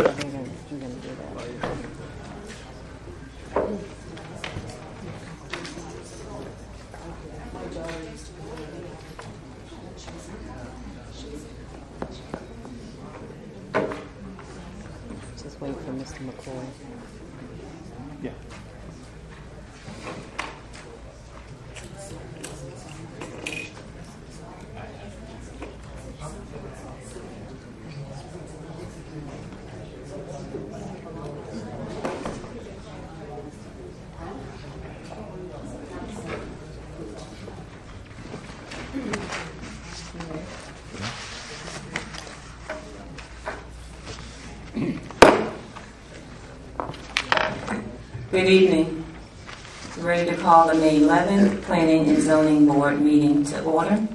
do that. Just wait for Mr. McCoy. Yeah. Good evening. Ready to call the May 11th Planning and Zoning Board meeting to order.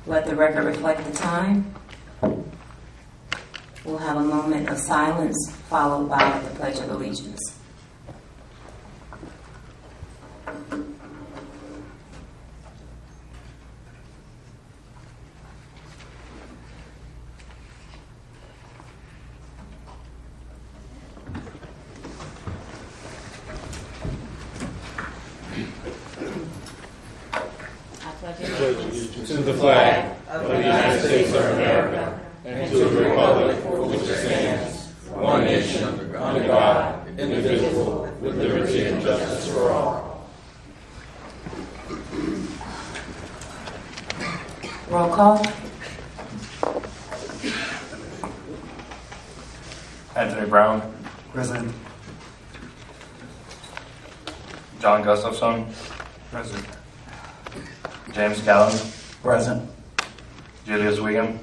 Let the record reflect the time. We'll have a moment of silence followed by the Pledge of Allegiance. To the flag of the United States of America and to the republic for which it stands, one nation, under God, indivisible, with liberty and justice for all. Roll call. Anthony Brown. Present. John Gustafson. Present. James Callan. Present. Julius Wiggum.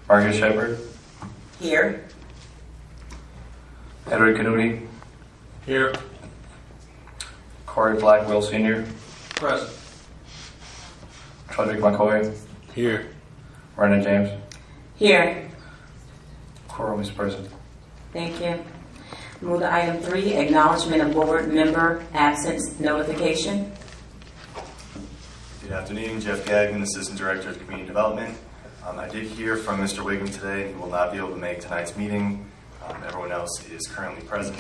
Margaret Shepard. Here. Edward Canuti. Here. Corey Blackwell Sr. Present. Frederick McCoy. Here. Brendan James. Here. Quorum is present. Thank you. Move to item 3, acknowledgement of board member absence notification. Good afternoon, Jeff Gagnon, Assistant Director of Community Development. I did hear from Mr. Wiggum today. He will not be able to make tonight's meeting. Everyone else is currently present.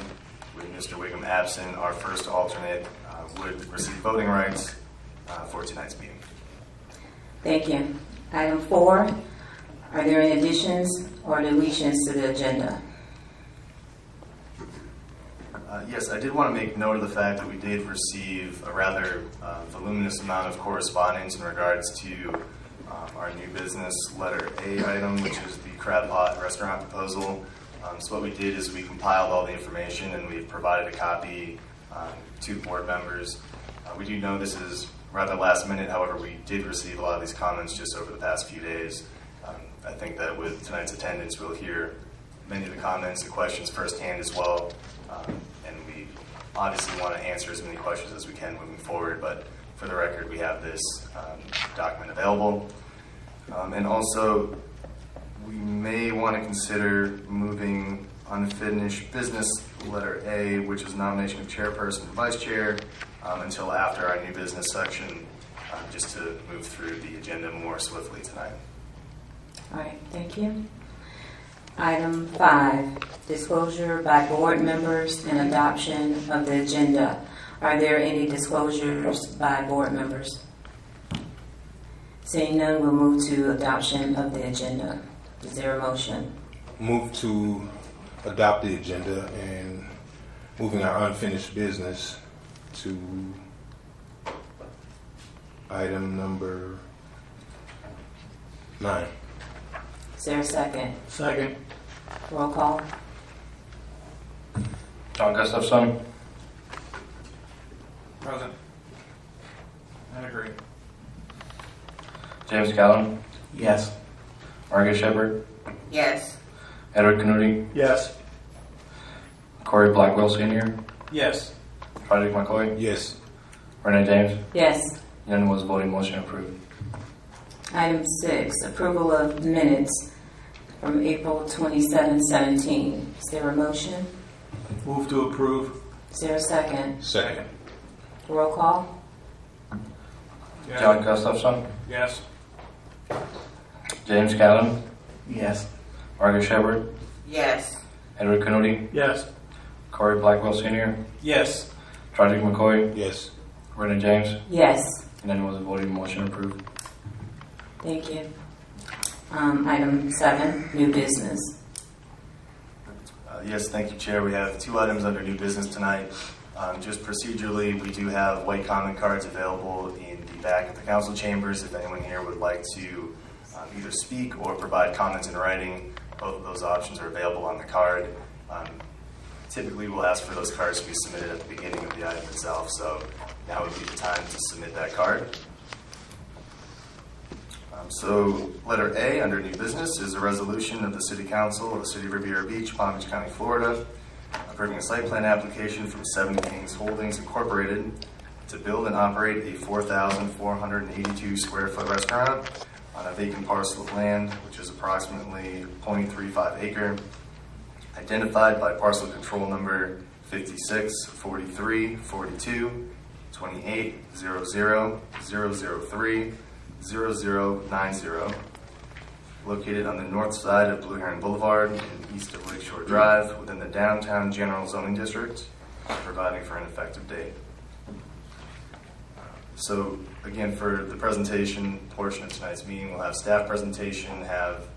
With Mr. Wiggum absent, our first alternate would receive voting rights for tonight's meeting. Thank you. Item 4, are there any additions or deletions to the agenda? Yes, I did want to make note of the fact that we did receive a rather voluminous amount of correspondence in regards to our new business letter A item, which is the crab pot restaurant proposal. So what we did is we compiled all the information and we provided a copy to board members. We do know this is rather last minute, however, we did receive a lot of these comments just over the past few days. I think that with tonight's attendance, we'll hear many of the comments and questions firsthand as well. And we obviously want to answer as many questions as we can moving forward, but for the record, we have this document available. And also, we may want to consider moving unfinished business letter A, which is nomination of chairperson and vice chair, until after our new business section, just to move through the agenda more swiftly tonight. All right, thank you. Item 5, disclosure by board members and adoption of the agenda. Are there any disclosures by board members? Seeing none, we'll move to adoption of the agenda. Is there a motion? Move to adopt the agenda and moving our unfinished business to item number 9. Is there a second? Second. Roll call. John Gustafson. Present. I agree. James Callan. Yes. Margaret Shepard. Yes. Edward Canuti. Yes. Corey Blackwell Sr. Yes. Frederick McCoy. Yes. Brendan James. Yes. Unanimous voting, motion approved. Item 6, approval of minutes from April 27, 17. Is there a motion? Move to approve. Is there a second? Second. Roll call. John Gustafson. Yes. James Callan. Yes. Margaret Shepard, Yes. Edward Kennedy, Yes. Corey Blackwell Sr., Yes. Roderick McCoy, Yes. Vernon James. Yes. Unanimous voting, motion approved. Thank you. Item 7, new business. Yes, thank you, Chair. We have 2 items under new business tonight. Just procedurally, we do have white comment cards available in the back of the council chambers. If anyone here would like to either speak or provide comments in writing, both of those options are available on the card. Typically, we'll ask for those cards to be submitted at the beginning of the item itself, so now would be the time to submit that card. So letter A under new business is a resolution of the City Council of the City of Riviera Beach, Palm Beach County, Florida, approving a site plan application from 7 Kings Holdings Incorporated to build and operate a 4,482 square foot restaurant on a vacant parcel of land, which is approximately 0.35 acre, identified by parcel control number 56 43 42 28 00 003 0090, located on the north side of Blue Heron Boulevard and east of Lakeshore Drive within the downtown general zoning district, providing for an effective date. So again, for the presentation portion of tonight's meeting, we'll have staff presentation, have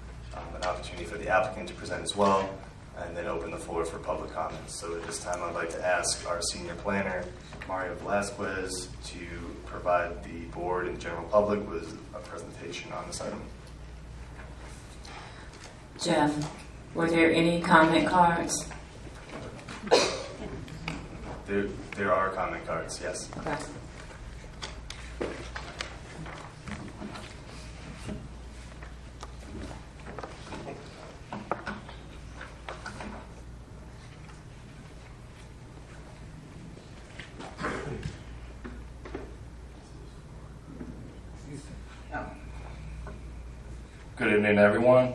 an opportunity for the applicant to present as well, and then open the floor for public comments. So at this time, I'd like to ask our senior planner, Mario Velasquez, to provide the board and general public with a presentation on this item. Jeff, were there any comment cards? There are comment cards, yes. Okay. Good evening, everyone.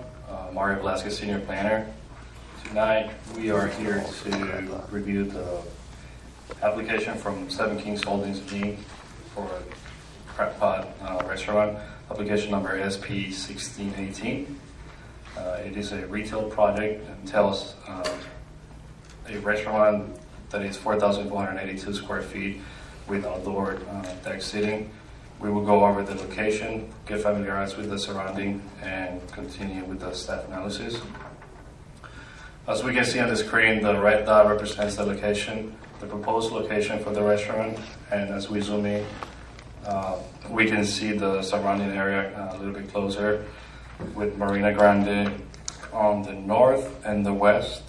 Mario Velasquez, Senior Planner. Tonight, we are here to review the application from 7 Kings Holdings Inc. for a Crack Pot restaurant, application number SP 1618. It is a retail project and entails a restaurant that is 4,482 square feet with outdoor deck seating. We will go over the location, get familiarized with the surrounding, and continue with the staff analysis. As we can see on the screen, the red dot represents the location, the proposed location for the restaurant, and as we zoom in, we can see the surrounding area a little bit closer, with Marina Grande on the north and the west,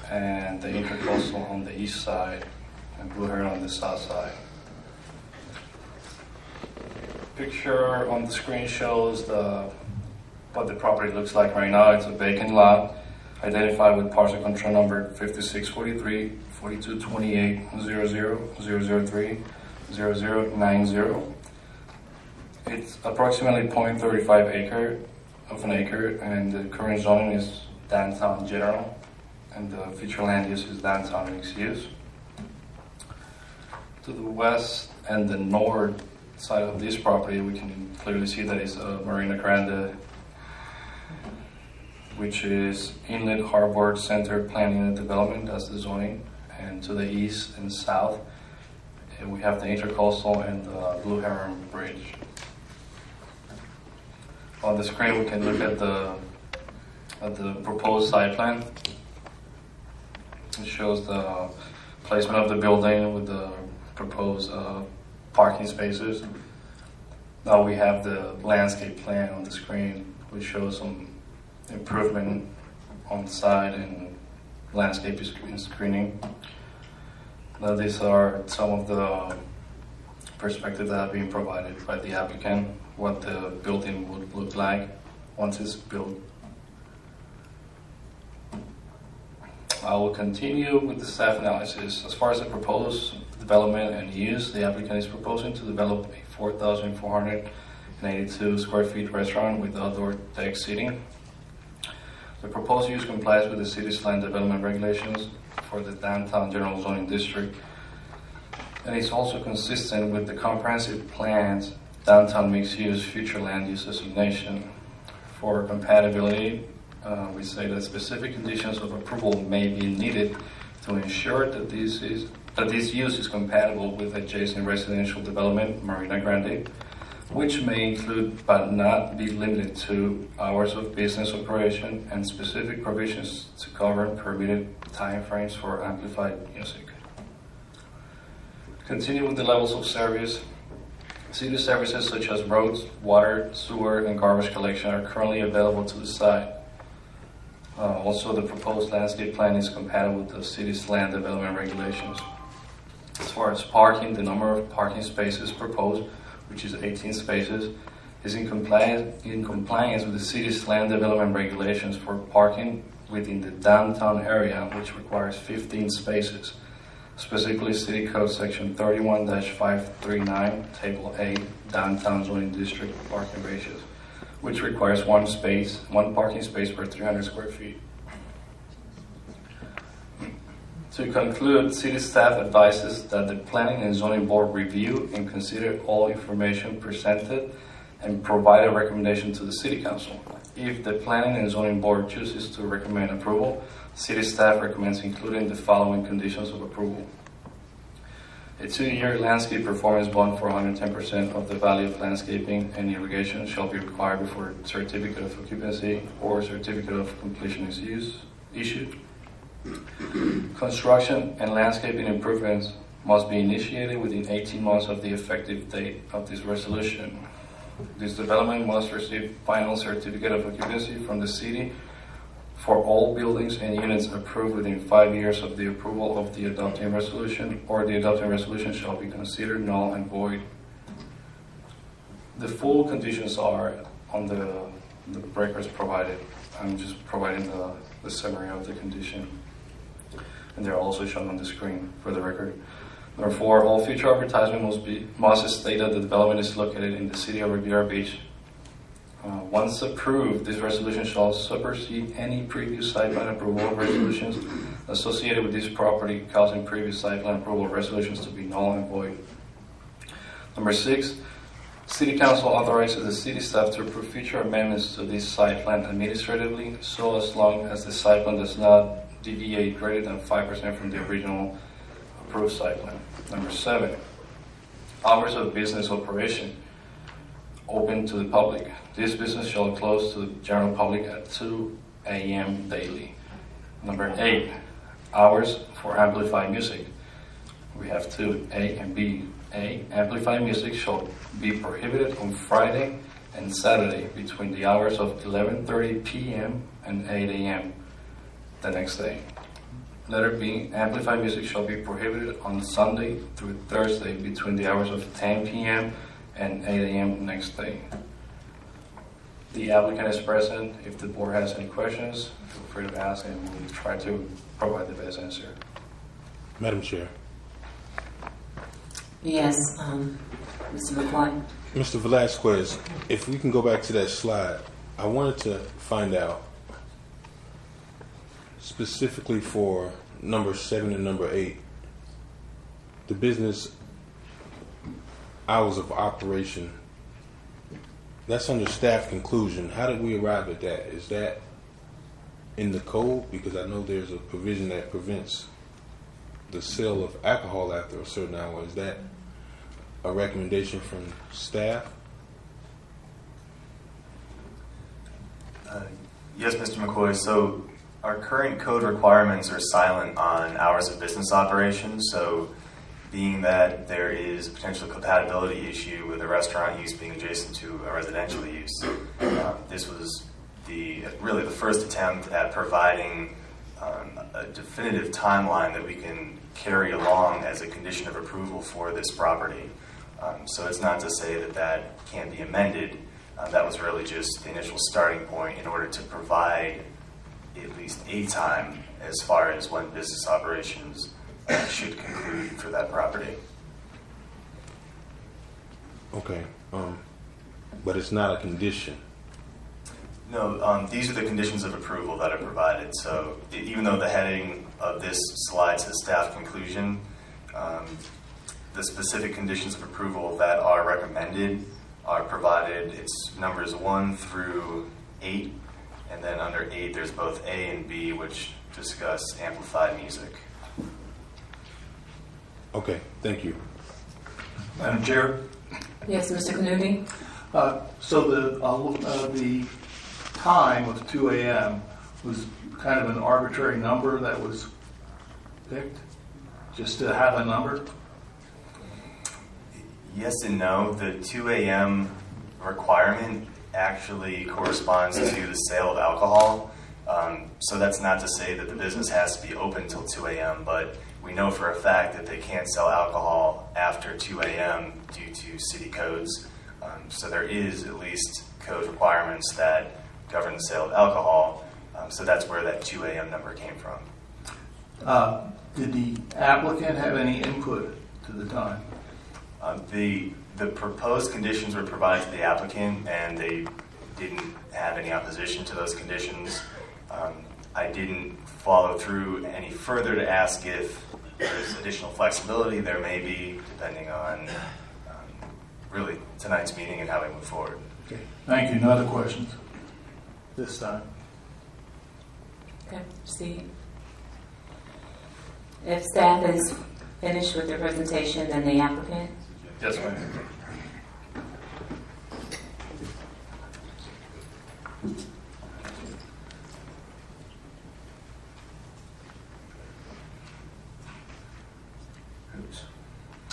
and the Intercoastal on the east side, and Blue Heron on the south side. Picture on the screen shows what the property looks like right now. It's a vacant lot identified with parcel control number 5643 4228 00 003 0090. It's approximately 0.35 acre, and the current zoning is downtown general, and the future land use is downtown mixed use. To the west and the north side of this property, we can clearly see that it's Marina Grande, which is Inlet Harbor Center Planning and Development. That's the zoning. And to the east and south, we have the Intercoastal and the Blue Heron Bridge. On the screen, we can look at the proposed site plan. It shows the placement of the building with the proposed parking spaces. Now we have the landscape plan on the screen, which shows some improvement on the side and landscape screening. Now these are some of the perspectives that have been provided by the applicant, what the building would look like once it's built. I will continue with the staff analysis. As far as the proposed development and use, the applicant is proposing to develop a 4,482 square feet restaurant with outdoor deck seating. The proposed use complies with the city's land development regulations for the downtown general zoning district, and it's also consistent with the comprehensive plan's downtown mixed use future land use designation. For compatibility, we say that specific conditions of approval may be needed to ensure that this use is compatible with adjacent residential development, Marina Grande, which may include but not be limited to hours of business operation and specific provisions to govern permitted timeframes for amplified music. Continue with the levels of service. City services such as roads, water, sewer, and garbage collection are currently available to the site. Also, the proposed landscape plan is compatible with the city's land development regulations. As far as parking, the number of parking spaces proposed, which is 18 spaces, is in compliance with the city's land development regulations for parking within the downtown area, which requires 15 spaces. Specifically, City Code Section 31-539, Table A, Downtown Zoning District Parking Ratios, which requires one parking space per 300 square feet. To conclude, City staff advises that the Planning and Zoning Board review and consider all information presented and provide a recommendation to the City Council. If the Planning and Zoning Board chooses to recommend approval, City staff recommends including the following conditions of approval. A 2-year landscape performance bond for 110% of the value of landscaping and irrigation shall be required before certificate of occupancy or certificate of completion is issued. Construction and landscaping improvements must be initiated within 18 months of the effective date of this resolution. This development must receive final certificate of occupancy from the city for all buildings and units approved within 5 years of the approval of the adopting resolution, or the adopting resolution shall be considered null and void. The full conditions are on the breakers provided. I'm just providing the summary of the condition, and they're also shown on the screen for the record. Number 4, all future advertisement must state that the development is located in the city of Riviera Beach. Once approved, this resolution shall supersede any previous site plan approval resolutions associated with this property, causing previous site plan approval resolutions to be null and void. Number 6, City Council authorizes the city staff to approve future amendments to this site plan administratively, so as long as the site plan does not deviate greater than 5% from the original approved site plan. Number 7, hours of business operation open to the public. This business shall close to the general public at 2 a.m. daily. Number 8, hours for amplified music. We have 2, A and B. A, amplified music shall be prohibited on Friday and Saturday between the hours of 11:30 p.m. and 8 a.m. the next day. Letter B, amplified music shall be prohibited on Sunday through Thursday between the hours of 10 p.m. and 8 a.m. next day. The applicant is present. If the board has any questions, feel free to ask and we'll try to provide the best answer. Madam Chair. Yes, Mr. McCoy. Mr. Velasquez, if we can go back to that slide, I wanted to find out specifically for number 7 and number 8, the business hours of operation. That's under staff conclusion. How did we arrive at that? Is that in the code? Because I know there's a provision that prevents the sale of alcohol after a certain hour. Is that a recommendation from staff? Yes, Mr. McCoy. So our current code requirements are silent on hours of business operation. So being that there is a potential compatibility issue with a restaurant use being adjacent to a residential use, this was really the first attempt at providing a definitive timeline that we can carry along as a condition of approval for this property. So it's not to say that that can't be amended. That was really just the initial starting point in order to provide at least a time as far as when business operations should conclude for that property. Okay, but it's not a condition. No, these are the conditions of approval that are provided. So even though the heading of this slide says staff conclusion, the specific conditions of approval that are recommended are provided. It's numbers 1 through 8, And then under 8, there's both A and B, which discuss amplified music. Okay, thank you. Madam Chair, Yes, Mr. Knudy? so the time of 2 a.m. was kind of an arbitrary number that was picked, just to have a number? Yes and no. The 2 a.m. requirement actually corresponds to the sale of alcohol. So that's not to say that the business has to be open till 2 a.m., but we know for a fact that they can't sell alcohol after 2 a.m. due to city codes. So there is at least code requirements that govern the sale of alcohol. So that's where that 2 a.m. number came from. Did the applicant have any input to the time? The proposed conditions were provided to the applicant, and they didn't have any opposition to those conditions. I didn't follow through any further to ask if there's additional flexibility there may be, depending on really tonight's meeting and how we move forward. Okay. Thank you. No other questions this time. Okay, Steve? If staff is finished with their presentation, then the applicant? Yes, ma'am. Oops.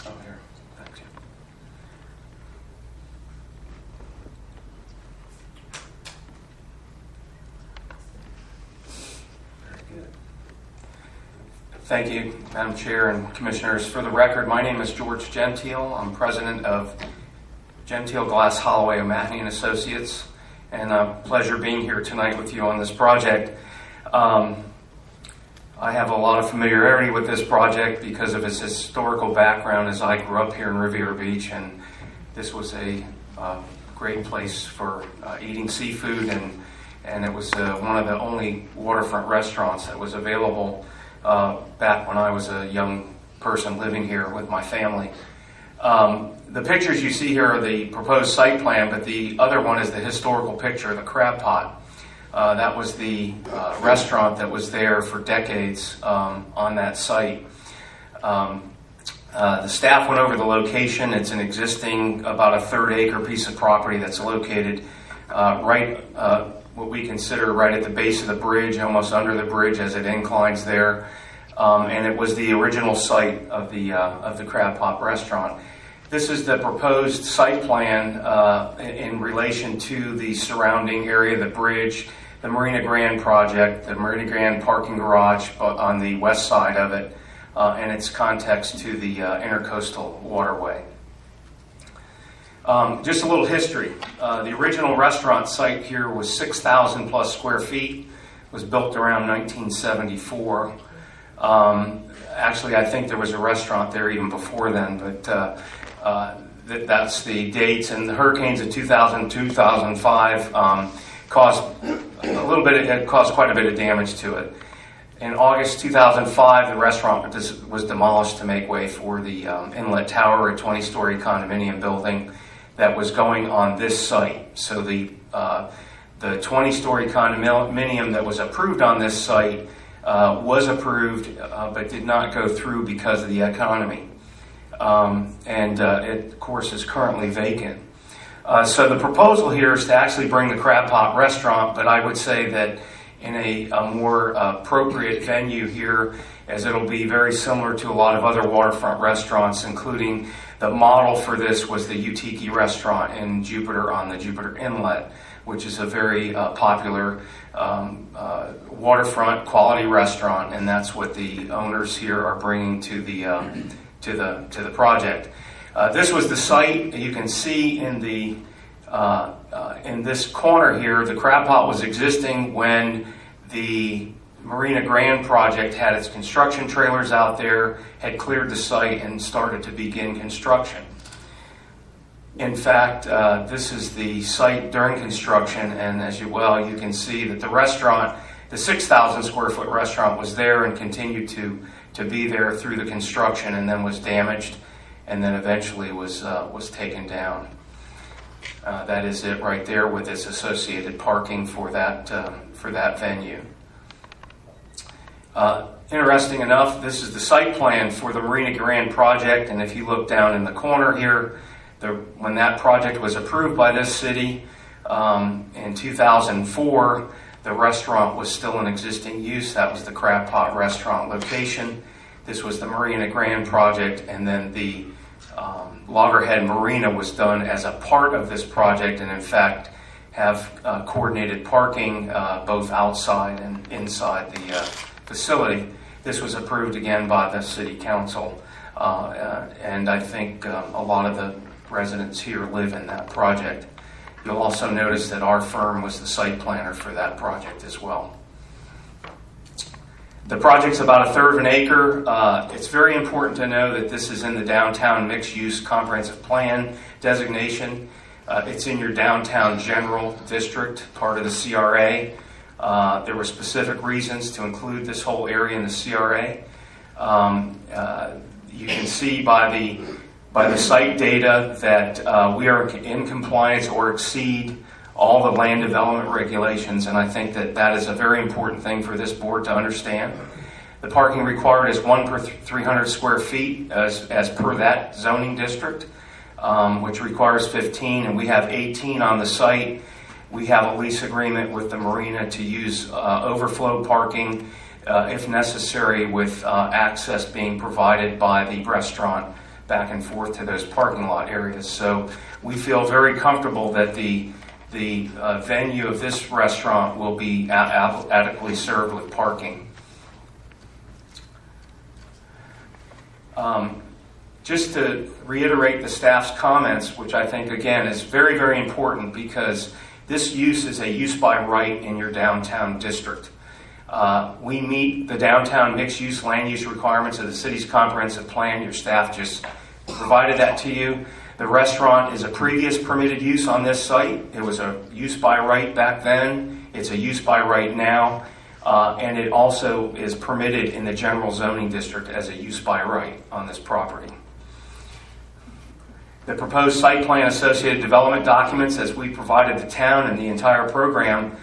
Oh, here. Thank you. Very good. Thank you, Madam Chair and Commissioners. For the record, my name is George Gentile. I'm president of Gentile Glass Holloway O'Mahony and Associates, and a pleasure being here tonight with you on this project. I have a lot of familiarity with this project because of its historical background, as I grew up here in Riviera Beach, and this was a great place for eating seafood, and it was one of the only waterfront restaurants that was available back when I was a young person living here with my family. The pictures you see here are the proposed site plan, but the other one is the historical picture, the crab pot. That was the restaurant that was there for decades on that site. The staff went over the location. It's an existing about a 1/3 acre piece of property that's located right, what we consider right at the base of the bridge, almost under the bridge as it inclines there. And it was the original site of the Crab Pot restaurant. This is the proposed site plan in relation to the surrounding area, the bridge, the Marina Grand project, the Marina Grand parking garage on the west side of it, and its context to the intercoastal waterway. Just a little history. The original restaurant site here was 6,000 plus square feet. It was built around 1974. Actually, I think there was a restaurant there even before then, but that's the dates. And the hurricanes of 2000, 2005 caused quite a bit of damage to it. In August 2005, the restaurant was demolished to make way for the Inlet Tower, a 20-story condominium building that was going on this site. So the 20-story condominium that was approved on this site was approved, but did not go through because of the economy. It, of course, is currently vacant. So the proposal here is to actually bring the Crab Pot restaurant, but I would say that in a more appropriate venue here, as it'll be very similar to a lot of other waterfront restaurants, including the model for this was the Utiki restaurant in Jupiter on the Jupiter Inlet, which is a very popular waterfront quality restaurant, and that's what the owners here are bringing to the project. This was the site. You can see in this corner here, the Crab Pot was existing when the Marina Grand project had its construction trailers out there, had cleared the site, and started to begin construction. In fact, this is the site during construction, and as you can see that the restaurant, the 6,000 square foot restaurant, was there and continued to be there through the construction, and then was damaged, and then eventually was taken down. That is it right there with its associated parking for that venue. Interesting enough, this is the site plan for the Marina Grand project, and if you look down in the corner here, when that project was approved by this city in 2004, the restaurant was still in existing use. That was the Crab Pot restaurant location. This was the Marina Grand project, and then the Loggerhead Marina was done as a part of this project, and in fact have coordinated parking both outside and inside the facility. This was approved again by the City Council, and I think a lot of the residents here live in that project. You'll also notice that our firm was the site planner for that project as well. The project's about 1/3 of an acre. It's very important to know that this is in the downtown mixed-use comprehensive plan designation. It's in your downtown general district, part of the CRA. There were specific reasons to include this whole area in the CRA. You can see by the site data that we are in compliance or exceed all the land development regulations, and I think that is a very important thing for this board to understand. The parking required is 1 per 300 square feet as per that zoning district, which requires 15, and we have 18 on the site. We have a lease agreement with the marina to use overflow parking if necessary, with access being provided by the restaurant back and forth to those parking lot areas. So we feel very comfortable that the venue of this restaurant will be adequately served with parking. Just to reiterate the staff's comments, which I think again is very, very important, because this use is a use by right in your downtown district. We meet the downtown mixed-use land use requirements of the city's comprehensive plan. Your staff just provided that to you. The restaurant is a previous permitted use on this site. It was a use by right back then. It's a use by right now. And it also is permitted in the general zoning district as a use by right on this property. The proposed site plan associated development documents, as we provided the town and the entire program,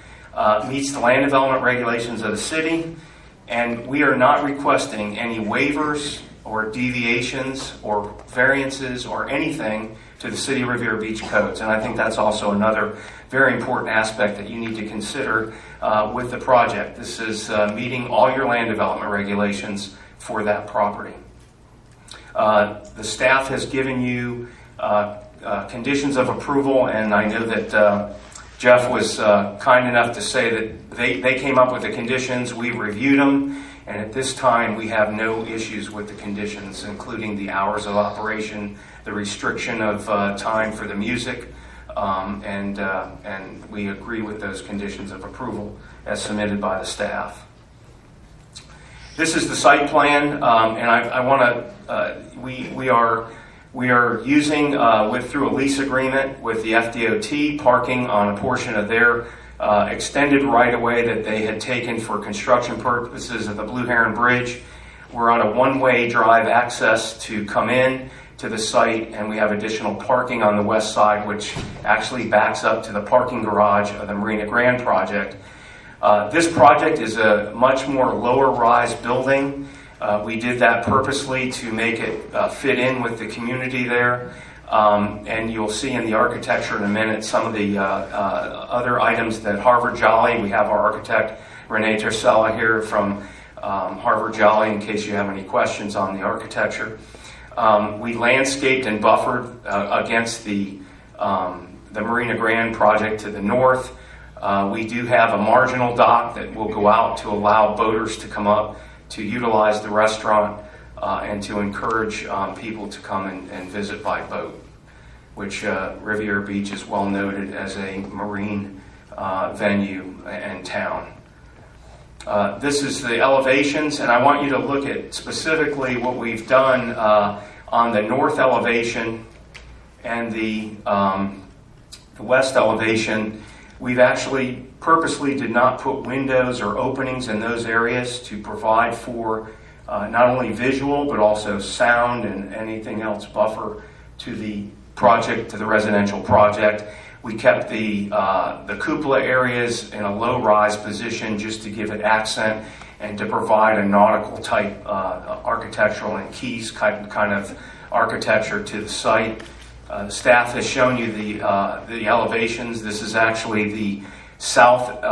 meets the land development regulations of the city, and we are not requesting any waivers or deviations or variances or anything to the City of Riviera Beach codes. And I think that's also another very important aspect that you need to consider with the project. This is meeting all your land development regulations for that property. The staff has given you conditions of approval, and I know that Jeff was kind enough to say that they came up with the conditions. We reviewed them, and at this time we have no issues with the conditions, including the hours of operation, the restriction of time for the music, and we agree with those conditions of approval as submitted by the staff. This is the site plan, and I want to. We are using through a lease agreement with the FDOT parking on a portion of their extended right-of-way that they had taken for construction purposes of the Blue Heron Bridge. We're on a one-way drive access to come in to the site, and we have additional parking on the west side, which actually backs up to the parking garage of the Marina Grand project. This project is a much more lower-rise building. We did that purposely to make it fit in with the community there. And you'll see in the architecture in a minute some of the other items that Harvard Jolly, we have our architect Renee Tercella here from Harvard Jolly in case you have any questions on the architecture. We landscaped and buffered against the Marina Grand project to the north. We do have a marginal dock that will go out to allow boaters to come up to utilize the restaurant and to encourage people to come and visit by boat, which Riviera Beach is well noted as a marine venue and town. This is the elevations, and I want you to look at specifically what we've done on the north elevation and the west elevation. We've actually purposely did not put windows or openings in those areas to provide for not only visual but also sound and anything else buffer to the project to the residential project. We kept the cupola areas in a low-rise position just to give it accent and to provide a nautical type architectural and keys kind of architecture to the site. The staff has shown you the elevations. This is actually the south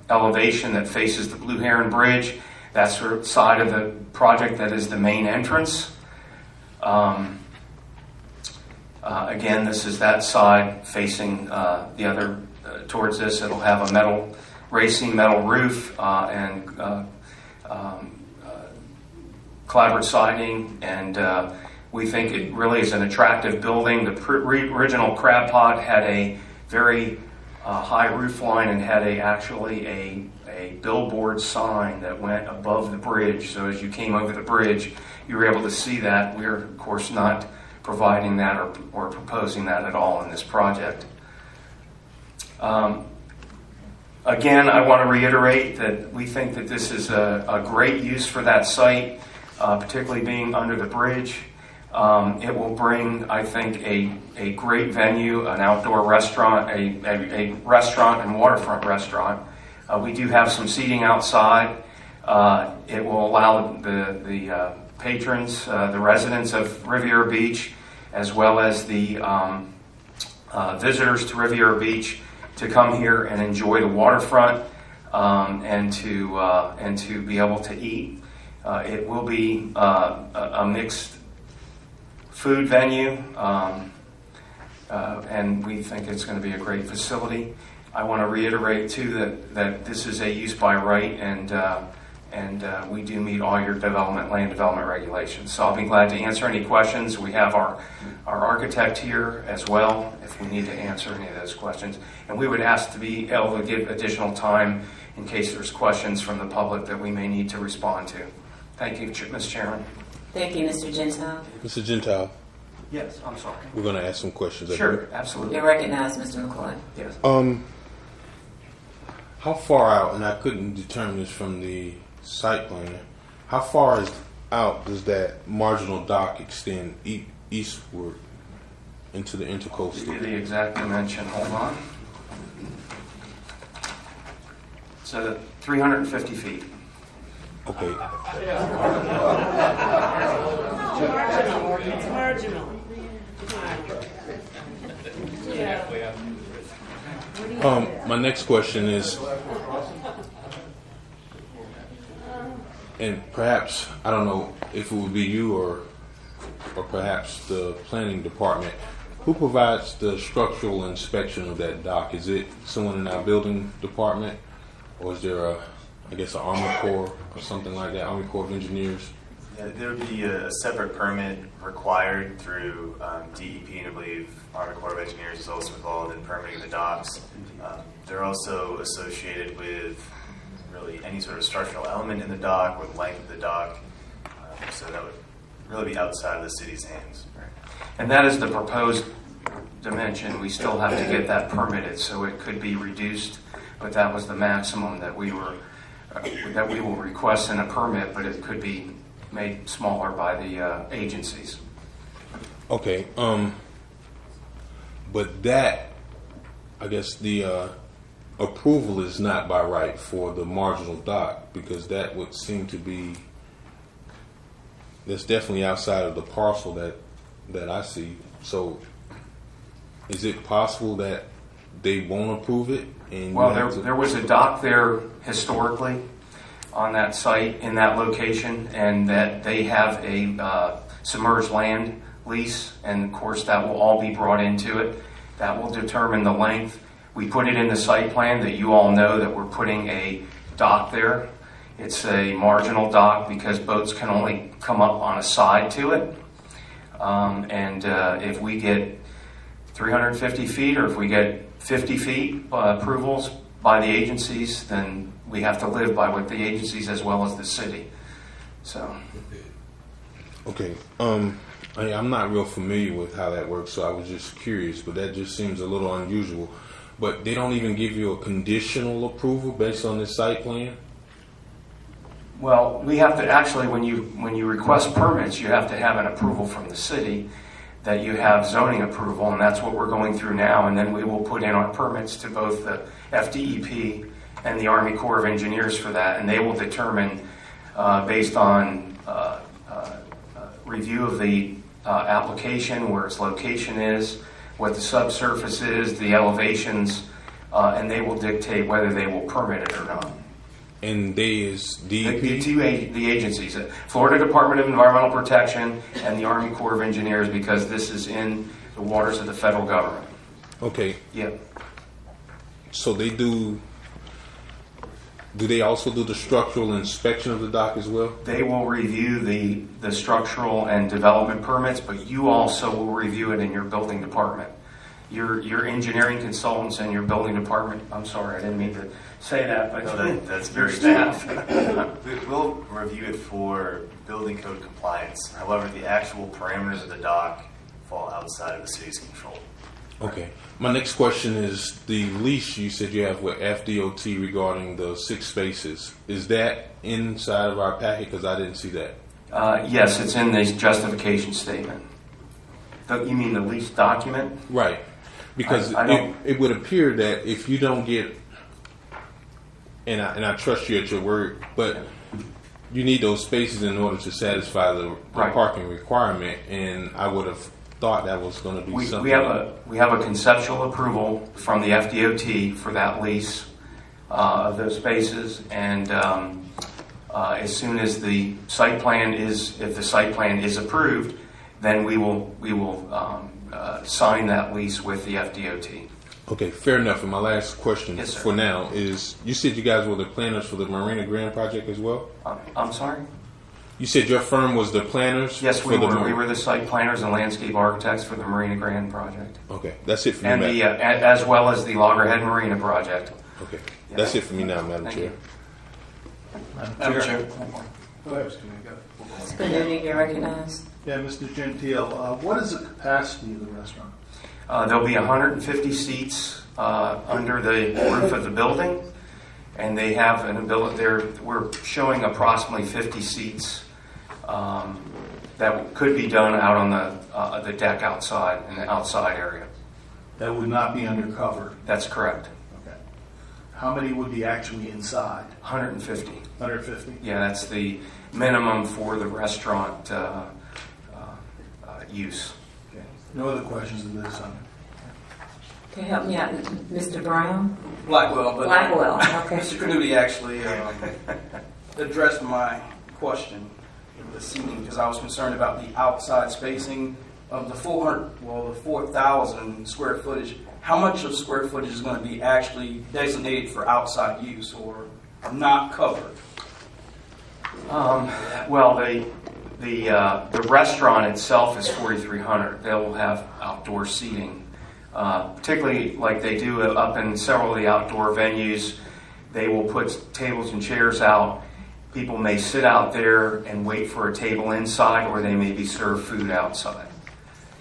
elevation that faces the Blue Heron Bridge. That's the side of the project that is the main entrance. Again, this is that side facing the other towards this. It'll have a racing metal roof and clapboard siding, and we think it really is an attractive building. The original crab pod had a very high roof line and had actually a billboard sign that went above the bridge. So as you came over the bridge, you were able to see that. We're, of course, not providing that or proposing that at all in this project. Again, I want to reiterate that we think that this is a great use for that site, particularly being under the bridge. It will bring, I think, a great venue, an outdoor restaurant, a restaurant and waterfront restaurant. We do have some seating outside. It will allow the patrons, the residents of Riviera Beach, as well as the visitors to Riviera Beach to come here and enjoy the waterfront and to be able to eat. It will be a mixed food venue, and we think it's going to be a great facility. I want to reiterate too that this is a use by right, and we do meet all your land development regulations. So I'll be glad to answer any questions. We have our architect here as well if we need to answer any of those questions. And we would ask to be able to give additional time in case there's questions from the public that we may need to respond to. Thank you, Ms. Chairman. Thank you, Mr. Gentile. Mr. Gentile, Yes, I'm sorry. we're going to ask some questions. Sure, absolutely. You're recognized, Mr. McCoy. Yes. How far out, and I couldn't determine this from the site plan, how far out does that marginal dock extend eastward into the Give you intercoastal? the exact dimension. Hold on. So 350 feet. Okay. It's marginal. My next question is, and perhaps, I don't know if it would be you or perhaps the planning department, who provides the structural inspection of that dock? Is it someone in our building department, or is there an Army Corps or something like that, Army Corps of Engineers? Yeah, there would be a separate permit required through DEP, and I believe Army Corps of Engineers is also involved in permitting the docks. They're also associated with really any sort of structural element in the dock or the length of the dock. So that would really be outside of the city's hands. And that is the proposed dimension. We still have to get that permitted, so it could be reduced, but that was the maximum that we will request in a permit, but it could be made smaller by the agencies. Okay. But that, I guess, the approval is not by right for the marginal dock, because that would seem to be, that's definitely outside of the parcel that I see. So is it possible that they won't approve it? And Well, there was a dock there historically on that site in that location, and that they have a submerged land lease, and of course that will all be brought into it. That will determine the length. We put it in the site plan that you all know that we're putting a dock there. It's a marginal dock because boats can only come up on a side to it. If we get 350 feet or if we get 50 feet approvals by the agencies, then we have to live by what the agencies as well as the city. So. Okay. I'm not real familiar with how that works, so I was just curious, but that just seems a little unusual. But they don't even give you a conditional approval based on this site plan? Well, we have to actually, when you request permits, you have to have an approval from the city. that you have zoning approval, and that's what we're going through now. And then we will put in our permits to both the FDEP and the Army Corps of Engineers for that, and they will determine, based on review of the application, where its location is, what the subsurface is, the elevations, and they will dictate whether they will permit it or not. And they is DEP? The agencies, Florida Department of Environmental Protection and the Army Corps of Engineers, because this is in the waters of the federal government. Okay. Yeah. So they do they also do the structural inspection of the dock as well? They will review the structural and development permits, but you also will review it in your building department. Your engineering consultants and your building department, I'm sorry, I didn't mean to say that, but No, that's your very staff. We'll review it for building code compliance. However, the actual parameters of the dock fall outside of the city's control. Okay. My next question is the lease you said you have with FDOT regarding the 6 spaces. Is that inside of our packet? Because I didn't see that. Yes, it's in the justification statement. You mean the lease document? Right. Because I don't- it would appear that if you don't get, and I trust you at your word, but you need those spaces in order to satisfy the Right. parking requirement, and I would have thought that was going to be something. We have a conceptual approval from the FDOT for that lease of those spaces, and as soon as the site plan is, if the site plan is approved, then we will sign that lease with the FDOT. Okay, fair enough. And my last question Yes, sir. for now is, you said you guys were the planners for the Marina Grand project as well? I'm sorry? You said your firm was the planners? Yes, for we the were. We were the site planners and landscape architects for the Marina Grand project, Okay, that's it for me, and Madam. as well as the Loggerhead Marina project. Okay, that's it for me now, Madam Thank Chair. you. Madam Chair. Go ahead. Spinelli, you're recognized. Yeah, Mr. Gentile, what is the capacity of the restaurant? There'll be 150 seats under the roof of the building, and they have an ability. We're showing approximately 50 seats that could be done out on the deck outside, in the outside area. That would not be undercover. That's correct. Okay. How many would be actually inside? 150. 150? Yeah, that's the minimum for the restaurant use. Okay. No other questions of this? Okay, help me out, Mr. Brown? Blackwell, but Blackwell, okay. Mr. Canuti actually addressed my question this evening because I was concerned about the outside spacing of the 4,000 square footage. How much of square footage is going to be actually designated for outside use or not covered? Well, the restaurant itself is 4,300. They will have outdoor seating, particularly like they do up in several of the outdoor venues. They will put tables and chairs out. People may sit out there and wait for a table inside, or they may be served food outside.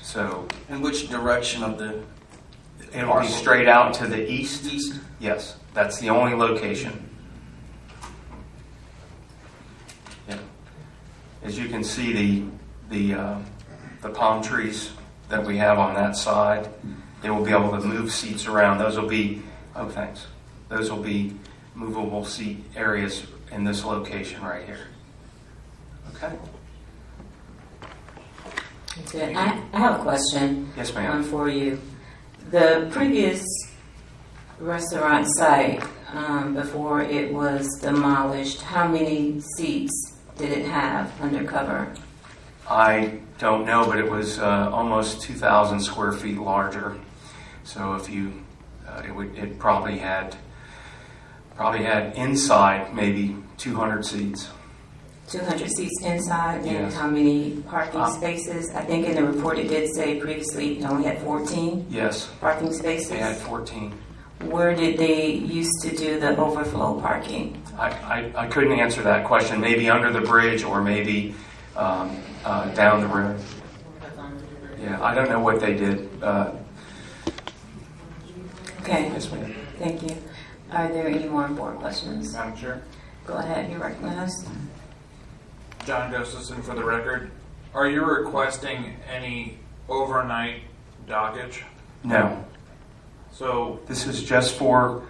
So In which direction of the it'll be straight out to the east. east? Yes, that's the only location. Yeah. As you can see, the palm trees that we have on that side, they will be able to move seats around. Those will be, oh thanks, those will be movable seat areas in this location right here. Okay. That's good. I have a question. Yes, ma'am. For you. The previous restaurant site, before it was demolished, how many seats did it have undercover? I don't know, but it was almost 2,000 square feet larger. So if you, it probably had inside maybe 200 seats. 200 seats inside, and Yes. how many parking spaces? I think in the report it did say previously it only had 14 Yes, parking spaces. they had 14. Where did they used to do the overflow parking? I couldn't answer that question. Maybe under the bridge or maybe down the road. Yeah, I don't know what they did. Okay, Yes, ma'am. thank you. Are there any more board questions? Madam Chair, Go ahead, you're recognized. John Gustafson for the record. Are you requesting any overnight dockage? No. So, This is just for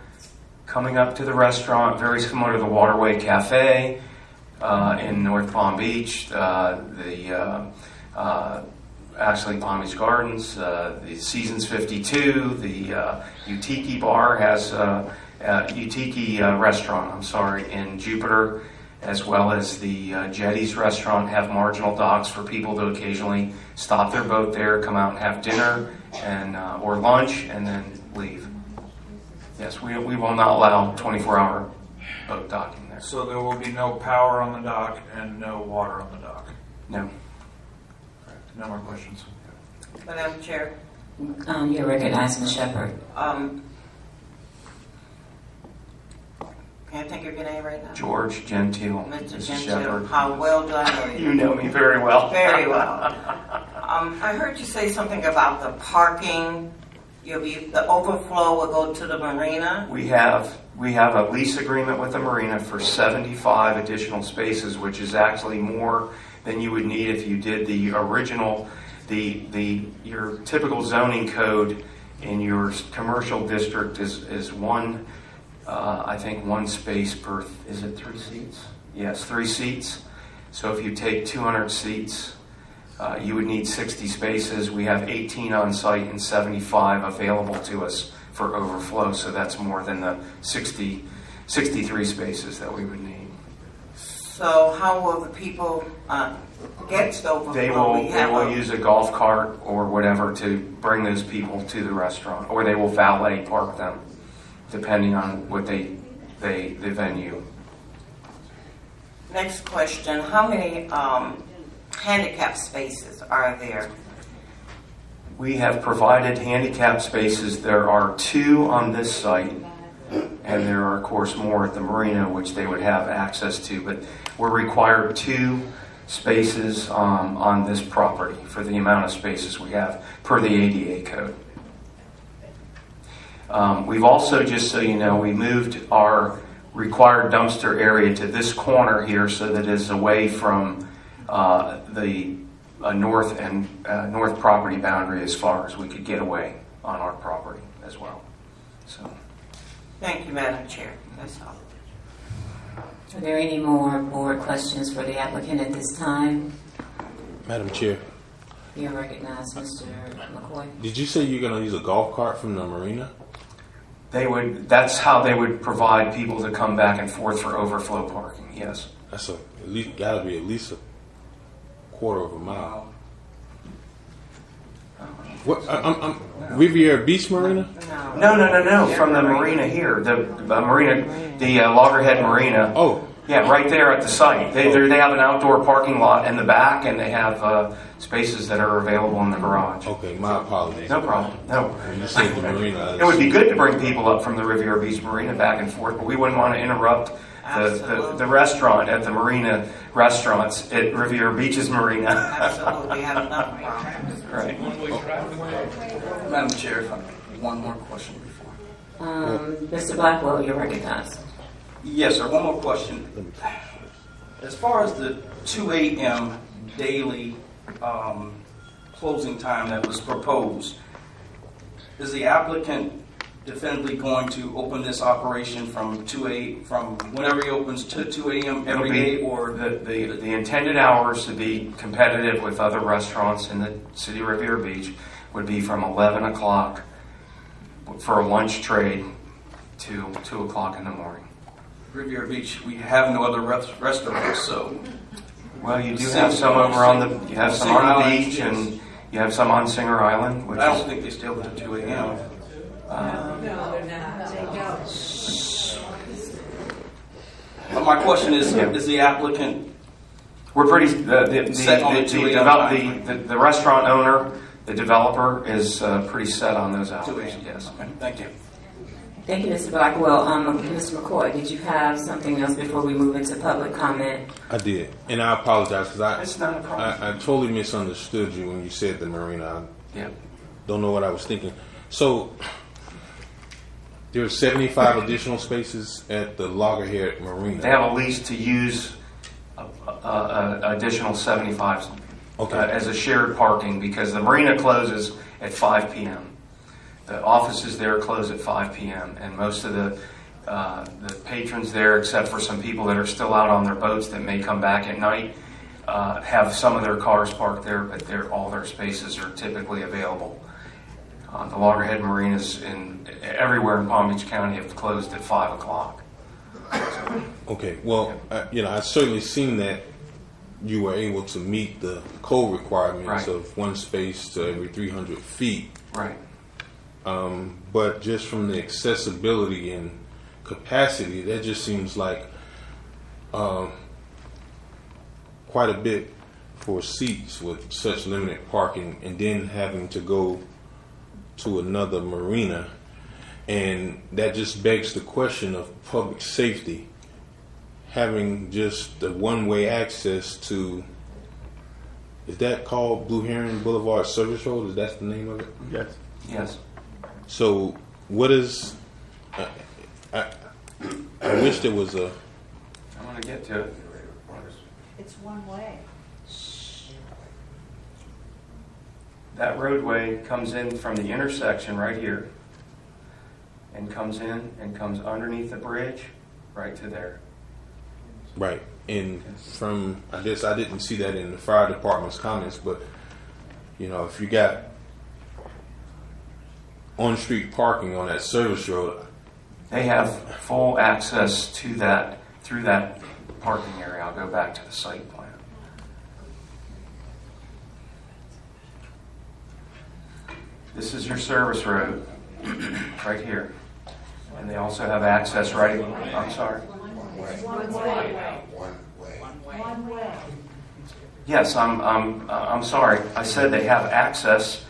coming up to the restaurant, very similar to the Waterway Cafe in North Palm Beach, actually Palm Beach Gardens, the Seasons 52, the Utiki Bar has Utiki restaurant, in Jupiter, as well as the Jetties restaurant have marginal docks for people to occasionally stop their boat there, come out and have dinner and or lunch, and then leave. Yes, we will not allow 24-hour boat docking there. so there will be no power on the dock and no water on the dock? No. No more questions. Madam Chair, You're recognized, Ms. Shepherd. can I take your name right now? George Gentile, Mr. Mrs. Gentile, Shepherd. how well do I know you? You know me very well. Very well. I heard you say something about the parking. The overflow will go to the marina. We have a lease agreement with the marina for 75 additional spaces, which is actually more than you would need if you did the original, your typical zoning code in your commercial district is one, I think one space per, is it 3 seats? Yes, 3 seats. So if you take 200 seats, you would need 60 spaces. We have 18 on site and 75 available to us for overflow. So that's more than the 63 spaces that we would need. So how will the people get to the overflow? They will use a golf cart or whatever to bring those people to the restaurant, or they will valet park them, depending on what the venue. Next question, how many handicap spaces are there? We have provided handicap spaces. There are 2 on this site, and there are, of course, more at the marina, which they would have access to. But we're required 2 spaces on this property for the amount of spaces we have per the ADA code. We've also, just so you know, we moved our required dumpster area to this corner here so that it's away from the north property boundary as far as we could get away on our property as well. So, Thank you, Madam Chair. That's all. Are there any more board questions for the applicant at this time? Madam Chair, You're recognized, Mr. McCoy. did you say you're going to use a golf cart from the marina? that's how they would provide people to come back and forth for overflow parking. Yes. That's got to be at least a quarter of a mile. What? Riviera Beach Marina? No. From the marina here, the marina, the Loggerhead Marina. Oh, Yeah, right there at the site. They have an outdoor parking lot in the back, and they have spaces that are available in the garage. okay. My apologies. No problem. No. When you said the marina, It would be good to bring people up from the Riviera Beach Marina back and forth, but we wouldn't want to interrupt the restaurant at the marina restaurants at Riviera Beach's Marina. Absolutely, have enough problems. Right. Madam Chair, if I may, one more question before. Mr. Blackwell, you're recognized. Yes, sir. One more question. As far as the 2 a.m. daily closing time that was proposed, is the applicant definitively going to open this operation from whenever he opens to 2 a.m. every day, or the intended hours to be competitive with other restaurants in the city of Riviera Beach would be from 11 o'clock for a lunch trade to 2 o'clock in the morning. Riviera Beach? We have no other restaurants, so. Well, you do have some over on the beach, and you have some on Singer Island. Which I don't think they stay open to 2 a.m. But my question is, is the applicant we're pretty set on the 2 a.m. the restaurant owner, the developer is pretty set on those hours. 2 a.m.? Yes. Okay, thank you. Thank you, Mr. Blackwell. Mr. McCoy, did you have something else before we move into public comment? I did, and I apologize because It's not a problem. I totally misunderstood you when you said the marina. Yeah. Don't know what I was thinking. So there's 75 additional spaces at the Loggerhead Marina. They have a lease to use additional 75 Okay. as a shared parking, because the marina closes at 5 p.m. The offices there close at 5 p.m. and most of the patrons there, except for some people that are still out on their boats that may come back at night, have some of their cars parked there, but all their spaces are typically available. The loggerhead marinas everywhere in Palm Beach County have closed at 5 o'clock. Okay. Well, I've certainly seen that you were able to meet the code requirements Right. of one space to every 300 feet. Right. But just from the accessibility and capacity, that just seems like quite a bit for seats with such limited parking, and then having to go to another marina. And that just begs the question of public safety. Having just the one-way access to, is that called Blue Heron Boulevard Service Road? Is that the name of it? Yes. Yes. So what is, I wish there was a, I want to get to it. It's one way. That roadway comes in from the intersection right here and comes in and comes underneath the bridge right to there. right, and from, I guess I didn't see that in the fire department's comments, but, if you got on-street parking on that service road, They have full access to that through that parking area. I'll go back to the site plan. This is your service road right here. And they also have access right, I'm sorry. One way. One way. Yes, I'm sorry. I said they have access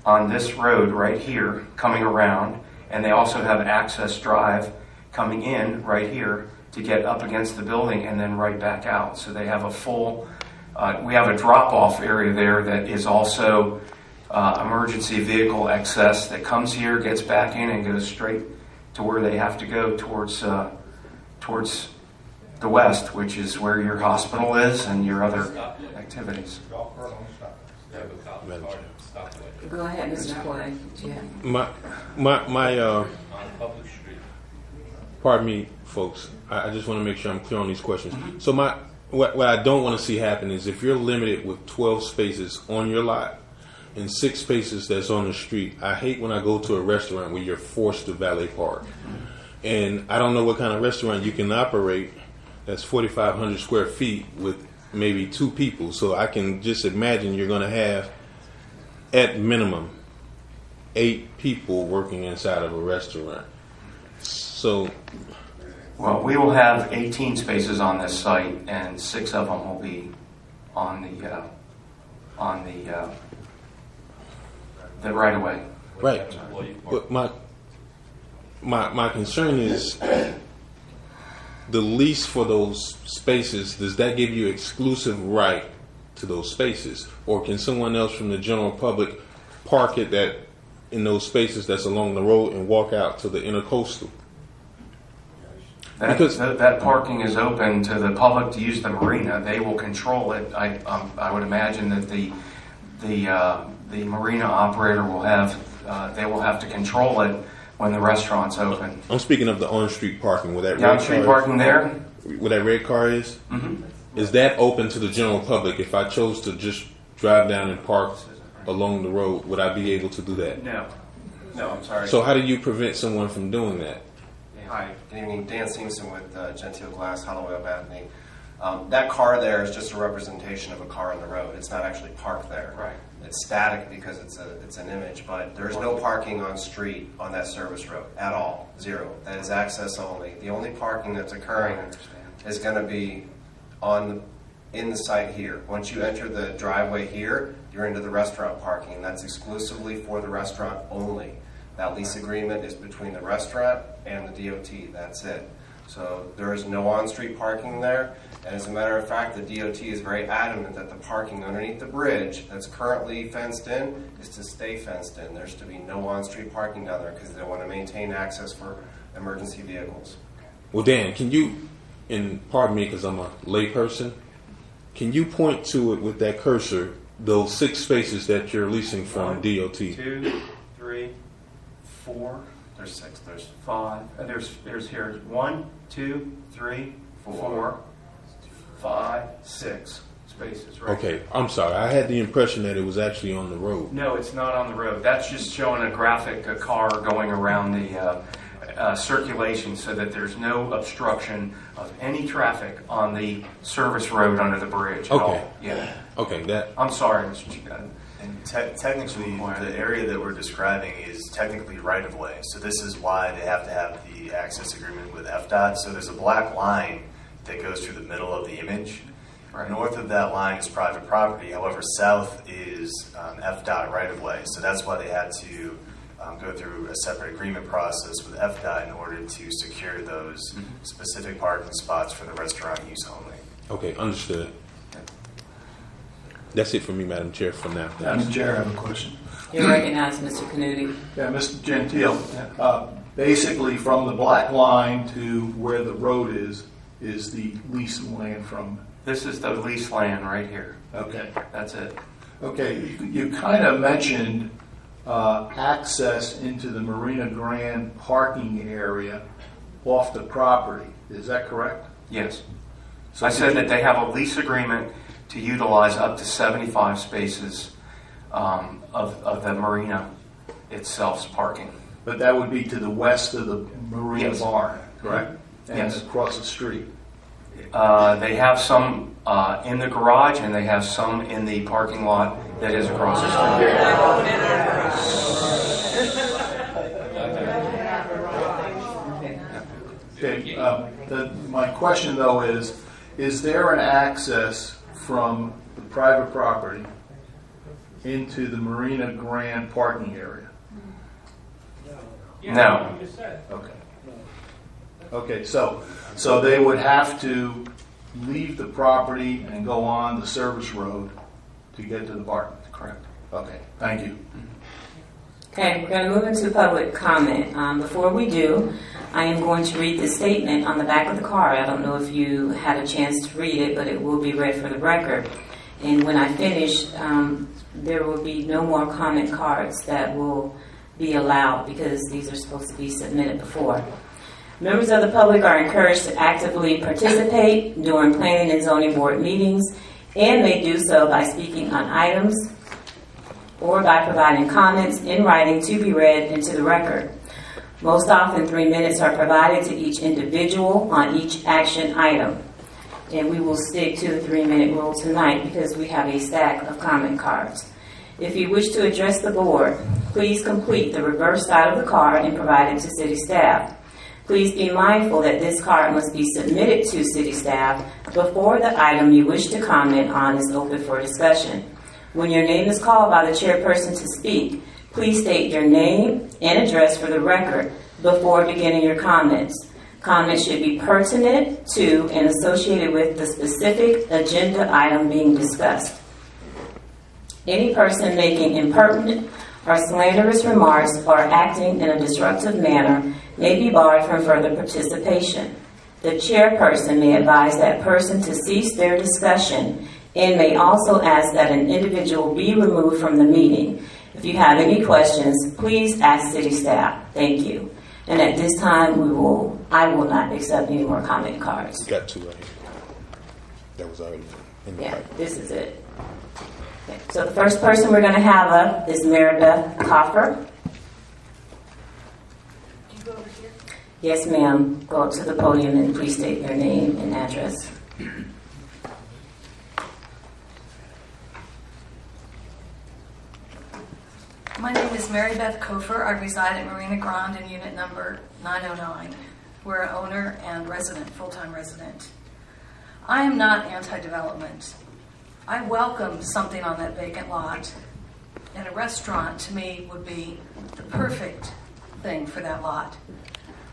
on this road right here coming around, and they also have access drive coming in right here to get up against the building and then right back out. So they have a full, we have a drop-off area there that is also emergency vehicle access that comes here, gets back in, and goes straight to where they have to go towards the west, which is where your hospital is and your other activities. Go ahead, Mr. Clay. Yeah. my pardon me, folks, I just want to make sure I'm clear on these questions. So what I don't want to see happen is if you're limited with 12 spaces on your lot and 6 spaces that's on the street, I hate when I go to a restaurant where you're forced to valet park. And I don't know what kind of restaurant you can operate that's 4,500 square feet with maybe 2 people. So I can just imagine you're going to have, at minimum, 8 people working inside of a restaurant. So, Well, we will have 18 spaces on this site, and 6 of them will be on the right of way. right. But my concern is the lease for those spaces. Does that give you exclusive right to those spaces, or can someone else from the general public park it in those spaces that's along the road and walk out to the intercoastal? Because- That parking is open to the public to use the marina. They will control it. I would imagine that the marina operator will have they will have to control it when the restaurant's open. I'm speaking of the on-street parking where that The red on-street car parking there? where that red car is. Mm-hmm. Is that open to the general public? If I chose to just drive down and park along the road, would I be able to do that? No, I'm sorry. So how do you prevent someone from doing that? Hi, good evening. Dan Simpson with Gentile Glass, Holloway Avenue. That car there is just a representation of a car on the road. It's not actually parked there. Right. It's static because it's an image, but there's no parking on street on that service road at all. 0. That is access only. The only parking that's occurring is going to be in the site here. Once you enter the driveway here, you're into the restaurant parking. That's exclusively for the restaurant only. That lease agreement is between the restaurant and the DOT. That's it. So there is no on-street parking there. And as a matter of fact, the DOT is very adamant that the parking underneath the bridge that's currently fenced in is to stay fenced in. There's to be no on-street parking down there because they want to maintain access for emergency vehicles. Well, Dan, can you, and pardon me because I'm a lay person, can you point to it with that cursor those 6 spaces that you're leasing from DOT. 2, 3, 4, There's 6. There's 5. There's here 1, 2, 3, 4, 5, 6 spaces. Right. Okay, I'm sorry. I had the impression that it was actually on the road. No, it's not on the road. That's just showing a graphic, a car going around the circulation so that there's no obstruction of any traffic on the service road under the bridge at Okay. all. Yeah. Okay, that I'm sorry, Mr. Chief. And technically, the area that we're describing is technically right-of-way. So this is why they have to have the access agreement with FDOT. So there's a black line that goes through the middle of the image. Right. North of that line is private property. However, south is FDOT right-of-way. So that's why they had to go through a separate agreement process with FDOT in order to secure those specific parking spots for the restaurant use only. okay, understood. That's it for me, Madam Chair, for now. Madam Chair, I have a question. You recognize Mr. Canuti. Yeah, Mr. Gentile, basically from the black line to where the road is the leased land from, This is the lease land right here. okay. That's it. Okay, you kind of mentioned access into the Marina Grand parking area off the property. Is that correct? Yes. So I said that they have a lease agreement to utilize up to 75 spaces of the marina itself's parking. But that would be to the west of the Marina Yes. Barn, correct? And Yes. across the street. They have some in the garage and they have some in the parking lot that is across the street. Okay, my question though is there an access from the private property into the Marina Grand parking area? No. Okay. Okay, so they would have to leave the property and go on the service road to get to the parking? Correct. Okay, thank you. Okay, we're going to move into public comment. Before we do, I am going to read the statement on the back of the card. I don't know if you had a chance to read it, but it will be read for the record. And when I finish, there will be no more comment cards that will be allowed because these are supposed to be submitted before. Members of the public are encouraged to actively participate during planning and zoning board meetings and may do so by speaking on items or by providing comments in writing to be read into the record. Most often, 3 minutes are provided to each individual on each action item. And we will stick to the 3-minute rule tonight because we have a stack of comment cards. If you wish to address the board, please complete the reverse side of the card and provide it to city staff. Please be mindful that this card must be submitted to city staff before the item you wish to comment on is open for discussion. When your name is called by the chairperson to speak, please state your name and address for the record before beginning your comments. Comments should be pertinent to and associated with the specific agenda item being discussed. Any person making impertinent or slanderous remarks or acting in a disruptive manner may be barred from further participation. The chairperson may advise that person to cease their discussion and may also ask that an individual be removed from the meeting. If you have any questions, please ask city staff. Thank you. And at this time, I will not accept any more comment cards. Got 2 right here. That was already in the Yeah, pipe. this is it. Okay, so the first person we're going to have up is Maribeth Coffer. Yes, ma'am. Go up to the podium and please state your name and address. My name is Mary Beth Kofer. I reside at Marina Grande in unit number 909. We're an owner and resident, full-time resident. I am not anti-development. I welcome something on that vacant lot, and a restaurant to me would be the perfect thing for that lot.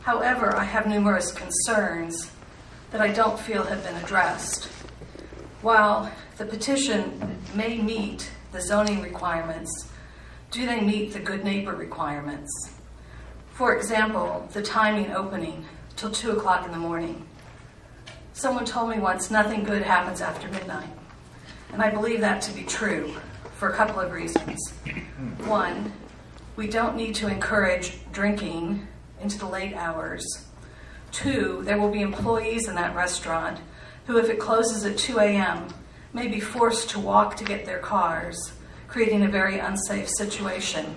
However, I have numerous concerns that I don't feel have been addressed. While the petition may meet the zoning requirements, do they meet the good neighbor requirements? For example, the timing opening till 2 o'clock in the morning. Someone told me once nothing good happens after midnight, and I believe that to be true. for a couple of reasons. One, we don't need to encourage drinking into the late hours. Two, there will be employees in that restaurant who, if it closes at 2 a.m., may be forced to walk to get their cars, creating a very unsafe situation.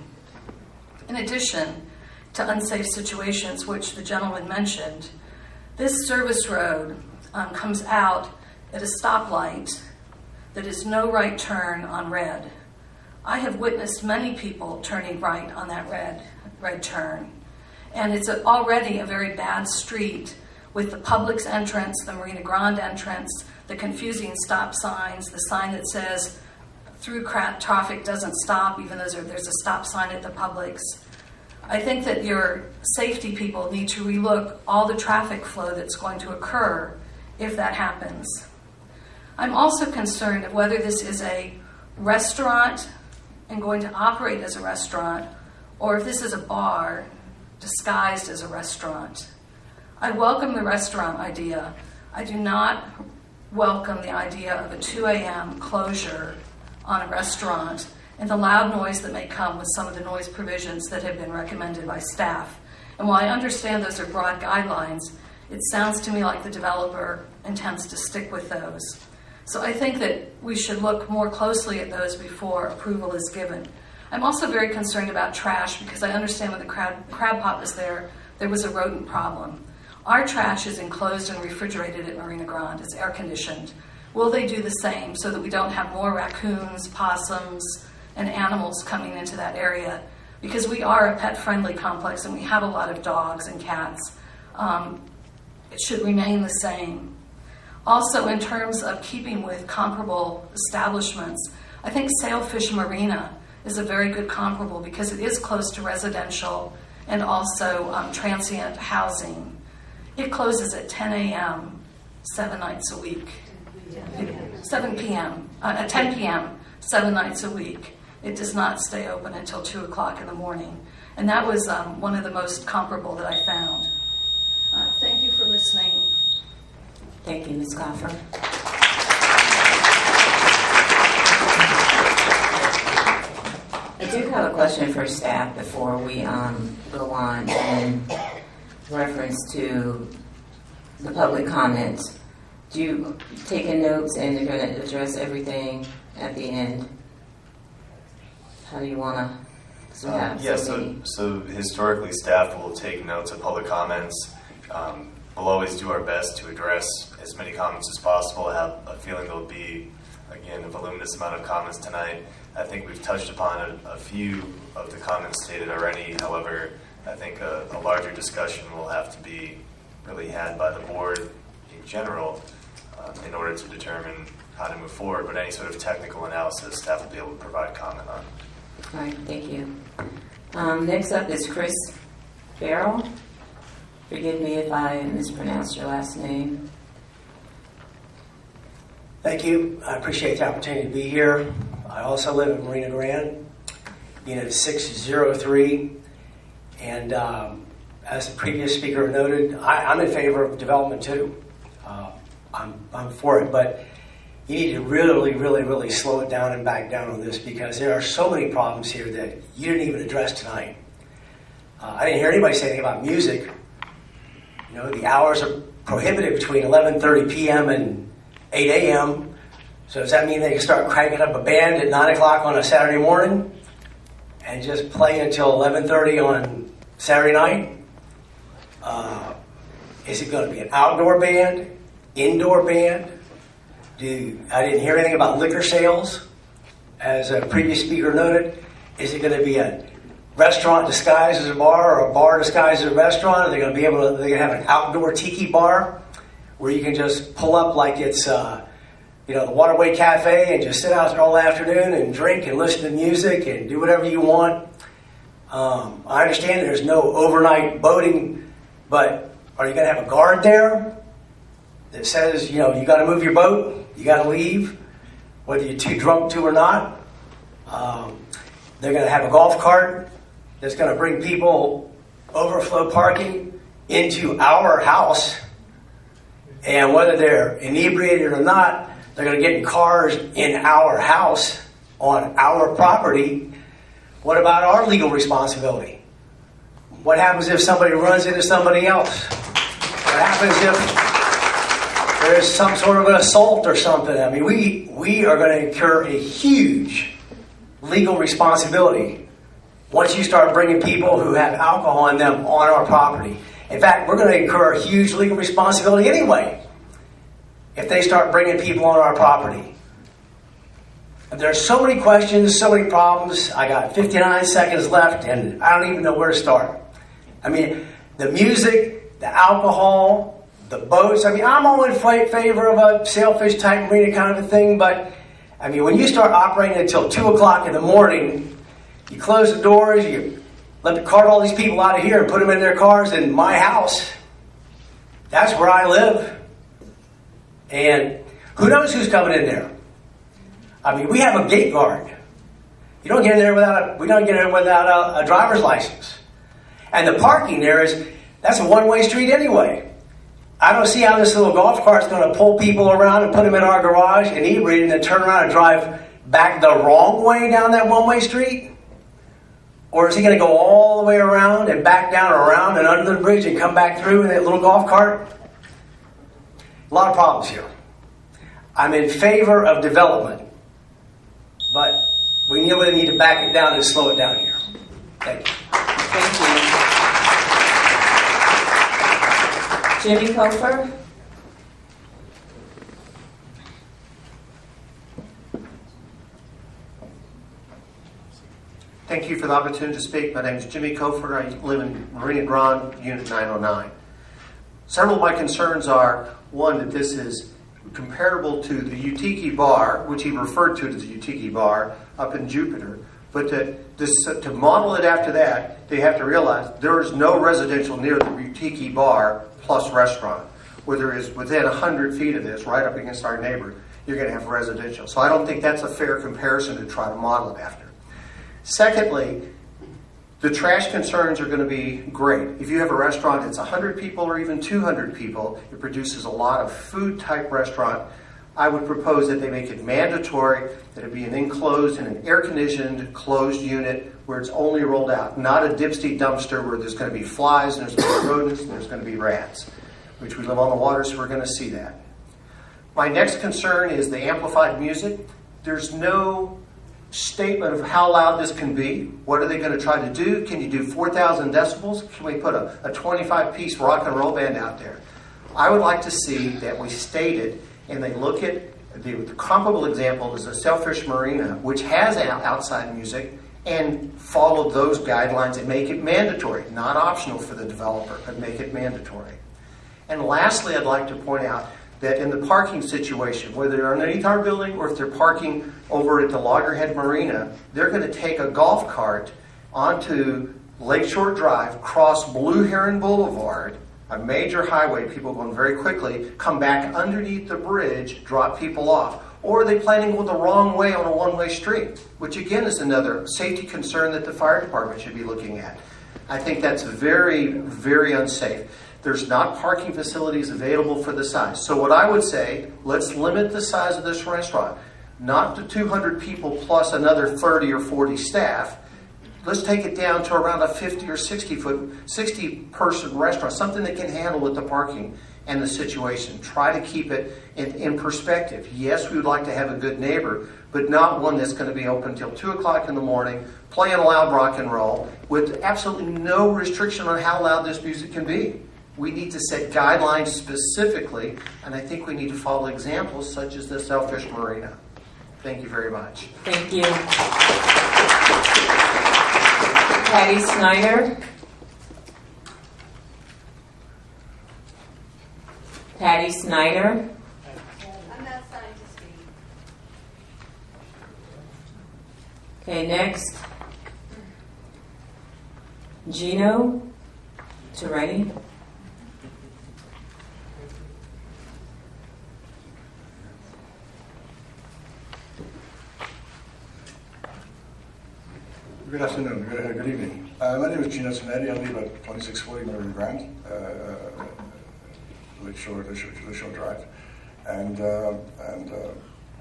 In addition to unsafe situations, which the gentleman mentioned, this service road comes out at a stoplight that is no right turn on red. I have witnessed many people turning right on that red turn. And it's already a very bad street with the Publix entrance, the Marina Grande entrance, the confusing stop signs, the sign that says through traffic doesn't stop, even though there's a stop sign at the Publix. I think that your safety people need to relook all the traffic flow that's going to occur if that happens. I'm also concerned of whether this is a restaurant and going to operate as a restaurant, or if this is a bar disguised as a restaurant. I welcome the restaurant idea. I do not welcome the idea of a 2 a.m. closure on a restaurant and the loud noise that may come with some of the noise provisions that have been recommended by staff. And while I understand those are broad guidelines, it sounds to me like the developer intends to stick with those. So I think that we should look more closely at those before approval is given. I'm also very concerned about trash because I understand when the crab pot was there was a rodent problem. Our trash is enclosed and refrigerated at Marina Grande. It's air conditioned. Will they do the same so that we don't have more raccoons, possums, and animals coming into that area? Because we are a pet-friendly complex and we have a lot of dogs and cats. It should remain the same. Also, in terms of keeping with comparable establishments, I think Sailfish Marina is a very good comparable because it is close to residential and also transient housing. It closes at 10 a.m. 7 nights a week. 7 p.m. 10 p.m. 7 nights a week. It does not stay open until 2 o'clock in the morning. And that was one of the most comparable that I found. Thank you for listening. Thank you, Ms. Coffer. I do have a question for staff before we go on in reference to the public comments. Do you take in notes and you're going to address everything at the end? How do you want to? Yes, so historically staff will take notes of public comments. We'll always do our best to address as many comments as possible. I have a feeling there'll be, again, a voluminous amount of comments tonight. I think we've touched upon a few of the comments stated already. However, I think a larger discussion will have to be really had by the board in general in order to determine how to move forward. But any sort of technical analysis, staff will be able to provide comment on. All right, thank you. Next up is Chris Farrell. Forgive me if I mispronounce your last name. Thank you. I appreciate the opportunity to be here. I also live in Marina Grande, Unit 603. And as the previous speaker noted, I'm in favor of development too. I'm for it, but you need to really slow it down and back down on this because there are so many problems here that you didn't even address tonight. I didn't hear anybody say anything about music. You know, the hours are prohibited between 11:30 p.m. and 8 a.m. So does that mean they can start cranking up a band at 9 o'clock on a Saturday morning and just play until 11:30 on Saturday night? Is it going to be an outdoor band, indoor band? I didn't hear anything about liquor sales, as a previous speaker noted. Is it going to be a restaurant disguised as a bar or a bar disguised as a restaurant? Are they going to be able to? They're going to have an outdoor tiki bar where you can just pull up like it's the Waterway Cafe and just sit out there all afternoon and drink and listen to music and do whatever you want. I understand there's no overnight boating, but are you going to have a guard there that says, you got to move your boat, you got to leave, whether you're too drunk to or not? They're going to have a golf cart that's going to bring people overflow parking into our house, and whether they're inebriated or not, they're going to get in cars in our house on our property, what about our legal responsibility? What happens if somebody runs into somebody else? What happens if there's some sort of an assault or something? I mean, we are going to incur a huge legal responsibility once you start bringing people who have alcohol in them on our property. In fact, we're going to incur a huge legal responsibility anyway if they start bringing people on our property. There's so many questions, so many problems. I got 59 seconds left, and I don't even know where to start. I mean, the music, the alcohol, the boats. I mean, I'm all in favor of a sailfish type marina kind of a thing, but I mean, when you start operating until 2 o'clock in the morning, you close the doors, you let the cart all these people out of here and put them in their cars in my house. That's where I live. And who knows who's coming in there? I mean, we have a gate guard. We don't get in there without a driver's license. And the parking there that's a one-way street anyway. I don't see how this little golf cart's going to pull people around and put them in our garage and inebriate and then turn around and drive back the wrong way down that one-way street. Or is he going to go all the way around and back down around and under the bridge and come back through in that little golf cart? A lot of problems here. I'm in favor of development, but we really need to back it down and slow it down here. Thank you. Thank you. Jimmy Cofer? Thank you for the opportunity to speak. My name is Jimmy Cofer. I live in Marina Grande, Unit 909. Several of my concerns are, one, that this is comparable to the Utiki Bar, which he referred to as the Utiki Bar up in Jupiter. But to model it after that, they have to realize there is no residential near the Utiki Bar plus restaurant. Where there is within 100 feet of this, right up against our neighbor, you're going to have residential. So I don't think that's a fair comparison to try to model it after. Secondly, the trash concerns are going to be great. If you have a restaurant that's 100 people or even 200 people, it produces a lot of food-type restaurant. I would propose that they make it mandatory, that it be an enclosed and an air-conditioned closed unit where it's only rolled out, not a dipsty dumpster where there's going to be flies and there's going to be rodents and there's going to be rats, which we live on the water, so we're going to see that. My next concern is the amplified music. There's no statement of how loud this can be. What are they going to try to do? Can you do 4,000 decibels? Can we put a 25-piece rock and roll band out there? I would like to see that we state it and they look at the comparable example is the Sailfish Marina, which has outside music, and follow those guidelines and make it mandatory, not optional for the developer, but make it mandatory. And lastly, I'd like to point out that in the parking situation, whether they're underneath our building or if they're parking over at the Loggerhead Marina, they're going to take a golf cart onto Lakeshore Drive, cross Blue Heron Boulevard, a major highway, people going very quickly, come back underneath the bridge, drop people off. Or are they planning to go the wrong way on a one-way street, which again is another safety concern that the fire department should be looking at. I think that's very, very unsafe. There's not parking facilities available for the size. So what I would say, let's limit the size of this restaurant, not to 200 people plus another 30 or 40 staff. Let's take it down to around a 50 or 60 person restaurant, something that can handle with the parking and the situation. Try to keep it in perspective. Yes, we would like to have a good neighbor, but not one that's going to be open until 2 o'clock in the morning, playing loud rock and roll, with absolutely no restriction on how loud this music can be. We need to set guidelines specifically, and I think we need to follow examples such as the Sailfish Marina. Thank you very much. Thank you. Patty Snyder. Patty Snyder. I'm not signed to speak. Okay, next. Gino Toretti. Good afternoon, good evening. My name is Gino Tonetti. I live at 2640 Marina Grande, Lakeshore Drive. And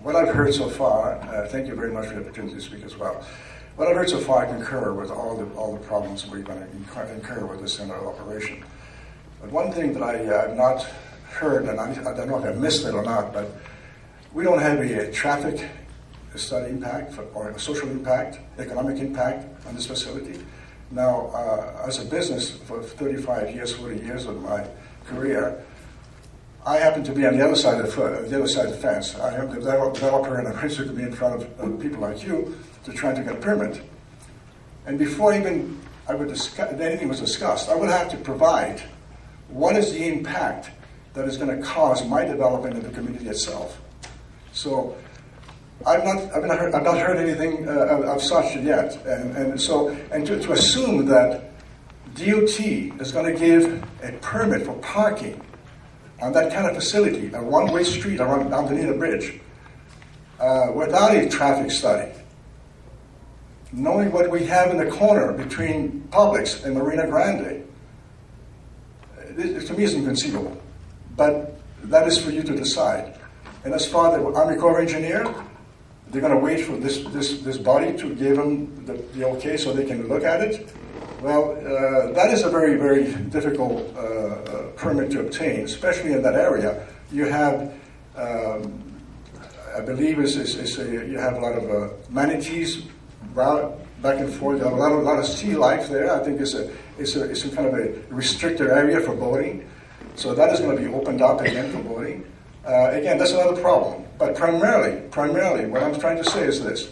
what I've heard so far, thank you very much for the opportunity to speak as well. What I've heard so far, I concur with all the problems we're going to incur with this center operation. But one thing that I have not heard, and I don't know if I missed it or not, but we don't have a traffic study impact or a social impact, economic impact on this facility. Now, as a business for 35 years, 40 years of my career, I happen to be on the other side of the fence. I am the developer, and I'm ready to be in front of people like you to try to get a permit. And before even anything was discussed, I would have to provide what is the impact that is going to cause my development in the community itself. So I've not heard anything of such yet, and to assume that DOT is going to give a permit for parking on that kind of facility, a one-way street underneath a bridge, without a traffic study, knowing what we have in the corner between Publix and Marina Grande, to me is inconceivable. But that is for you to decide. And as far as the Army Corps of Engineers, they're going to wait for this body to give them the okay so they can look at it. Well, that is a very, very difficult permit to obtain, especially in that area. You have, I believe, you have a lot of manatees back and forth. You have a lot of sea life there. I think it's a kind of a restricted area for boating. So that is going to be opened up again for boating. Again, that's another problem. But primarily, what I'm trying to say is this.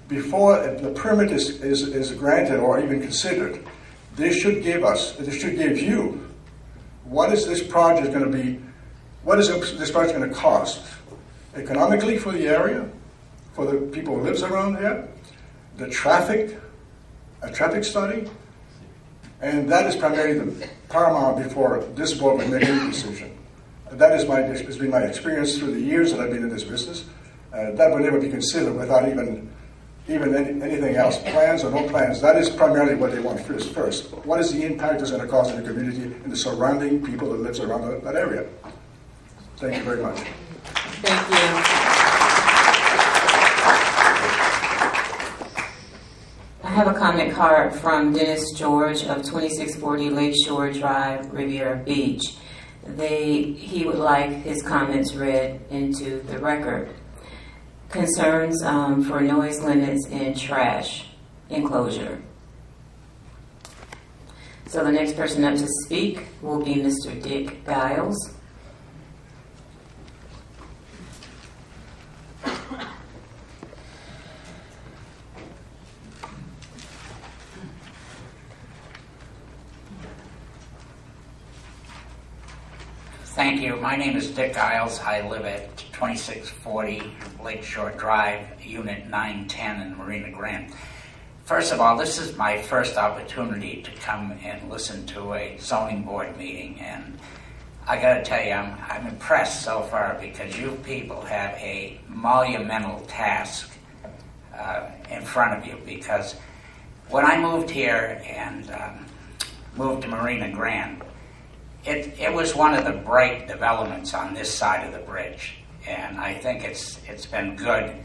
Before the permit is granted or even considered, they should give you, what is this project going to be, what is this project going to cost? Economically for the area, for the people who lives around there, a traffic study, and that is primarily the paramount before this board will make any decision. That has been my experience through the years that I've been in this business. That will never be considered without even anything else, plans or no plans. That is primarily what they want first. What is the impact it's going to cause in the community and the surrounding people that lives around that area? Thank you very much. Thank you. I have a comment card from Dennis George of 2640 Lakeshore Drive, Riviera Beach. He would like his comments read into the record. Concerns for noise limits and trash enclosure. So the next person up to speak will be Mr. Dick Giles. Thank you. My name is Dick Giles. I live at 2640 Lakeshore Drive, Unit 910 in Marina Grande. First of all, this is my first opportunity to come and listen to a zoning board meeting, and I got to tell you, I'm impressed so far because you people have a monumental task in front of you. Because when I moved here and moved to Marina Grande, it was one of the bright developments on this side of the bridge, and I think it's been good.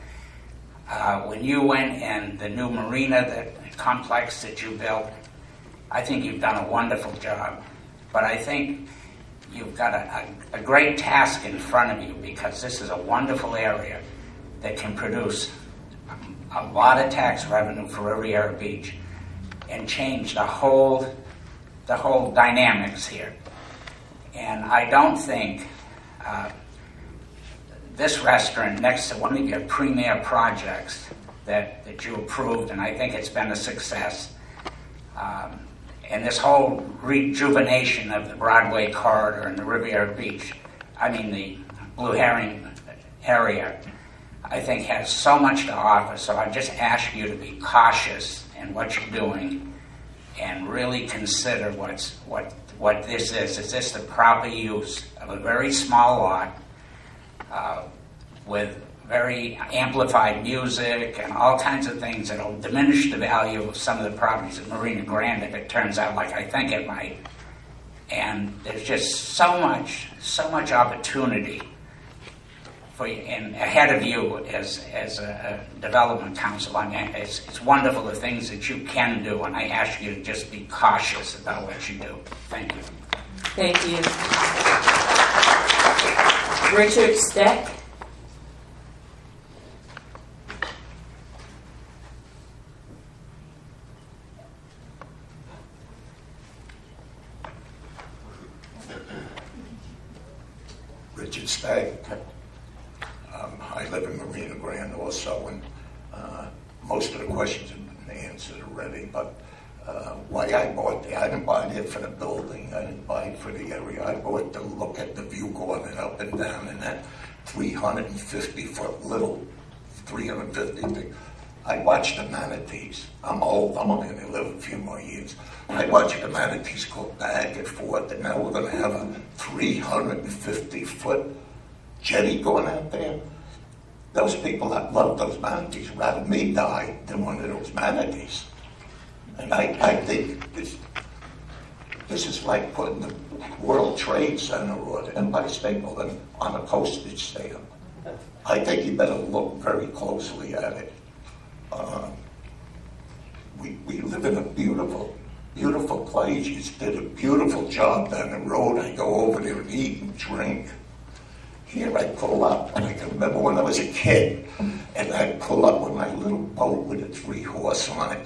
When you went and the new marina, the complex that you built, I think you've done a wonderful job. But I think you've got a great task in front of you because this is a wonderful area that can produce a lot of tax revenue for Riviera Beach and change the whole dynamics here. And I don't think this restaurant next to one of your premier projects that you approved, and I think it's been a success, and this whole rejuvenation of the Broadway corridor and the Riviera Beach, the Blue Herring area, I think has so much to offer. So I just ask you to be cautious in what you're doing and really consider what this is. Is this the proper use of a very small lot with very amplified music and all kinds of things that will diminish the value of some of the properties at Marina Grande if it turns out like I think it might. And there's just so much opportunity and ahead of you as a development council. I mean, it's wonderful the things that you can do, and I ask you to just be cautious about what you do. Thank you. Thank you. Richard Steck. Richard Stagg. I live in Marina Grande also, and most of the questions have been answered already, but why I bought I didn't buy it for the building, I didn't buy it for the area, I bought to look at the view going up and down in that 350-foot little, 350 feet. I watched the manatees. I'm old, I'm only going to live a few more years. I watched the manatees go back and forth, and now we're going to have a 350-foot jetty going out there. Those people that love those manatees rather me die than one of those manatees. And I think this is like putting the World Trade Center or the Empire State Building on a postage stamp. I think you better look very closely at it. We live in a beautiful, beautiful place. You did a beautiful job down the road. I go over there and eat and drink. Here I pull up, and I can remember when I was a kid, and I'd pull up with my little boat with a 3-horse on it,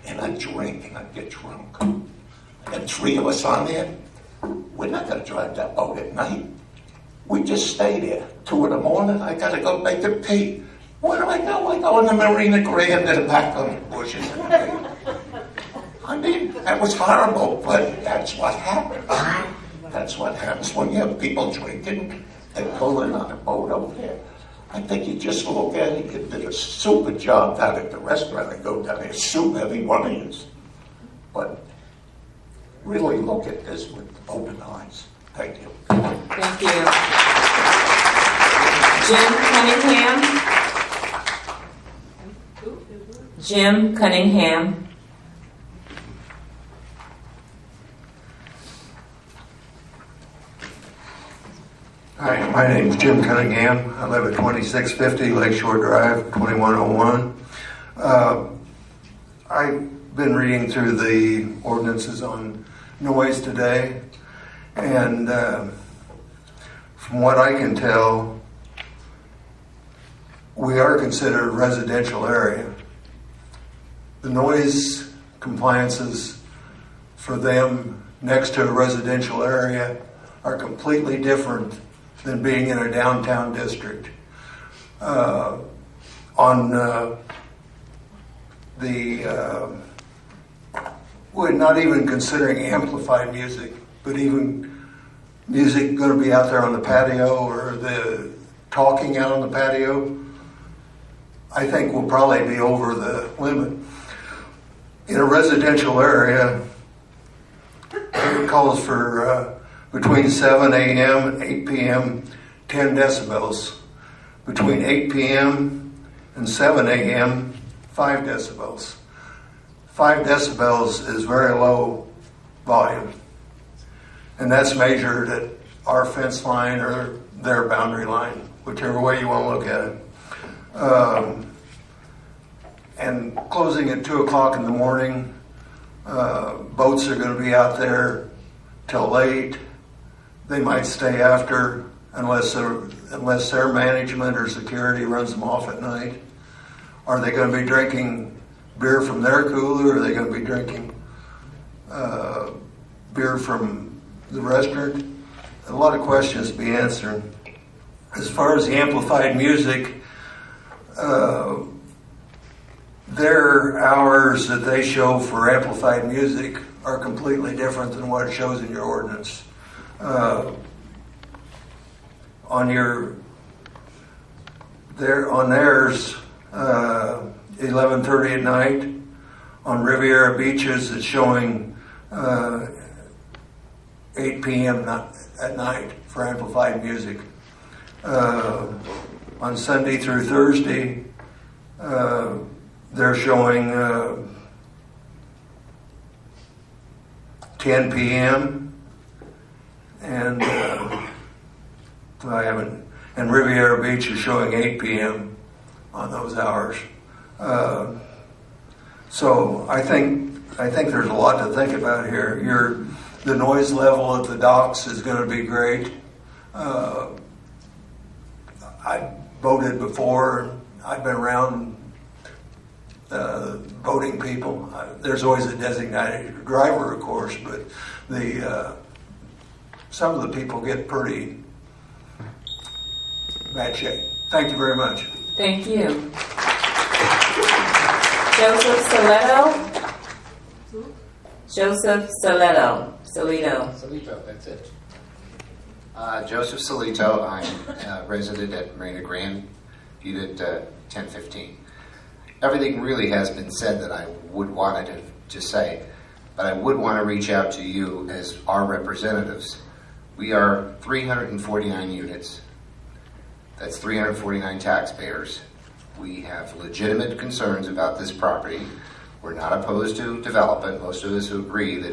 and I'd drink and I'd get drunk. And 3 of us on there, we're not going to drive that boat at night. We just stay there. 2 in the morning, I got to go make a pee. Where do I go? I go in the Marina Grande to the back of the bushes. I mean, that was horrible, but that's what happens. That's what happens when you have people drinking and pulling on a boat over there. I think you just look at it, you did a super job down at the restaurant. I go down there, soup every one of you. But really look at this with open eyes. Thank you. Thank you. Jim Cunningham. Jim Cunningham. Hi, my name is Jim Cunningham. I live at 2650 Lakeshore Drive, 2101. I've been reading through the ordinances on noise today, and from what I can tell, we are considered a residential area. The noise compliances for them next to a residential area are completely different than being in a downtown district. We're not even considering amplified music, but even music going to be out there on the patio or the talking out on the patio, I think will probably be over the limit. In a residential area, it calls for between 7 a.m. and 8 p.m., 10 decibels. Between 8 p.m. and 7 a.m., 5 decibels. 5 decibels is very low volume. And that's measured at our fence line or their boundary line, whichever way you want to look at it. And closing at 2 o'clock in the morning, boats are going to be out there till late. They might stay after unless their management or security runs them off at night. Are they going to be drinking beer from their cooler? Or are they going to be drinking beer from the restaurant? A lot of questions to be answered. As far as the amplified music, their hours that they show for amplified music are completely different than what it shows in your ordinance. On theirs, 11:30 at night. On Riviera beaches, it's showing 8 p.m. at night for amplified music. On Sunday through Thursday, they're showing 10 p.m. and I haven't and Riviera Beach is showing 8 p.m. on those hours. So I think there's a lot to think about here. The noise level at the docks is going to be great. I boated before. I've been around boating people. There's always a designated driver, of course, but some of the people get pretty bad shape. Thank you very much. Thank you. Joseph Soleto? Joseph Soleto. Solito, that's it. Joseph Solito, I'm a resident at Marina Grand, Unit 1015. Everything really has been said that I would want to say, but I would want to reach out to you as our representatives. We are 349 units. That's 349 taxpayers. We have legitimate concerns about this property. We're not opposed to development. Most of us agree that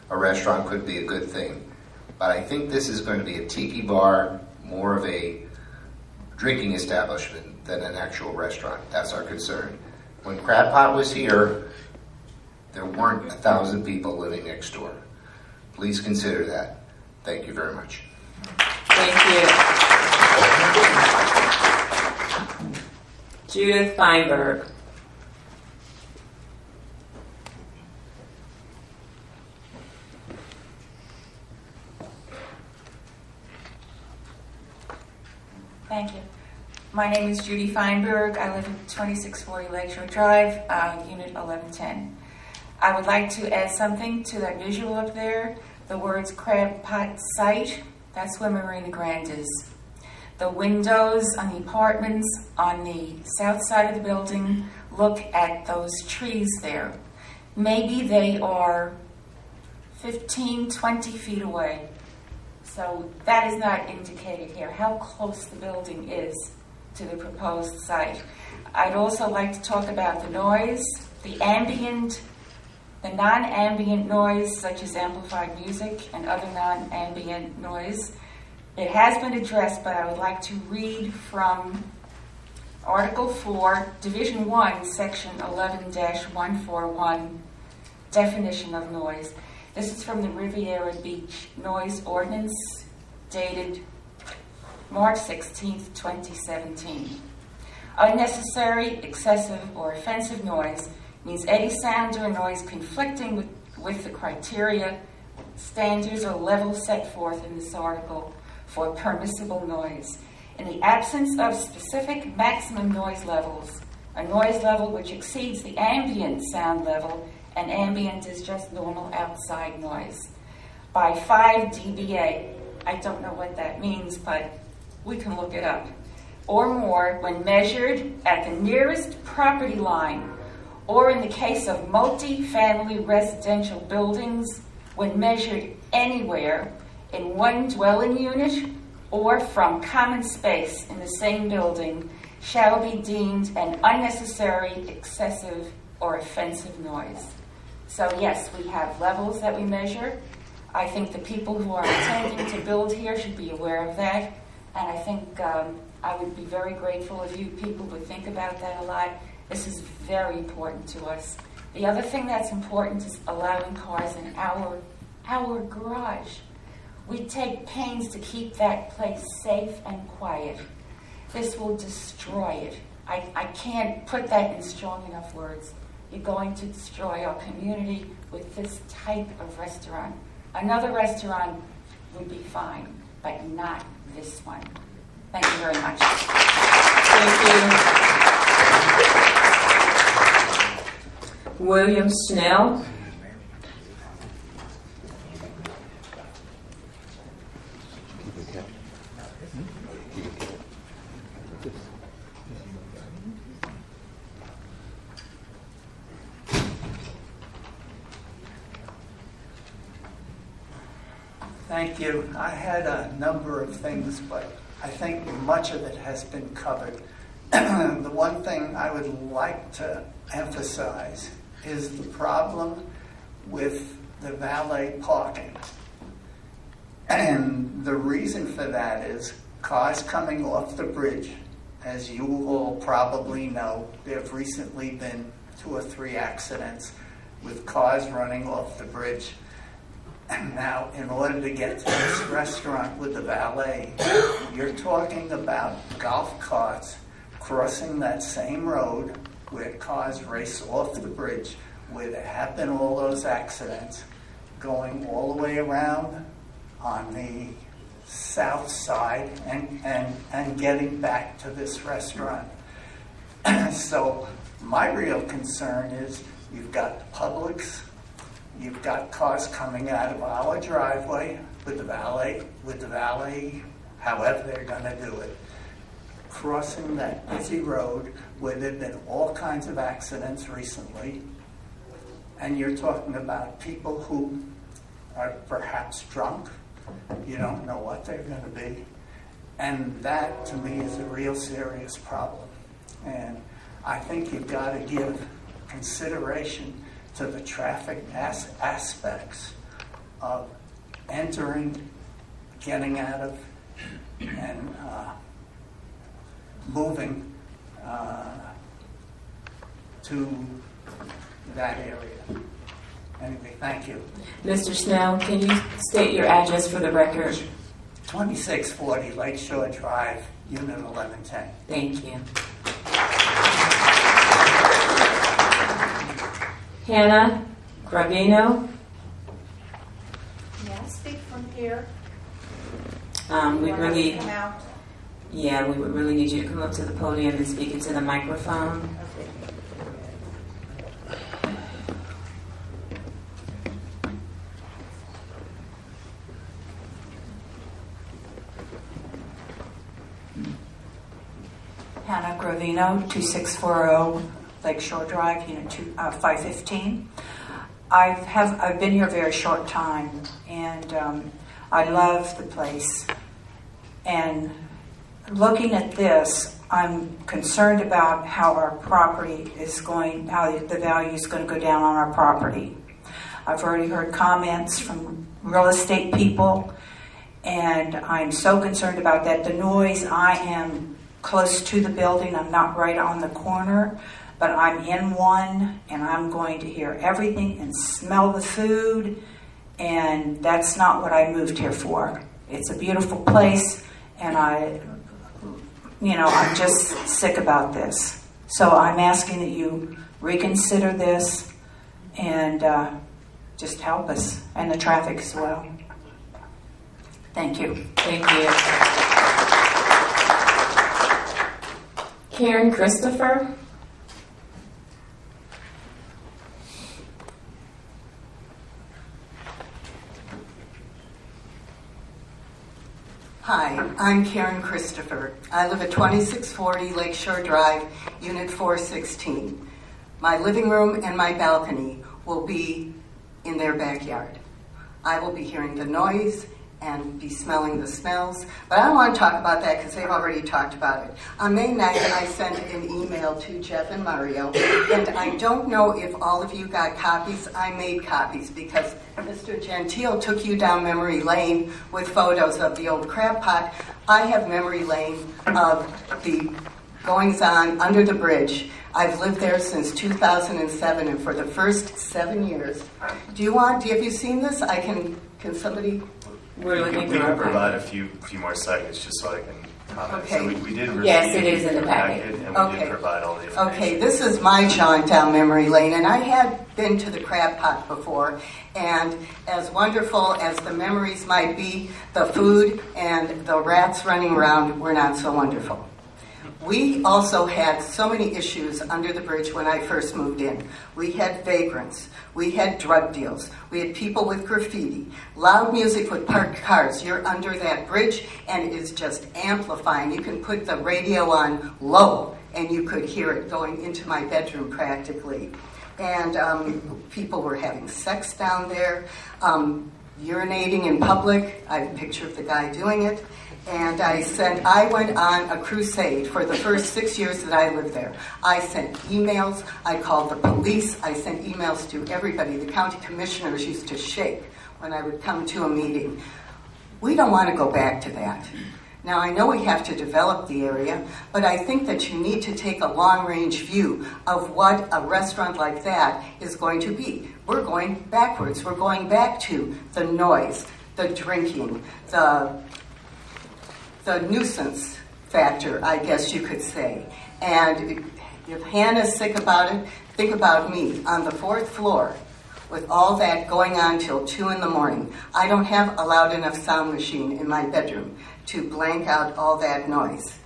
a restaurant could be a good thing. But I think this is going to be a tiki bar, more of a drinking establishment than an actual restaurant. That's our concern. When Crab Pot was here, there weren't 1,000 people living next door. Please consider that. Thank you very much. Thank you. Judith Feinberg. Thank you. My name is Judy Feinberg. I live at 2640 Lakeshore Drive, Unit 1110. I would like to add something to that visual up there. The words Crab Pot Site, that's where Marina Grand is. The windows on the apartments on the south side of the building look at those trees there. Maybe they are 15, 20 feet away. So that is not indicated here, how close the building is to the proposed site. I'd also like to talk about the noise, the ambient, the non-ambient noise, such as amplified music and other non-ambient noise. It has been addressed, but I would like to read from Article 4, Division 1, Section 11-141, definition of noise. This is from the Riviera Beach Noise Ordinance, dated March 16, 2017. Unnecessary, excessive, or offensive noise means any sound or noise conflicting with the criteria, standards, or levels set forth in this article for permissible noise. In the absence of specific maximum noise levels, a noise level which exceeds the ambient sound level, and ambient is just normal outside noise, by 5 dBA. I don't know what that means, but we can look it up. Or more when measured at the nearest property line, or in the case of multi-family residential buildings, when measured anywhere in one dwelling unit or from common space in the same building, shall be deemed an unnecessary, excessive, or offensive noise. So yes, we have levels that we measure. I think the people who are intending to build here should be aware of that. And I think I would be very grateful if you people would think about that a lot. This is very important to us. The other thing that's important is allowing cars in our garage. We take pains to keep that place safe and quiet. This will destroy it. I can't put that in strong enough words. You're going to destroy our community with this type of restaurant. Another restaurant would be fine, but not this one. Thank you very much. Thank you. William Schnell. Thank you. I had a number of things, but I think much of it has been covered. The one thing I would like to emphasize is the problem with the valet parking. And the reason for that is cars coming off the bridge, as you all probably know, there have recently been 2 or 3 accidents with cars running off the bridge. And now, in order to get to this restaurant with the valet, you're talking about golf carts crossing that same road where cars race off the bridge, where there have been all those accidents, going all the way around on the south side and getting back to this restaurant. So my real concern is you've got Publix, you've got cars coming out of our driveway with the valet, however they're going to do it, crossing that busy road where there have been all kinds of accidents recently, and you're talking about people who are perhaps drunk. You don't know what they're going to be. And that, to me, is a real serious problem. And I think you've got to give consideration to the traffic aspects of entering, getting out of, and moving to that area. Anyway, thank you. Mr. Snell, can you state your address for the record? 2640 Lakeshore Drive, Unit 1110. Thank you. Hannah Gravino. May I speak from here? We When really, I come out? yeah, we would really need you to come up to the podium and speak into the microphone. Okay. Hannah Gravino, 2640 Lakeshore Drive, Unit 515. I've been here a very short time, and I love the place. And looking at this, I'm concerned about how our property is going, how the value is going to go down on our property. I've already heard comments from real estate people, and I'm so concerned about that. The noise, I am close to the building. I'm not right on the corner, but I'm in one, and I'm going to hear everything and smell the food, and that's not what I moved here for. It's a beautiful place, and I'm just sick about this. So I'm asking that you reconsider this and just help us, and the traffic as well. Thank you. Thank you. Karen Christopher. Hi, I'm Karen Christopher. I live at 2640 Lakeshore Drive, Unit 416. My living room and my balcony will be in their backyard. I will be hearing the noise and be smelling the smells, but I don't want to talk about that because they've already talked about it. On May 9th, I sent an email to Jeff and Mario, and I don't know if all of you got copies. I made copies because Mr. Gentile took you down memory lane with photos of the old crab pot. I have memory lane of the goings-on under the bridge. I've lived there since 2007, and for the first 7 years. Have you seen this? Can somebody... We can provide a few more seconds just so I can comment. Okay. So we did receive Yes, it is in the packet. and we did provide all the information. Okay, this is my jaunt down memory lane, and I had been to the crab pot before, and as wonderful as the memories might be, the food and the rats running around were not so wonderful. We also had so many issues under the bridge when I first moved in. We had vagrants. We had drug deals. We had people with graffiti. Loud music with parked cars. You're under that bridge and it is just amplifying. You can put the radio on low and you could hear it going into my bedroom practically. And people were having sex down there, urinating in public. I have a picture of the guy doing it. And I went on a crusade for the first 6 years that I lived there. I sent emails, I called the police, I sent emails to everybody. The county commissioners used to shake when I would come to a meeting. We don't want to go back to that. Now, I know we have to develop the area, but I think that you need to take a long-range view of what a restaurant like that is going to be. We're going backwards. We're going back to the noise, the drinking, the nuisance factor, I guess you could say. And if Hannah's sick about it, think about me on the 4th floor with all that going on till 2 in the morning. I don't have a loud enough sound machine in my bedroom to blank out all that noise.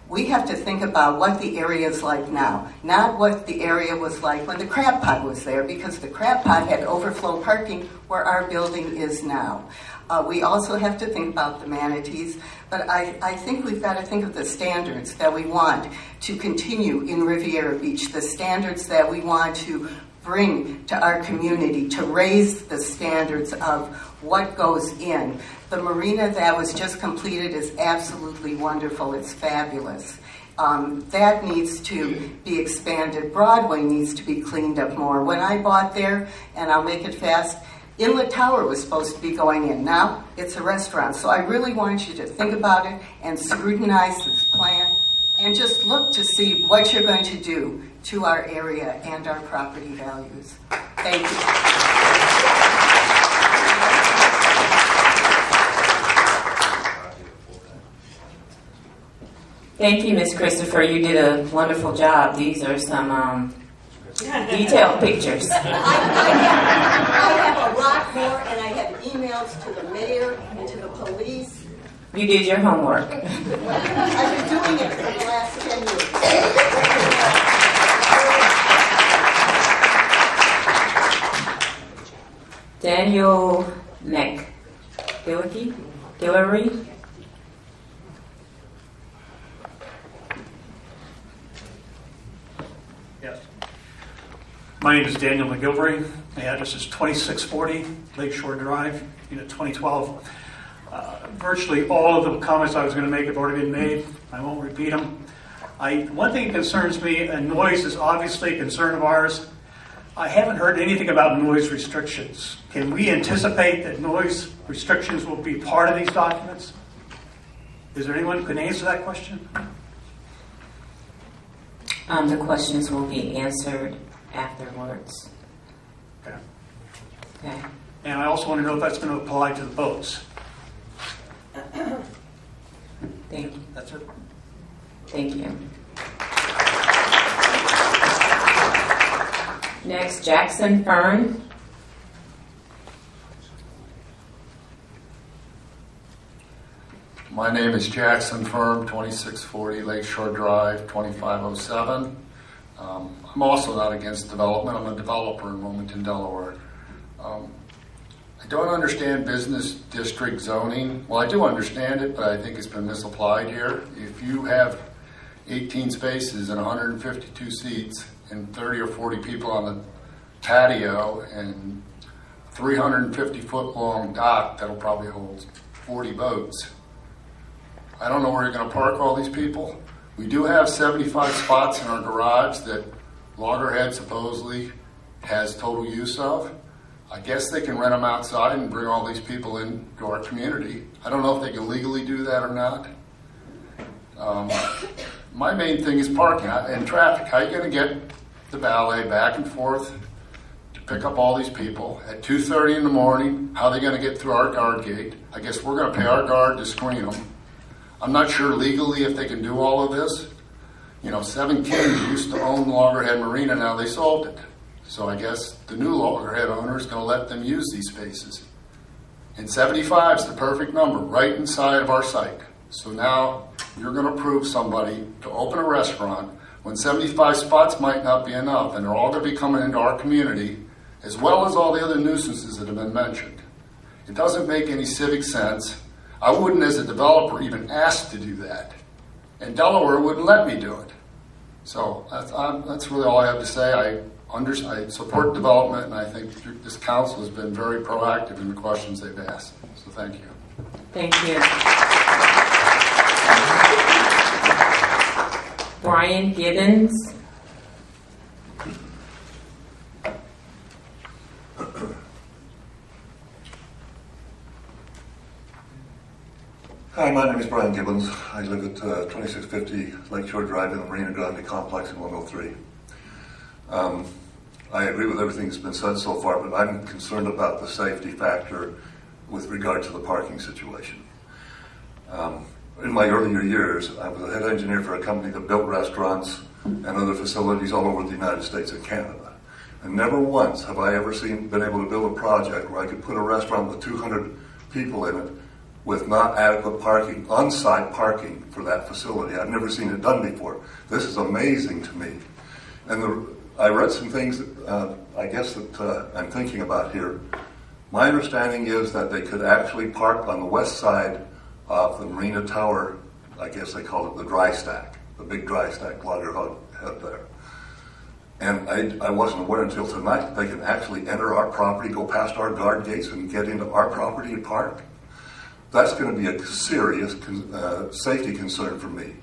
We have to think about what the area is like now, not what the area was like when the crab pot was there, because the crab pot had overflow parking where our building is now. We also have to think about the manatees, but I think we've got to think of the standards that we want to continue in Riviera Beach, the standards that we want to bring to our community, to raise the standards of what goes in. The marina that was just completed is absolutely wonderful. It's fabulous. That needs to be expanded. Broadway needs to be cleaned up more. When I bought there, and I'll make it fast, Inlet Tower was supposed to be going in. Now it's a restaurant. So I really want you to think about it and scrutinize this plan and just look to see what you're going to do to our area and our property values. Thank you. Thank you, Ms. Christopher. You did a wonderful job. These are some detailed pictures. I have a lot more, and I have emails to the mayor and to the police. You did your homework. I've been doing it for the last 10 years. Daniel Guillory. Yes. My name is Daniel McGilvery. My address is 2640 Lakeshore Drive, Unit 2012. Virtually all of the comments I was going to make have already been made. I won't repeat them. One thing that concerns me, and noise is obviously a concern of ours. I haven't heard anything about noise restrictions. Can we anticipate that noise restrictions will be part of these documents? Is there anyone who can answer that question? The questions will be answered afterwards. Okay. Okay. And I also want to know if that's going to apply to the boats. Thank you. That's it. Thank you. Next, Jackson Fern. My name is Jackson Fern, 2640 Lakeshore Drive, 2507. I'm also not against development. I'm a developer in Wilmington, Delaware. I don't understand business district zoning. Well, I do understand it, but I think it's been misapplied here. If you have 18 spaces and 152 seats and 30 or 40 people on the patio and 350-foot long dock that'll probably hold 40 boats, I don't know where you're going to park all these people. We do have 75 spots in our garage that Loggerhead supposedly has total use of. I guess they can rent them outside and bring all these people into our community. I don't know if they can legally do that or not. My main thing is parking and traffic. How are you going to get the valet back and forth to pick up all these people at 2:30 in the morning? How are they going to get through our guard gate? I guess we're going to pay our guard to screen them. I'm not sure legally if they can do all of this. You know, Seven Kings used to own Loggerhead Marina, now they sold it. So I guess the new Loggerhead owner is going to let them use these spaces. And 75 is the perfect number, right inside of our site. So now you're going to approve somebody to open a restaurant when 75 spots might not be enough, and they're all going to be coming into our community, as well as all the other nuisances that have been mentioned. It doesn't make any civic sense. I wouldn't, as a developer, even ask to do that. And Delaware wouldn't let me do it. So that's really all I have to say. I support development, and I think this council has been very proactive in the questions they've asked. So thank you. Thank you. Brian Gibbons. Hi, my name is Brian Gibbons. I live at 2650 Lakeshore Drive in the Marina Grande complex in 103. I agree with everything that's been said so far, but I'm concerned about the safety factor with regard to the parking situation. In my earlier years, I was a head engineer for a company that built restaurants and other facilities all over the United States and Canada. And never once have I ever been able to build a project where I could put a restaurant with 200 people in it with not adequate parking, on-site parking for that facility. I've never seen it done before. This is amazing to me. And I read some things that I guess that I'm thinking about here. My understanding is that they could actually park on the west side of the Marina Tower, I guess they call it the dry stack, the big dry stack logger head there. And I wasn't aware until tonight that they can actually enter our property, go past our guard gates and get into our property and park. That's going to be a serious safety concern for me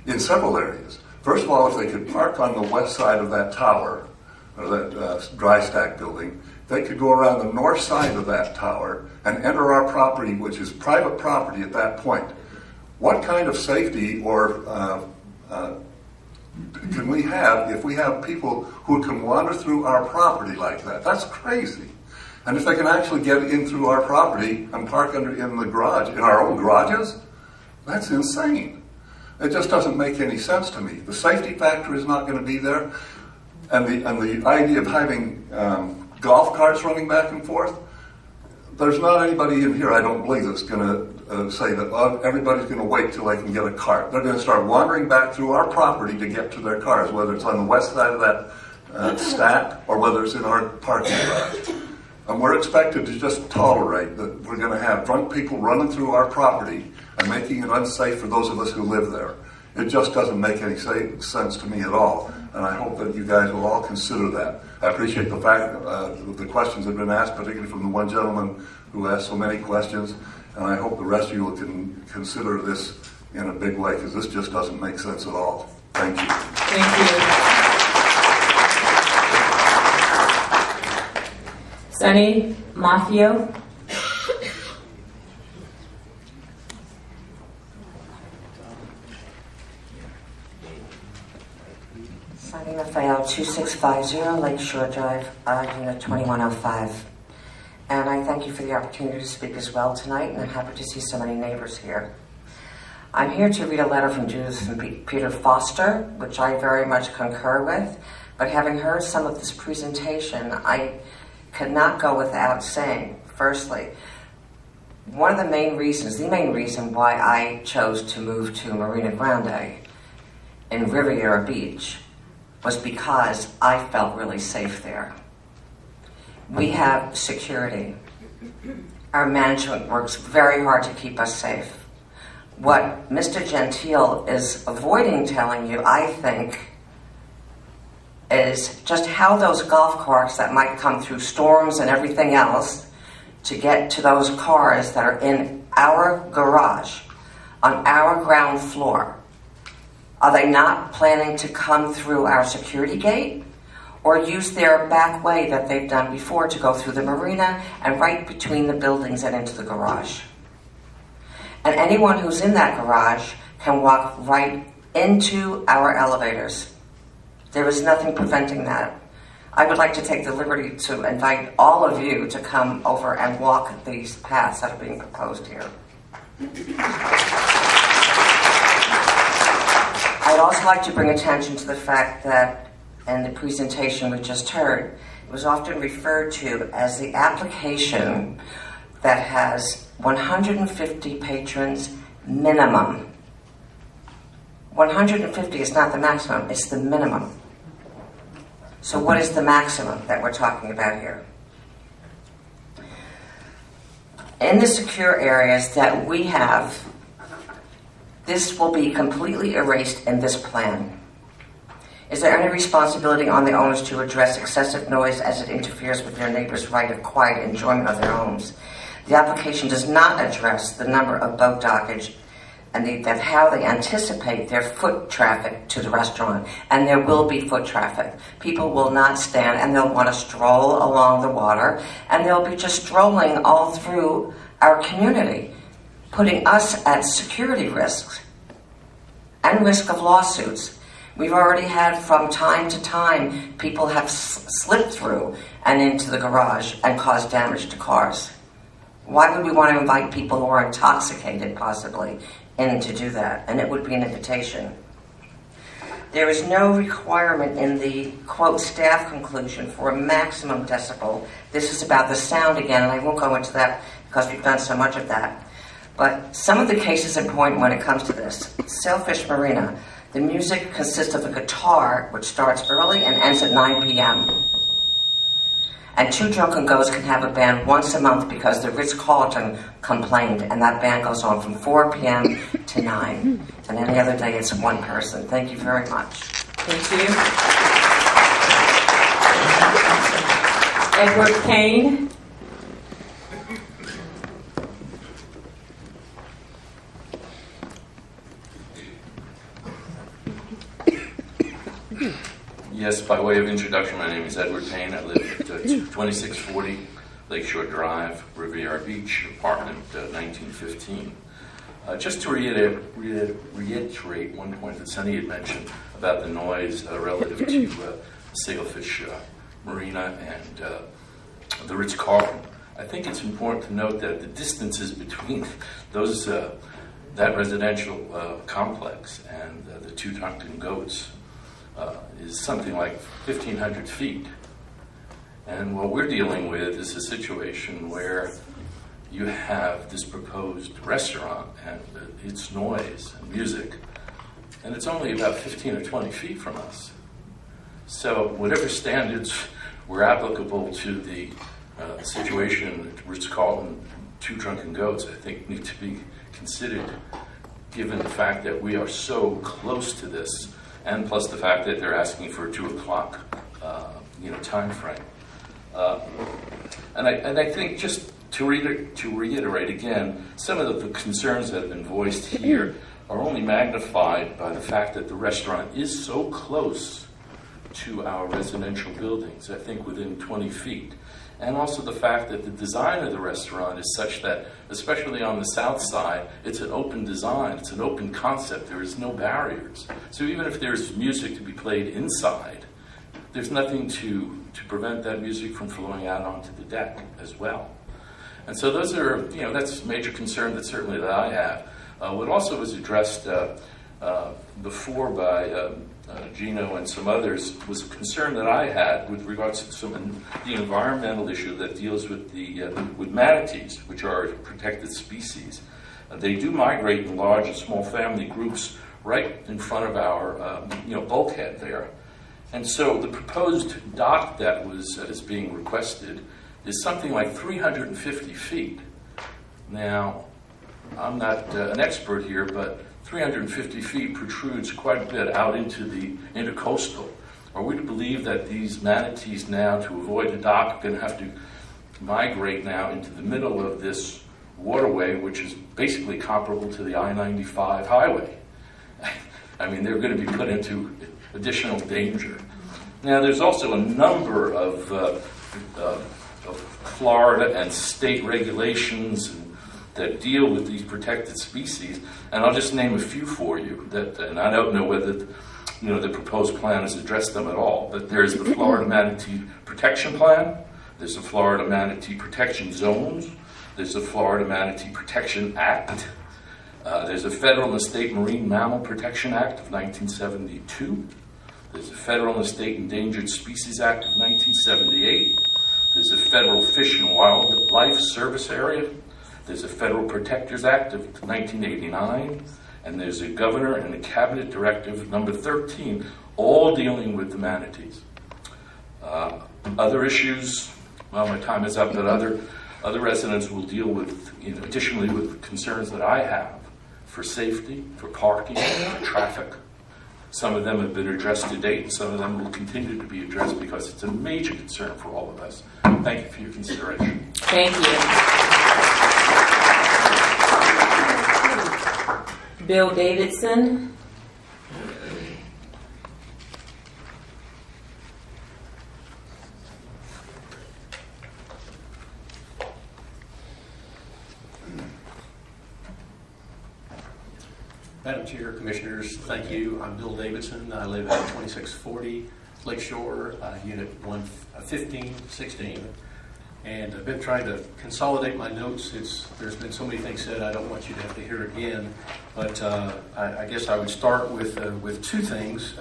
in several areas. First of all, if they could park on the west side of that tower, or that dry stack building, they could go around the north side of that tower and enter our property, which is private property at that point. What kind of safety or can we have if we have people who can wander through our property like that? That's crazy. And if they can actually get in through our property and park in the garage, in our own garages, that's insane. It just doesn't make any sense to me. The safety factor is not going to be there. And the idea of having golf carts running back and forth, there's not anybody in here, I don't believe, that's going to say that everybody's going to wait till they can get a cart. They're going to start wandering back through our property to get to their cars, whether it's on the west side of that stack or whether it's in our parking garage. And we're expected to just tolerate that we're going to have drunk people running through our property and making it unsafe for those of us who live there. It just doesn't make any sense to me at all. And I hope that you guys will all consider that. I appreciate the fact that the questions have been asked, particularly from the one gentleman who asked so many questions. And I hope the rest of you can consider this in a big way, because this just doesn't make sense at all. Thank you. Thank you. Sunny Mafio. Sunny Raphael, 2650 Lakeshore Drive, Unit 2105. And I thank you for the opportunity to speak as well tonight, and I'm happy to see so many neighbors here. I'm here to read a letter from Judith and Peter Foster, which I very much concur with, but having heard some of this presentation, I could not go without saying, firstly, one of the main reason why I chose to move to Marina Grande in Riviera Beach was because I felt really safe there. We have security. Our management works very hard to keep us safe. What Mr. Gentile is avoiding telling you, I think, is just how those golf carts that might come through storms and everything else to get to those cars that are in our garage, on our ground floor, are they not planning to come through our security gate or use their back way that they've done before to go through the marina and right between the buildings and into the garage? And anyone who's in that garage can walk right into our elevators. There is nothing preventing that. I would like to take the liberty to invite all of you to come over and walk these paths that are being proposed here. I'd also like to bring attention to the fact that in the presentation we just heard, it was often referred to as the application that has 150 patrons minimum. 150 is not the maximum, it's the minimum. So what is the maximum that we're talking about here? In the secure areas that we have, this will be completely erased in this plan. Is there any responsibility on the owners to address excessive noise as it interferes with their neighbors' right of quiet enjoyment of their homes? The application does not address the number of boat dockage and how they anticipate their foot traffic to the restaurant. And there will be foot traffic. People will not stand and they'll want to stroll along the water and they'll be just strolling all through our community. putting us at security risks and risk of lawsuits. We've already had, from time to time, people have slipped through and into the garage and caused damage to cars. Why would we want to invite people who are intoxicated, possibly, in to do that? And it would be an invitation. There is no requirement in the, quote, staff conclusion for a maximum decibel. This is about the sound again, and I won't go into that because we've done so much of that. But some of the cases are important when it comes to this. Sailfish Marina, the music consists of a guitar, which starts early and ends at 9 p.m. And Two Drunken Goats can have a band once a month because the Ritz-Carlton complained, and that band goes on from 4 p.m. to 9. And any other day it's one person. Thank you very much. Thank you. Edward Kane. Yes, by way of introduction, my name is Edward Payne. I live at 2640 Lakeshore Drive, Riviera Beach, apartment 1915. Just to reiterate one point that Sunny had mentioned about the noise relative to Sailfish Marina and the Ritz-Carlton. I think it's important to note that the distances between those that residential complex and the Two Drunken Goats is something like 1,500 feet. And what we're dealing with is a situation where you have this proposed restaurant and its noise and music, and it's only about 15 or 20 feet from us. So whatever standards were applicable to the situation at Ritz-Carlton, Two Drunken Goats, I think need to be considered, given the fact that we are so close to this, and plus the fact that they're asking for a 2 o'clock time frame. And I think just to reiterate again, some of the concerns that have been voiced here are only magnified by the fact that the restaurant is so close to our residential buildings, I think within 20 feet. And also the fact that the design of the restaurant is such that, especially on the south side, it's an open design, it's an open concept, there is no barriers. So even if there's music to be played inside, there's nothing to prevent that music from flowing out onto the deck as well. And so those are, that's a major concern that certainly that I have. What also was addressed before by Gino and some others was a concern that I had with regards to the environmental issue that deals with with manatees, which are a protected species. They do migrate in large and small family groups right in front of our bulkhead there. And so the proposed dock that is being requested is something like 350 feet. Now, I'm not an expert here, but 350 feet protrudes quite a bit out into the intercoastal. Are we to believe that these manatees now, to avoid the dock, are going to have to migrate now into the middle of this waterway, which is basically comparable to the I-95 highway? I mean, they're going to be put into additional danger. Now, there's also a number of Florida and state regulations that deal with these protected species, and I'll just name a few for you. And I don't know whether the proposed plan has addressed them at all. But there's the Florida Manatee Protection Plan. There's the Florida Manatee Protection Zones. There's the Florida Manatee Protection Act. There's the Federal and State Marine Mammal Protection Act of 1972. There's the Federal and State Endangered Species Act of 1978. There's the Federal Fish and Wildlife Service Area. There's a Federal Protectors Act of 1989, and there's a Governor and a Cabinet Directive number 13, all dealing with the manatees. Other issues, well, my time is up, but other residents will deal with, additionally with concerns that I have for safety, for parking, for traffic. Some of them have been addressed to date, and some of them will continue to be addressed because it's a major concern for all of us. Thank you for your consideration. Thank you. Bill Davidson. Madam Chair, Commissioners, thank you. I'm Bill Davidson. I live at 2640 Lakeshore, Unit 1516. And I've been trying to consolidate my notes. There's been so many things said, I don't want you to have to hear again. But I guess I would start with two things.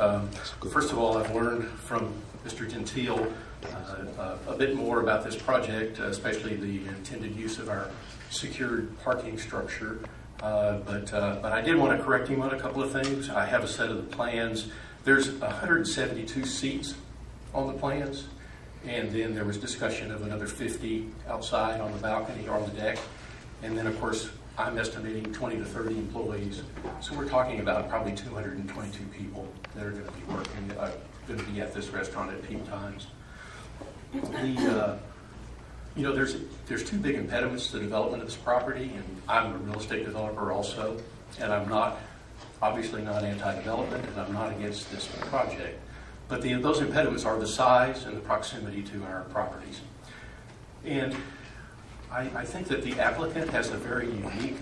First of all, I've learned from Mr. Gentile a bit more about this project, especially the intended use of our secured parking structure. But I did want to correct him on a couple of things. I have a set of the plans. There's 172 seats on the plans. And then there was discussion of another 50 outside on the balcony or on the deck. And then, of course, I'm estimating 20 to 30 employees. So we're talking about probably 222 people that are going to be working, going to be at this restaurant at peak times. There's two big impediments to the development of this property, and I'm a real estate developer also, and I'm obviously not anti-development, and I'm not against this project. But those impediments are the size and the proximity to our properties. And I think that the applicant has a very unique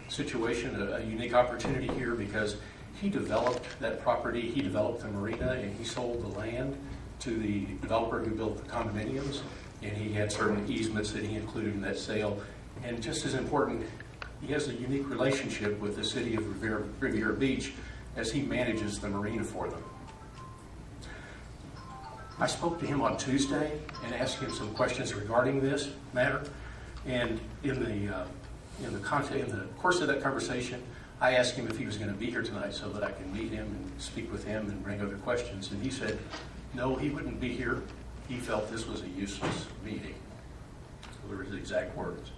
situation, a unique opportunity here, because he developed that property, he developed the marina, and he sold the land to the developer who built the condominiums, and he had certain easements that he included in that sale. And just as important, he has a unique relationship with the city of Riviera Beach as he manages the marina for them. I spoke to him on Tuesday and asked him some questions regarding this matter. And in the course of that conversation, I asked him if he was going to be here tonight so that I could meet him and speak with him and bring other questions. And he said, no, he wouldn't be here. He felt this was a useless meeting. Those were his exact words.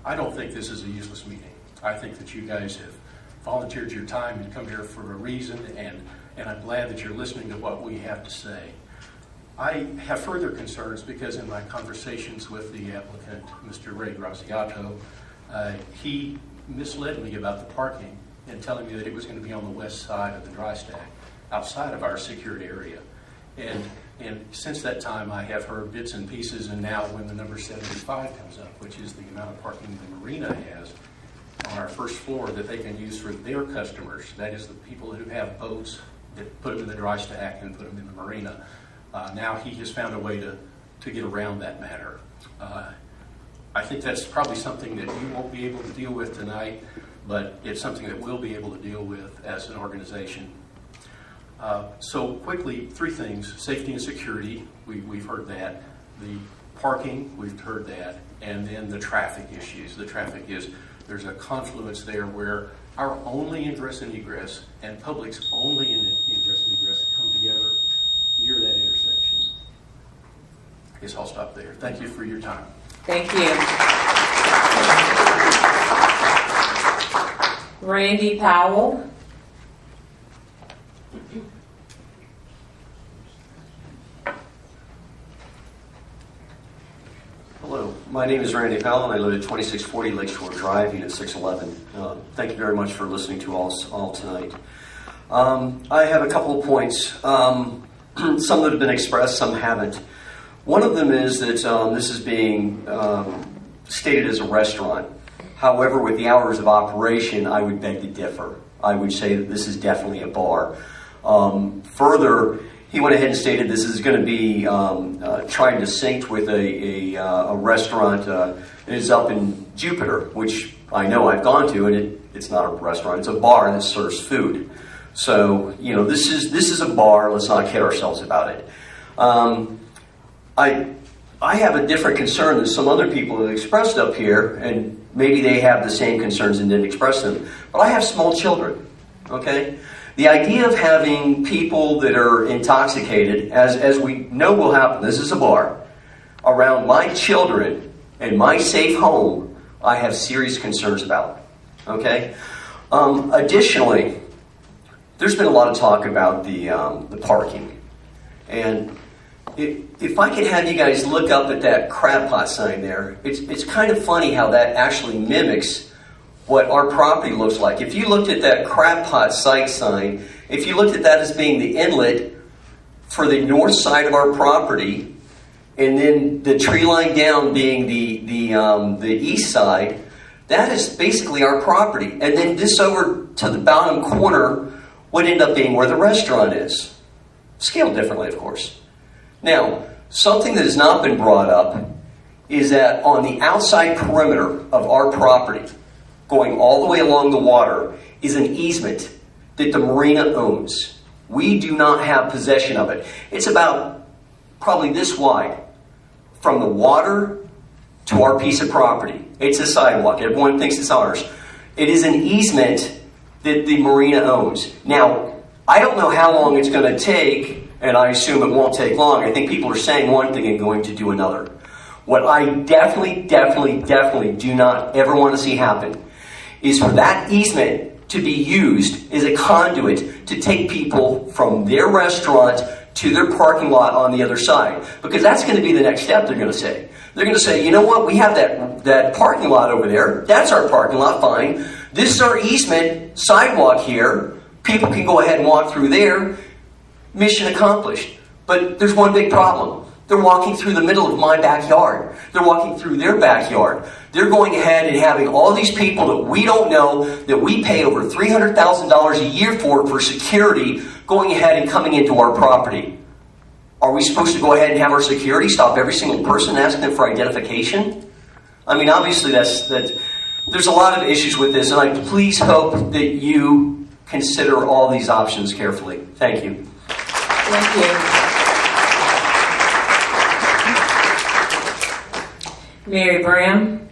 I don't think this is a useless meeting. I think that you guys have volunteered your time and come here for a reason, and I'm glad that you're listening to what we have to say. I have further concerns because in my conversations with the applicant, Mr. Ray Graziato, he misled me about the parking and telling me that it was going to be on the west side of the dry stack, outside of our secured area. And since that time, I have heard bits and pieces, and now when the number 75 comes up, which is the amount of parking the marina has on our first floor that they can use for their customers, that is the people who have boats that put them in the dry stack and put them in the marina. Now he has found a way to get around that matter. I think that's probably something that you won't be able to deal with tonight, but it's something that we'll be able to deal with as an organization. So quickly, three things: safety and security, we've heard that. The parking, we've heard that. And then the traffic issues. The traffic is, there's a confluence there where our only ingress and egress and public's only ingress and egress come together near that intersection. I guess I'll stop there. Thank you for your time. Thank you. Randy Powell. Hello, my name is Randy Powell, and I live at 2640 Lakeshore Drive, Unit 611. Thank you very much for listening to all tonight. I have a couple of points. Some that have been expressed, some haven't. One of them is that this is being stated as a restaurant. However, with the hours of operation, I would beg to differ. I would say that this is definitely a bar. Further, he went ahead and stated this is going to be trying to sync with a restaurant that is up in Jupiter, which I know I've gone to, and it's not a restaurant, it's a bar that serves food. So, this is a bar, let's not kid ourselves about it. I have a different concern than some other people have expressed up here, and maybe they have the same concerns and didn't express them. But I have small children, okay? The idea of having people that are intoxicated, as we know will happen, this is a bar, around my children and my safe home, I have serious concerns about, okay? Additionally, there's been a lot of talk about the parking. And if I could have you guys look up at that crab pot sign there, it's kind of funny how that actually mimics what our property looks like. If you looked at that crab pot site sign, if you looked at that as being the inlet for the north side of our property, and then the tree line down being the east side, That is basically our property. And then this over to the bottom corner would end up being where the restaurant is. Scaled differently, of course. Now, something that has not been brought up is that on the outside perimeter of our property, going all the way along the water, is an easement that the marina owns. We do not have possession of it. It's about probably this wide from the water to our piece of property. It's a sidewalk. Everyone thinks it's ours. It is an easement that the marina owns. Now, I don't know how long it's going to take, and I assume it won't take long. I think people are saying one thing and going to do another. What I definitely do not ever want to see happen is for that easement to be used as a conduit to take people from their restaurant to their parking lot on the other side. Because that's going to be the next step they're going to say. They're going to say, you know what, we have that parking lot over there. That's our parking lot, fine. This is our easement sidewalk here. People can go ahead and walk through there. Mission accomplished. But there's one big problem. They're walking through the middle of my backyard. They're walking through their backyard. They're going ahead and having all these people that we don't know, that we pay over $300,000 a year for security, going ahead and coming into our property. Are we supposed to go ahead and have our security stop every single person and ask them for identification? I mean, obviously there's a lot of issues with this, and I please hope that you consider all these options carefully. Thank you. Thank you. Mary Bram.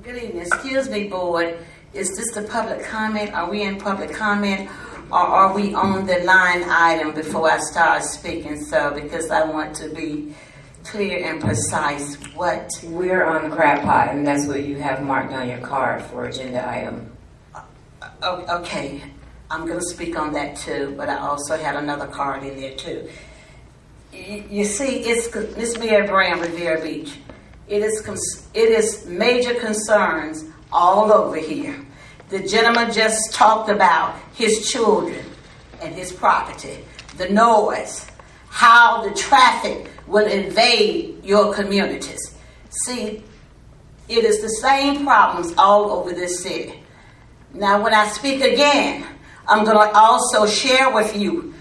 Good evening. Excuse me, board. Is this the public comment? Are we in public comment? Or are we on the line item before I start speaking, sir? Because I want to be clear and precise. What? We're on the crab pot, and that's what you have marked on your card for agenda item. Okay. I'm going to speak on that too, but I also had another card in there too. You see, it's Miss Mary Brown, Riviera Beach. It is major concerns all over here. The gentleman just talked about his children and his property, the noise, how the traffic will invade your communities. See, it is the same problems all over this city. Now, when I speak again, I'm going to also share with you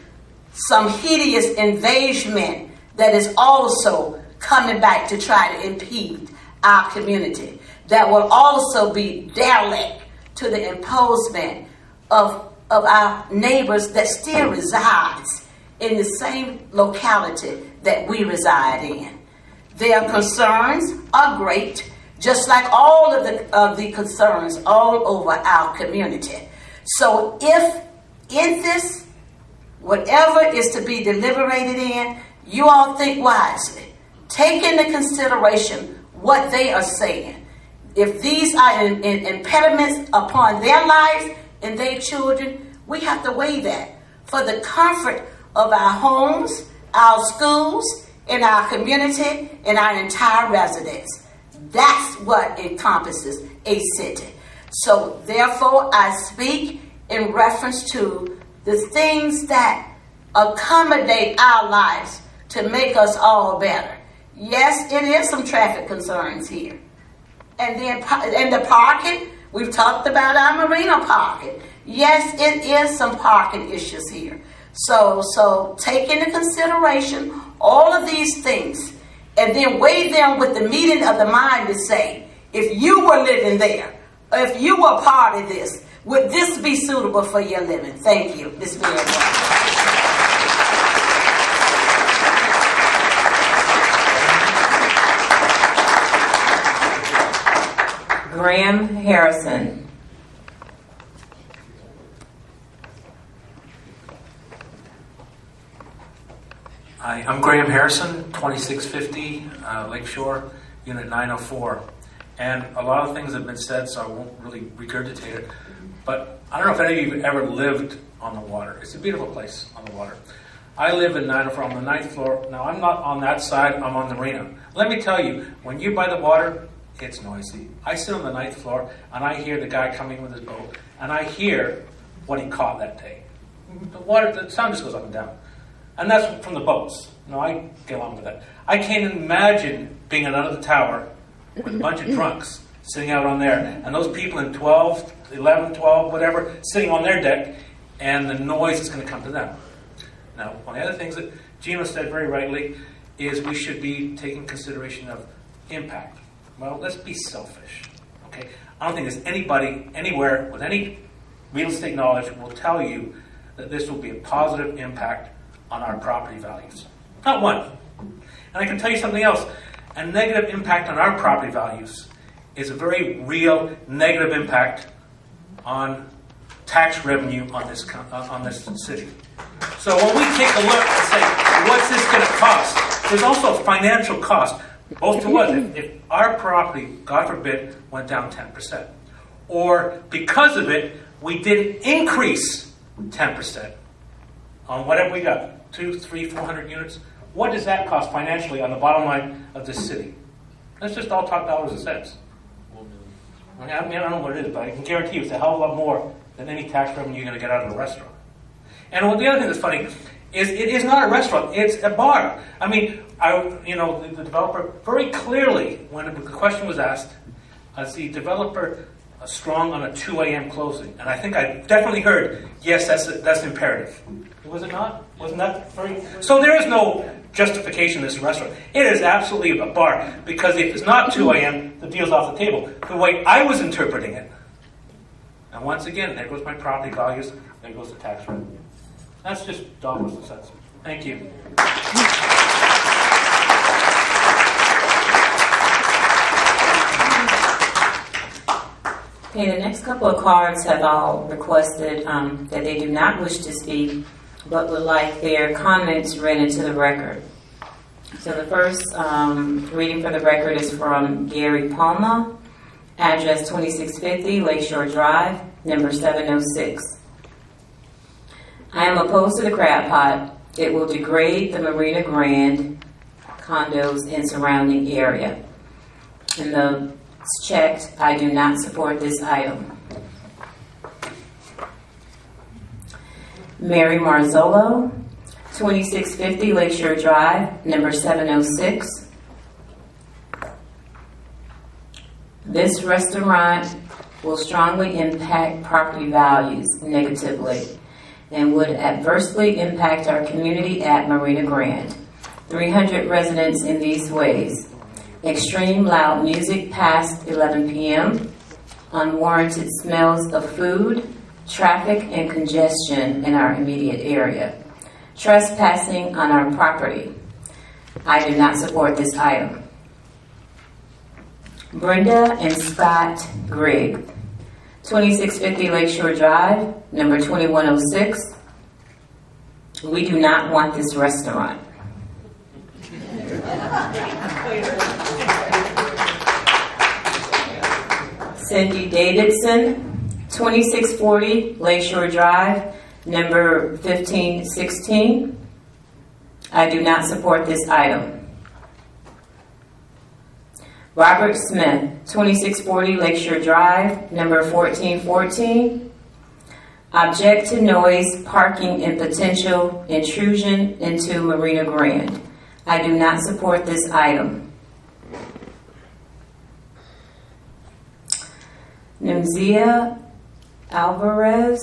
some hideous invasion that is also coming back to try to impede our community. That will also be derelict to the imposement of our neighbors that still resides in the same locality that we reside in. Their concerns are great, just like all of the concerns all over our community. So if in this, whatever is to be deliberated in, you all think wisely. Take into consideration what they are saying. If these are impediments upon their lives and their children, we have to weigh that for the comfort of our homes, our schools, and our community, and our entire residents. That's what encompasses a city. So therefore, I speak in reference to the things that accommodate our lives to make us all better. Yes, it is some traffic concerns here. And then the parking, we've talked about our marina parking. Yes, it is some parking issues here. So take into consideration all of these things and then weigh them with the meeting of the mind to say, if you were living there, or if you were part of this, would this be suitable for your living? Thank you, Ms. Mayor. Graham Harrison. Hi, I'm Graham Harrison, 2650 Lakeshore, Unit 904. And a lot of things have been said, so I won't really regurgitate it. But I don't know if any of you have ever lived on the water. It's a beautiful place on the water. I live in 904 on the 9th floor. Now, I'm not on that side, I'm on the marina. Let me tell you, when you're by the water, it's noisy. I sit on the 9th floor, and I hear the guy coming with his boat, and I hear what he caught that day. The sound just goes up and down. And that's from the boats. No, I get along with that. I can't imagine being at another tower with a bunch of drunks sitting out on there, and those people in 12, 11, 12, whatever, sitting on their deck, and the noise is going to come to them. Now, one of the other things that Gina said very rightly is we should be taking consideration of impact. Well, let's be selfish, okay? I don't think there's anybody anywhere with any real estate knowledge will tell you that this will be a positive impact on our property values. Not one. And I can tell you something else. A negative impact on our property values is a very real negative impact on tax revenue on this city. So when we take a look and say, what's this going to cost? There's also a financial cost, both to us. If our property, God forbid, went down 10%, or because of it, we did increase 10% on whatever we got, 200, 300, 400 units, what does that cost financially on the bottom line of this city? Let's just all talk dollars and cents. I mean, I don't know what it is, but I can guarantee you it's a hell of a lot more than any tax revenue you're going to get out of a restaurant. And the other thing that's funny is it is not a restaurant, it's a bar. I mean, the developer very clearly, when the question was asked, is the developer strong on a 2 a.m. closing? And I think I definitely heard, yes, that's imperative. Was it not? Wasn't that very... So there is no justification in this restaurant. It is absolutely a bar, because if it's not 2 a.m., the deal's off the table. The way I was interpreting it. And once again, there goes my property values, there goes the tax revenue. That's just dollars and cents. Thank you. Okay, the next couple of cards have all requested that they do not wish to speak, but would like their comments read into the record. So the first reading for the record is from Gary Palma, address 2650 Lakeshore Drive, number 706. I am opposed to the crab pot. It will degrade the Marina Grand condos and surrounding area. In the checked, I do not support this item. Mary Marzolo, 2650 Lakeshore Drive, number 706. This restaurant will strongly impact property values negatively and would adversely impact our community at Marina Grand. 300 residents in these ways. Extreme loud music past 11 p.m., unwarranted smells of food, traffic and congestion in our immediate area, trespassing on our property. I do not support this item. Brenda and Scott Grigg, 2650 Lakeshore Drive, number 2106. We do not want this restaurant. Cindy Davidson, 2640 Lakeshore Drive, number 1516. I do not support this item. Robert Smith, 2640 Lakeshore Drive, number 1414. Object to noise, parking, and potential intrusion into Marina Grand. I do not support this item. Nimzia Alvarez,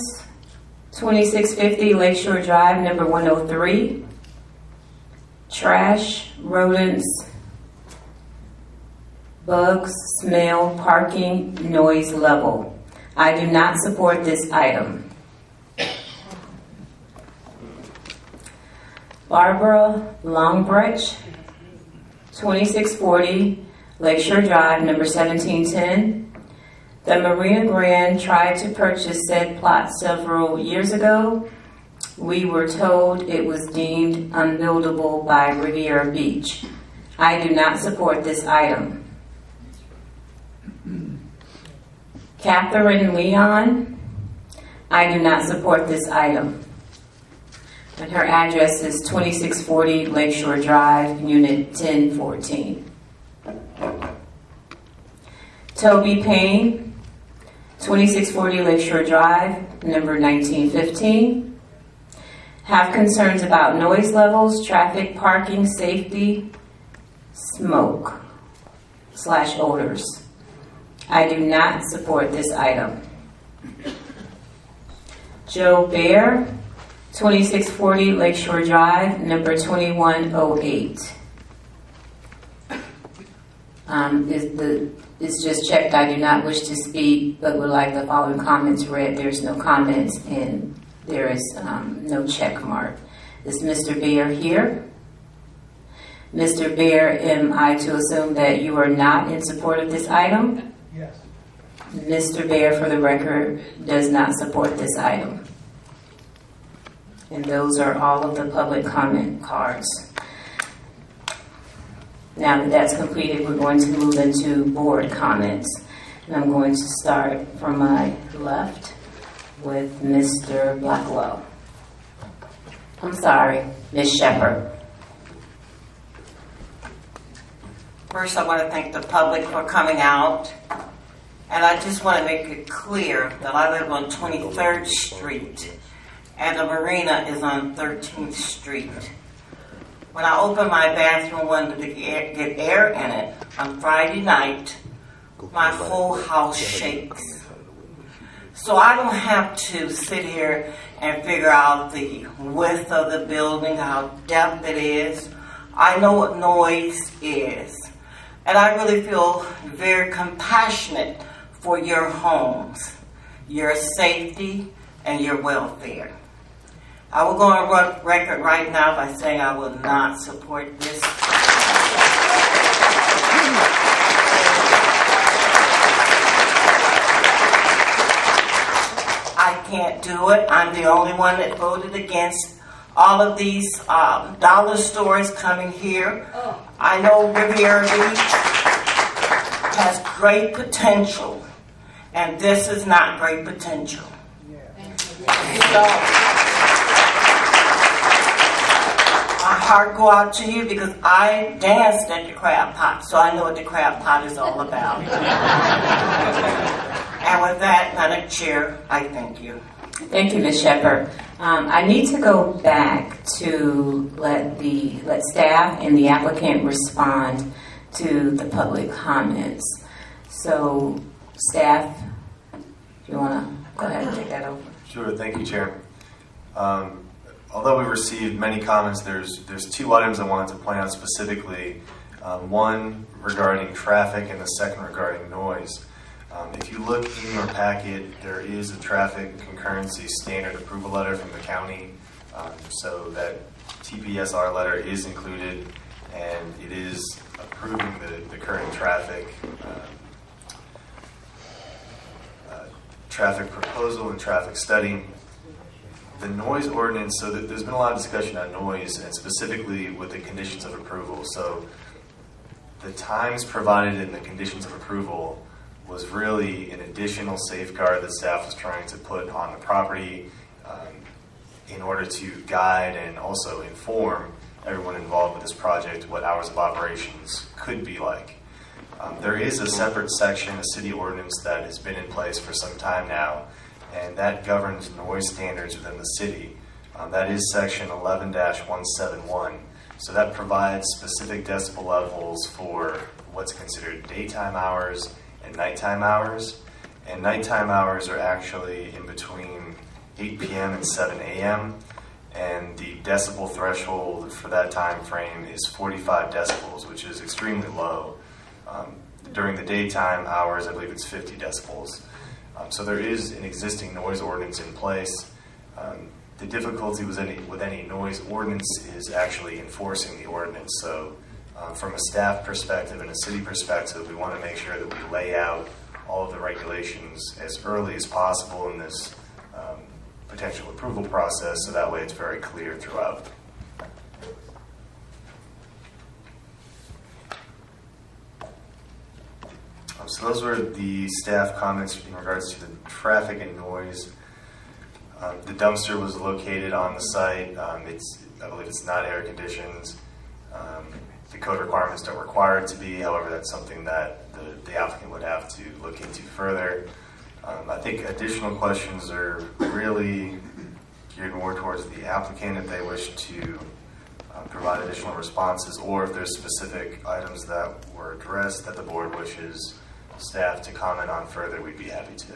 2650 Lakeshore Drive, number 103. Trash, rodents, bugs, smell, parking, noise level. I do not support this item. Barbara Longbrecht, 2640 Lakeshore Drive, number 1710. The Marina Grand tried to purchase said plot several years ago. We were told it was deemed unbuildable by Riviera Beach. I do not support this item. Catherine Leon, I do not support this item. And her address is 2640 Lakeshore Drive, Unit 1014. Toby Payne, 2640 Lakeshore Drive, number 1915. Have concerns about noise levels, traffic, parking, safety, smoke / odors. I do not support this item. Joe Bear, 2640 Lakeshore Drive, number 2108. It's just checked. I do not wish to speak, but would like the following comments read. There's no comments and there is no check mark. Is Mr. Bear here? Mr. Bear, am I to assume that you are not in support of this item? Yes. Mr. Bear, for the record, does not support this item. And those are all of the public comment cards. Now that that's completed, we're going to move into board comments. And I'm going to start from my left with Mr. Blackwell. I'm sorry, Ms. Shepherd. First, I want to thank the public for coming out. And I just want to make it clear that I live on 23rd Street and the marina is on 13th Street. When I opened my bathroom window to get air in it on Friday night, my whole house shakes. So I don't have to sit here and figure out the width of the building, how depth it is. I know what noise is. And I really feel very compassionate for your homes, your safety, and your welfare. I will go on record right now by saying I will not support this. I can't do it. I'm the only one that voted against all of these dollar stores coming here. I know Riviera Beach has great potential, and this is not great potential. My heart go out to you because I danced at the crab pot, so I know what the crab pot is all about. And with that, Madam Chair, I thank you. Thank you, Ms. Shepherd. I need to go back to let staff and the applicant respond to the public comments. So, staff, if you want to go ahead and take that over. Sure, thank you, Chair. Although we received many comments, there's two items I wanted to point out specifically. One regarding traffic and the second regarding noise. If you look in your packet, there is a traffic concurrency standard approval letter from the county. So that TPSR letter is included, and it is approving the current traffic proposal and traffic study. The noise ordinance, so there's been a lot of discussion on noise, and specifically with the conditions of approval. So the times provided in the conditions of approval was really an additional safeguard that staff was trying to put on the property in order to guide and also inform everyone involved with this project what hours of operations could be like. There is a separate section, a city ordinance, that has been in place for some time now, and that governs noise standards within the city. That is section 11-171. So that provides specific decibel levels for what's considered daytime hours and nighttime hours. And nighttime hours are actually in between 8 p.m. and 7 a.m. And the decibel threshold for that time frame is 45 decibels, which is extremely low. During the daytime hours, I believe it's 50 decibels. So there is an existing noise ordinance in place. The difficulty with any noise ordinance is actually enforcing the ordinance. So from a staff perspective and a city perspective, we want to make sure that we lay out all of the regulations as early as possible in this potential approval process, so that way it's very clear throughout. So those were the staff comments in regards to the traffic and noise. The dumpster was located on the site. I believe it's not air conditioned. The code requirements don't require it to be. However, that's something that the applicant would have to look into further. I think additional questions are really geared more towards the applicant if they wish to provide additional responses, or if there's specific items that were addressed that the board wishes staff to comment on further, we'd be happy to.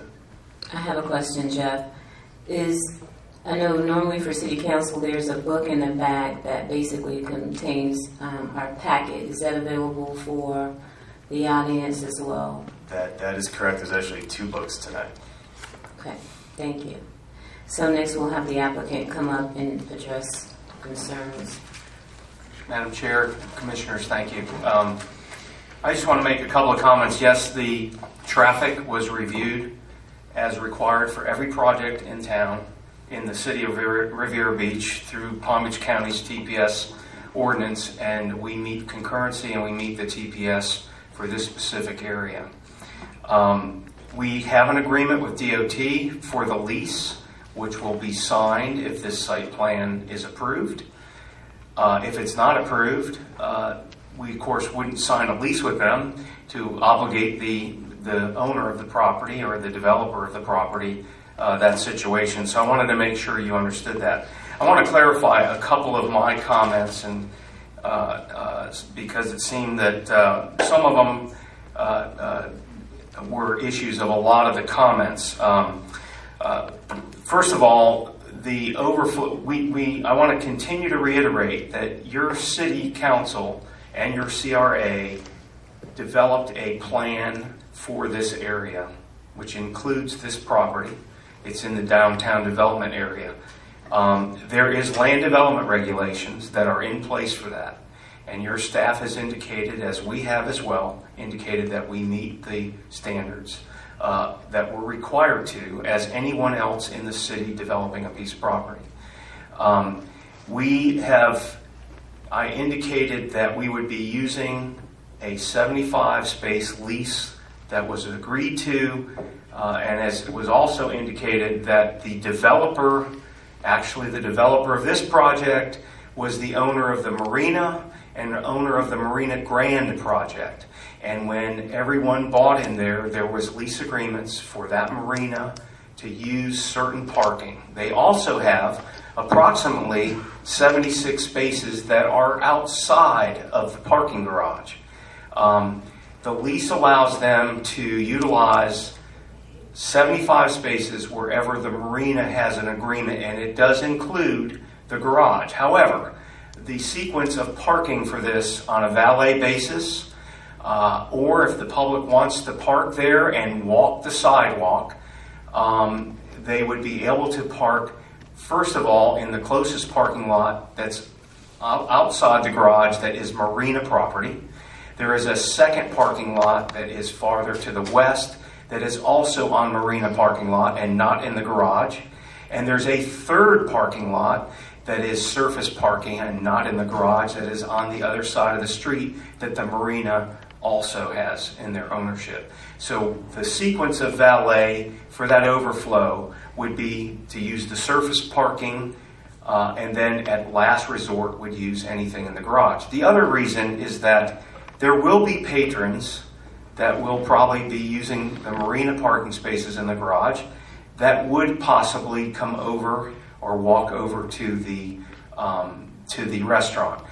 I have a question, Jeff. I know normally for City Council there's a book in the back that basically contains our packet. Is that available for the audience as well? That is correct. There's actually 2 books tonight. Okay, thank you. So next we'll have the applicant come up and address concerns. Madam Chair, Commissioners, thank you. I just want to make a couple of comments. Yes, the traffic was reviewed as required for every project in town in the city of Riviera Beach through Palm Beach County's TPS ordinance, and we meet concurrency and we meet the TPS for this specific area. We have an agreement with DOT for the lease, which will be signed if this site plan is approved. If it's not approved, we of course wouldn't sign a lease with them to obligate the owner of the property or the developer of the property that situation. So I wanted to make sure you understood that. I want to clarify a couple of my comments, and because it seemed that some of them were issues of a lot of the comments. First of all, the overflow. I want to continue to reiterate that your city council and your CRA developed a plan for this area, which includes this property. It's in the downtown development area. There is land development regulations that are in place for that. And your staff has indicated, as we have as well, indicated that we meet the standards that we're required to as anyone else in the city developing a piece of property. I indicated that we would be using a 75 space lease that was agreed to, and as it was also indicated that the developer of this project was the owner of the marina and the owner of the Marina Grand project. And when everyone bought in there, there was lease agreements for that marina to use certain parking. They also have approximately 76 spaces that are outside of the parking garage. The lease allows them to utilize 75 spaces wherever the marina has an agreement, and it does include the garage. However, the sequence of parking for this on a valet basis, or if the public wants to park there and walk the sidewalk, they would be able to park, first of all, in the closest parking lot that's outside the garage that is marina property. There is a second parking lot that is farther to the west that is also on marina parking lot and not in the garage. And there's a third parking lot that is surface parking and not in the garage that is on the other side of the street that the marina also has in their ownership. So the sequence of valet for that overflow would be to use the surface parking and then at last resort would use anything in the garage. The other reason is that there will be patrons that will probably be using the marina parking spaces in the garage that would possibly come over or walk over to the restaurant.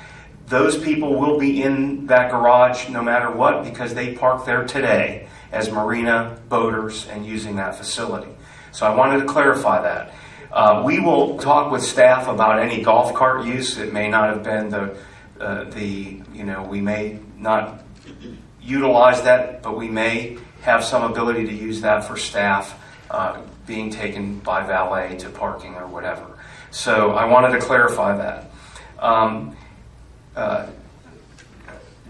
Those people will be in that garage no matter what because they park there today as marina boaters and using that facility. So I wanted to clarify that. We will talk with staff about any golf cart use. It may not have been we may not utilize that, but we may have some ability to use that for staff being taken by valet to parking or whatever. So I wanted to clarify that.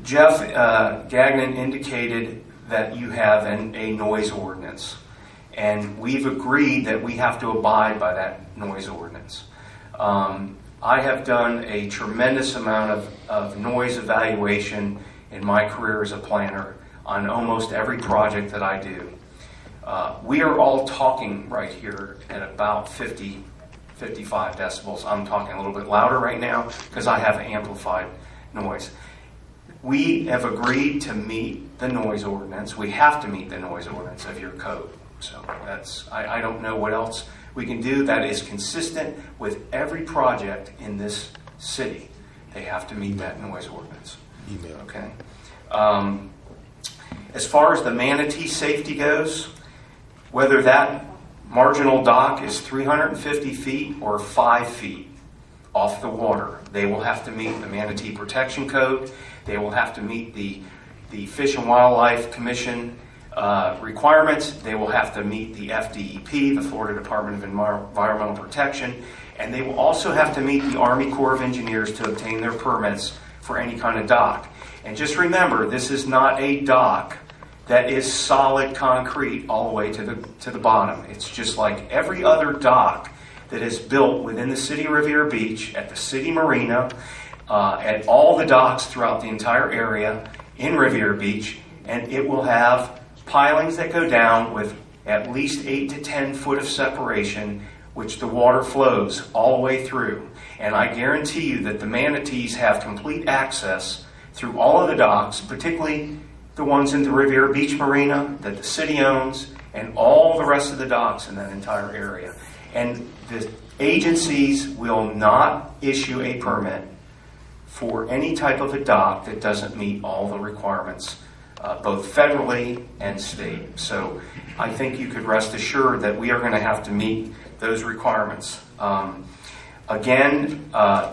Jeff Gagnon indicated that you have a noise ordinance, and we've agreed that we have to abide by that noise ordinance. I have done a tremendous amount of noise evaluation in my career as a planner on almost every project that I do. We are all talking right here at about 50 55 decibels. I'm talking a little bit louder right now because I have amplified noise. We have agreed to meet the noise ordinance. We have to meet the noise ordinance of your code. So I don't know what else we can do that is consistent with every project in this city. They have to meet that noise ordinance. Okay. As far as the manatee safety goes, whether that marginal dock is 350 feet or 5 feet off the water, they will have to meet the Manatee Protection Code. They will have to meet the Fish and Wildlife Commission requirements. They will have to meet the FDEP, the Florida Department of Environmental Protection, and they will also have to meet the Army Corps of Engineers to obtain their permits for any kind of dock. And just remember, this is not a dock that is solid concrete all the way to the bottom. It's just like every other dock that is built within the city of Riviera Beach, at the city marina, at all the docks throughout the entire area in Riviera Beach, and it will have pilings that go down with at least 8 to 10 foot of separation, which the water flows all the way through. And I guarantee you that the manatees have complete access through all of the docks, particularly the ones in the Riviera Beach Marina that the city owns, and all the rest of the docks in that entire area. And the agencies will not issue a permit for any type of a dock that doesn't meet all the requirements, both federally and state. So I think you could rest assured that we are going to have to meet those requirements. Again,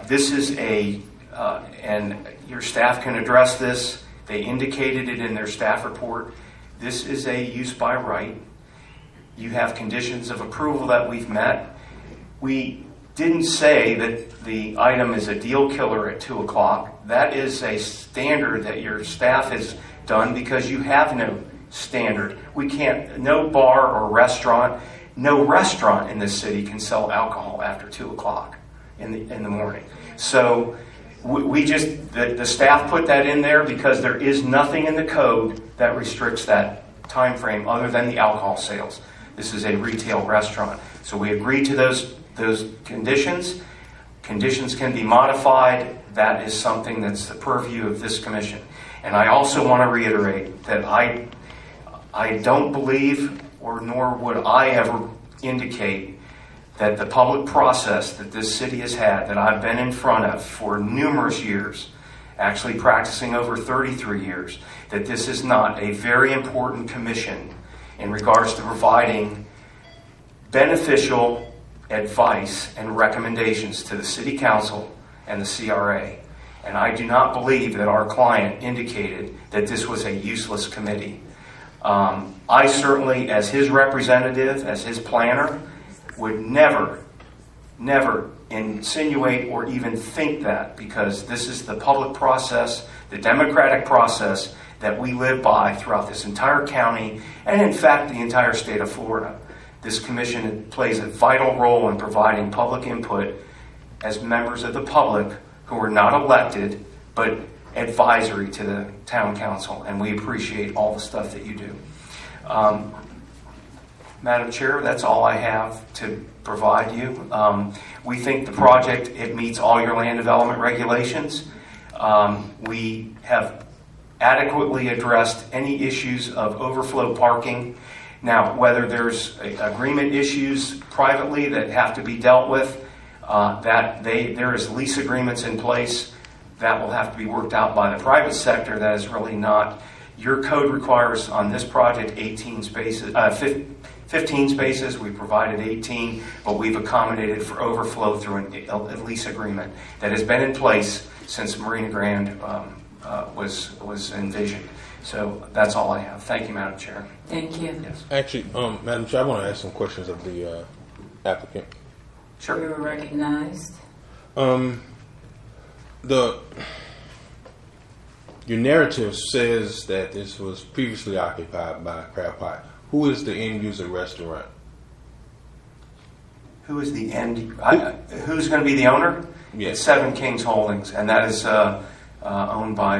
this is and your staff can address this. They indicated it in their staff report. This is a use by right. You have conditions of approval that we've met. We didn't say that the item is a deal killer at 2 o'clock. That is a standard that your staff has done because you have no standard. We can't, no bar or restaurant, no restaurant in this city can sell alcohol after 2 o'clock in the morning. So we just, the staff put that in there because there is nothing in the code that restricts that time frame other than the alcohol sales. This is a retail restaurant. So we agreed to those conditions. Conditions can be modified. That is something that's the purview of this commission. And I also want to reiterate that I don't believe, or nor would I ever indicate, that the public process that this city has had, that I've been in front of for numerous years, actually practicing over 33 years, that this is not a very important commission in regards to providing beneficial advice and recommendations to the City Council and the CRA. And I do not believe that our client indicated that this was a useless committee. I certainly, as his representative, as his planner, would never insinuate or even think that, because this is the public process, the democratic process that we live by throughout this entire county and, in fact, the entire state of Florida. This commission plays a vital role in providing public input as members of the public who are not elected but advisory to the town council, and we appreciate all the stuff that you do. Madam Chair, that's all I have to provide you. We think the project, it meets all your land development regulations. We have adequately addressed any issues of overflow parking. Now, whether there's agreement issues privately that have to be dealt with, there is lease agreements in place that will have to be worked out by the private sector. That is really not. Your code requires on this project 18 spaces, 15 spaces. We provided 18, but we've accommodated for overflow through a lease agreement that has been in place since Marina Grande was envisioned. So that's all I have. Thank you, Madam Chair. Thank you. Yes. Actually, Madam Chair, I want to ask some questions of the applicant. Sure. You're recognized. Your narrative says that this was previously occupied by Crab Pot. Who is the end user restaurant? Who is the who's going to be the owner? Yes. It's Seven Kings Holdings, and that is owned by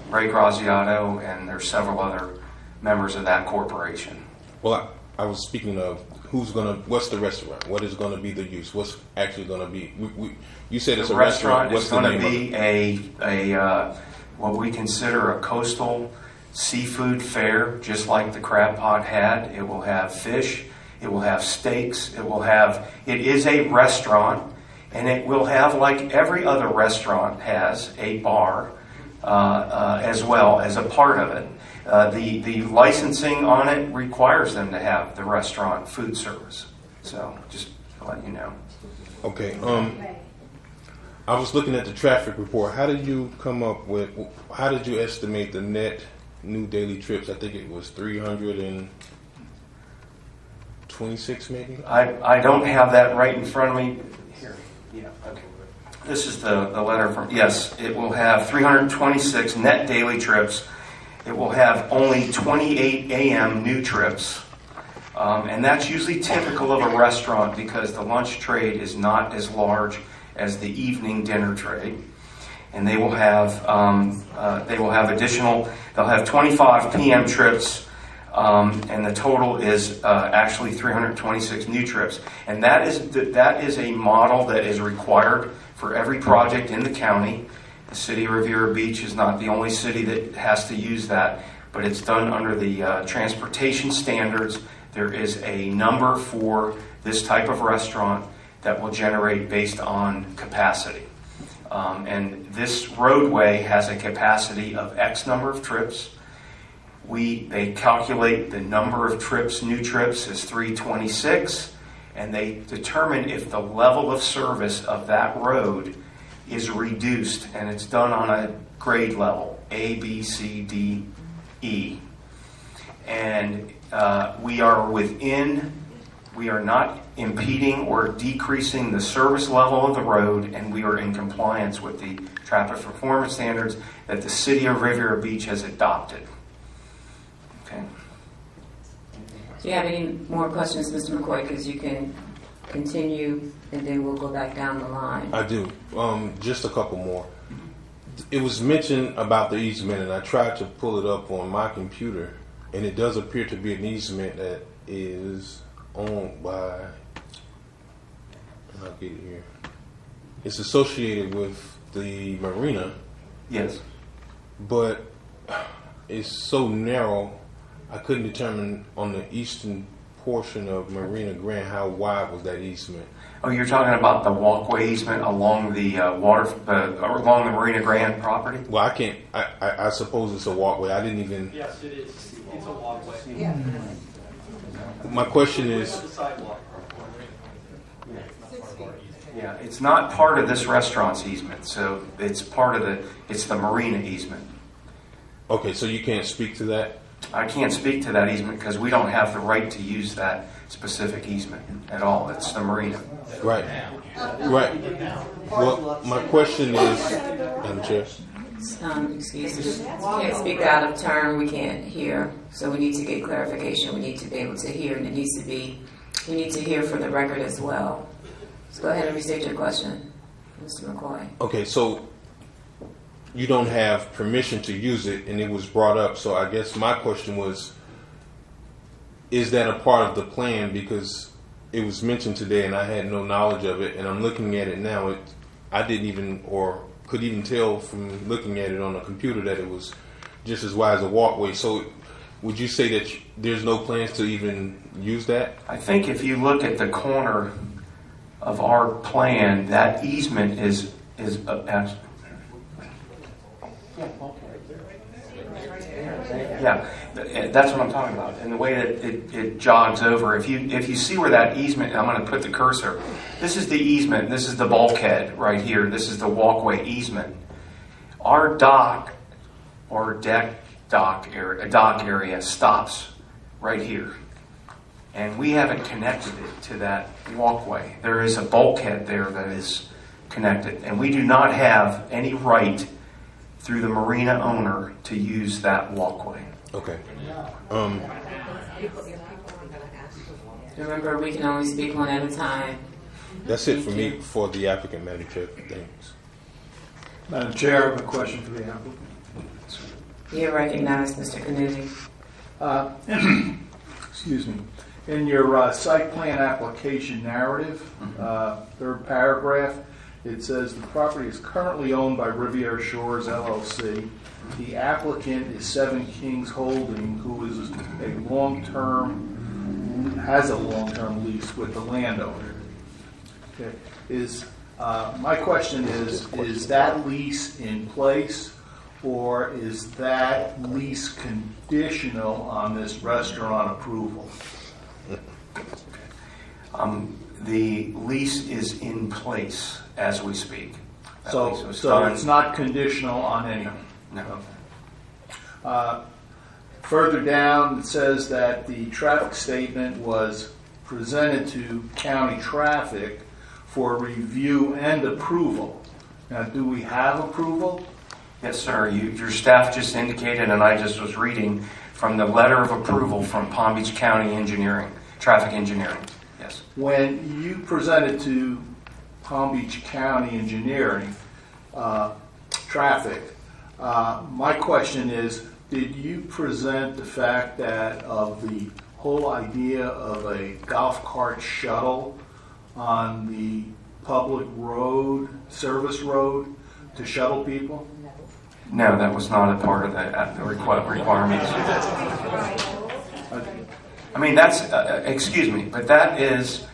Ray Graziato, and there's several other members of that corporation. Well, I was speaking of what's the restaurant? What is going to be the use? What's actually going to be? You said it's a restaurant. What's the name of it? It's going to be a what we consider a coastal seafood fare, just like the Crab Pot had. It will have fish. It will have steaks. It is a restaurant, and it will have, like every other restaurant has, a bar as well as a part of it. The licensing on it requires them to have the restaurant food service. So just to let you know. Okay. I was looking at the traffic report. How did you estimate the net new daily trips? I think it was 326 maybe? I don't have that right in front of me. Here. Yeah, okay. This is the letter from, yes, it will have 326 net daily trips. It will have only 28 a.m. new trips. And that's usually typical of a restaurant because the lunch trade is not as large as the evening dinner trade. And they will have they'll have 25 p.m. trips, and the total is actually 326 new trips. And that is a model that is required for every project in the county. The city of Riviera Beach is not the only city that has to use that, but it's done under the transportation standards. There is a number for this type of restaurant that will generate based on capacity. And this roadway has a capacity of X number of trips. They calculate the number of trips, new trips, as 326, and they determine if the level of service of that road is reduced, and it's done on a grade level, A, B, C, D, E. And we are not impeding or decreasing the service level of the road, and we are in compliance with the traffic performance standards that the city of Riviera Beach has adopted. Okay. Do you have any more questions, Mr. McCoy? Because you can continue, and then we'll go back down the line. I do. Just a couple more. It was mentioned about the easement, and I tried to pull it up on my computer, and it does appear to be an easement that is owned by, I'll get it here. It's associated with the marina. Yes. But it's so narrow, I couldn't determine on the eastern portion of Marina Grand how wide was that easement. Oh, you're talking about the walkway easement along the along the Marina Grand property? Well, I suppose it's a walkway. I didn't even. Yes, it is. It's a walkway. Yeah. My question is. Yeah, it's not part of this restaurant's easement, so it's the marina easement. Okay, so you can't speak to that? I can't speak to that easement because we don't have the right to use that specific easement at all. It's the marina. Right. Right. Well, my question is, Madam Chair. Excuse me. You can't speak out of turn. We can't hear. So we need to get clarification. We need to be able to hear, and we need to hear for the record as well. So go ahead and restate your question, Mr. McCoy. Okay, so you don't have permission to use it, and it was brought up. So I guess my question was, is that a part of the plan? Because it was mentioned today, and I had no knowledge of it, and I'm looking at it now. I didn't even, or could even tell from looking at it on the computer that it was just as wide as a walkway. So would you say that there's no plans to even use that? I think if you look at the corner of our plan, that easement is yeah, that's what I'm talking about. And the way that it jogs over, if you see where that easement, I'm going to put the cursor. This is the easement. This is the bulkhead right here. This is the walkway easement. Our dock or dock area stops right here. And we haven't connected it to that walkway. There is a bulkhead there that is connected. And we do not have any right through the marina owner to use that walkway. Okay. Remember, we can only speak one at a time. That's it for me for the applicant, Madam Chair. Thanks. Madam Chair, I have a question for the applicant. You're recognized, Mr. Canuti. Excuse me. In your site plan application narrative, third paragraph, it says the property is currently owned by Riviera Shores LLC. The applicant is Seven Kings Holding, who is has a long-term lease with the landowner. Okay. My question is that lease in place, or is that lease conditional on this restaurant approval? The lease is in place as we speak. So it's not conditional on anything? No. Further down, it says that the traffic statement was presented to county traffic for review and approval. Now, do we have approval? Yes, sir. Your staff just indicated, and I just was reading from the letter of approval from Palm Beach County Engineering, Traffic Engineering. Yes. When you presented to Palm Beach County Engineering traffic, my question is, did you present the fact that of the whole idea of a golf cart shuttle on the public road, service road, to shuttle people? No, that was not a part of the requirements. I mean, that's, excuse me, but that is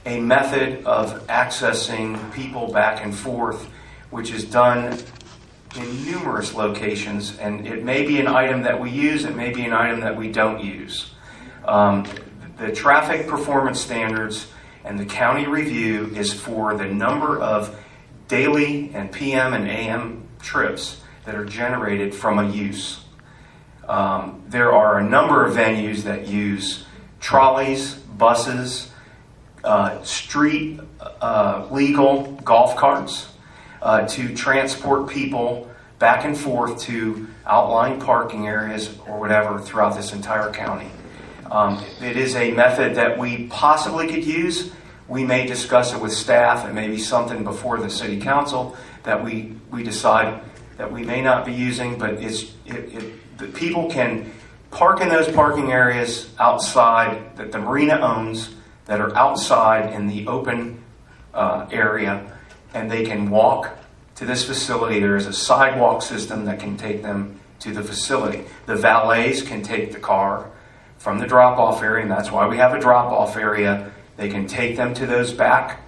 a method of accessing people back and forth, which is done in numerous locations, and it may be an item that we use, it may be an item that we don't use. The traffic performance standards and the county review is for the number of daily and PM and AM trips that are generated from a use. There are a number of venues that use trolleys, buses, street legal golf carts to transport people back and forth to outlying parking areas or whatever throughout this entire county. It is a method that we possibly could use. We may discuss it with staff. It may be something before the city council that we decide that we may not be using, but the people can park in those parking areas outside that the marina owns that are outside in the open area, and they can walk to this facility. There is a sidewalk system that can take them to the facility. The valets can take the car from the drop-off area, and that's why we have a drop-off area. They can take them to those back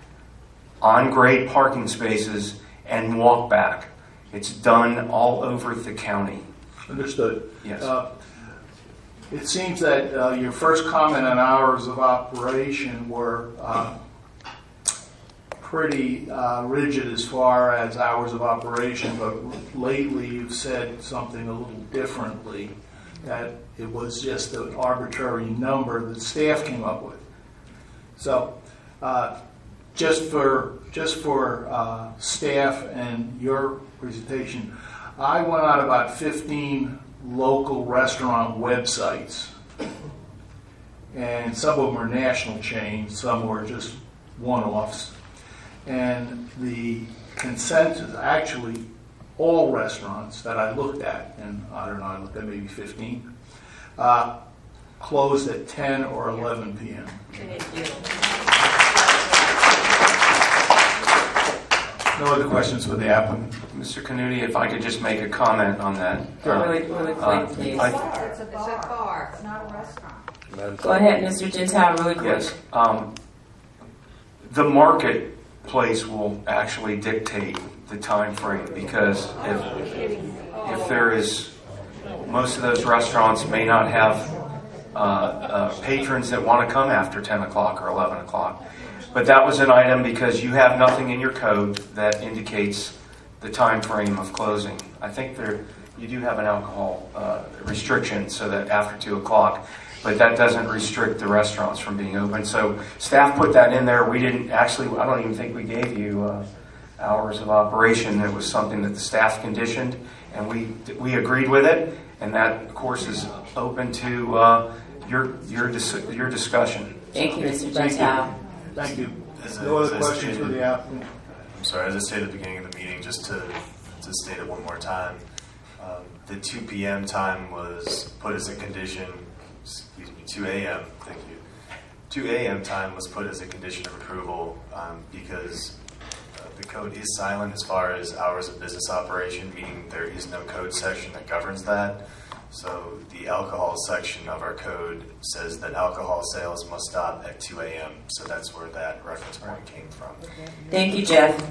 on-grade parking spaces and walk back. It's done all over the county. Understood. Yes. It seems that your first comment on hours of operation were pretty rigid as far as hours of operation, but lately you've said something a little differently, that it was just an arbitrary number that staff came up with. So just for staff and your presentation, I went on about 15 local restaurant websites, and some of them are national chains, some were just one-offs, and the consensus, actually all restaurants that I looked at, and I don't know, I looked at maybe 15, closed at 10 or 11 p.m. No other questions for the applicant? Mr. Canuti, if I could just make a comment on that. Really quick, please. It's a bar, it's not a restaurant. Go ahead, Mr. Gentile, really quick. Yes. The marketplace will actually dictate the time frame, because if there is, most of those restaurants may not have patrons that want to come after 10 o'clock or 11 o'clock. But that was an item because you have nothing in your code that indicates the time frame of closing. I think you do have an alcohol restriction so that after 2 o'clock, but that doesn't restrict the restaurants from being open. So staff put that in there. We didn't actually, I don't even think we gave you hours of operation. It was something that the staff conditioned, and we agreed with it. And that, of course, is open to your discussion. Thank you, Mr. Gentile. Thank you. No other questions for the applicant? I'm sorry, as I stated at the beginning of the meeting, just to state it one more time, the 2 p.m. time was put as a condition, 2 a.m., thank you, 2 a.m. time was put as a condition of approval because the code is silent as far as hours of business operation, meaning there is no code section that governs that. So the alcohol section of our code says that alcohol sales must stop at 2 a.m. So that's where that reference point came from. Thank you, Jeff.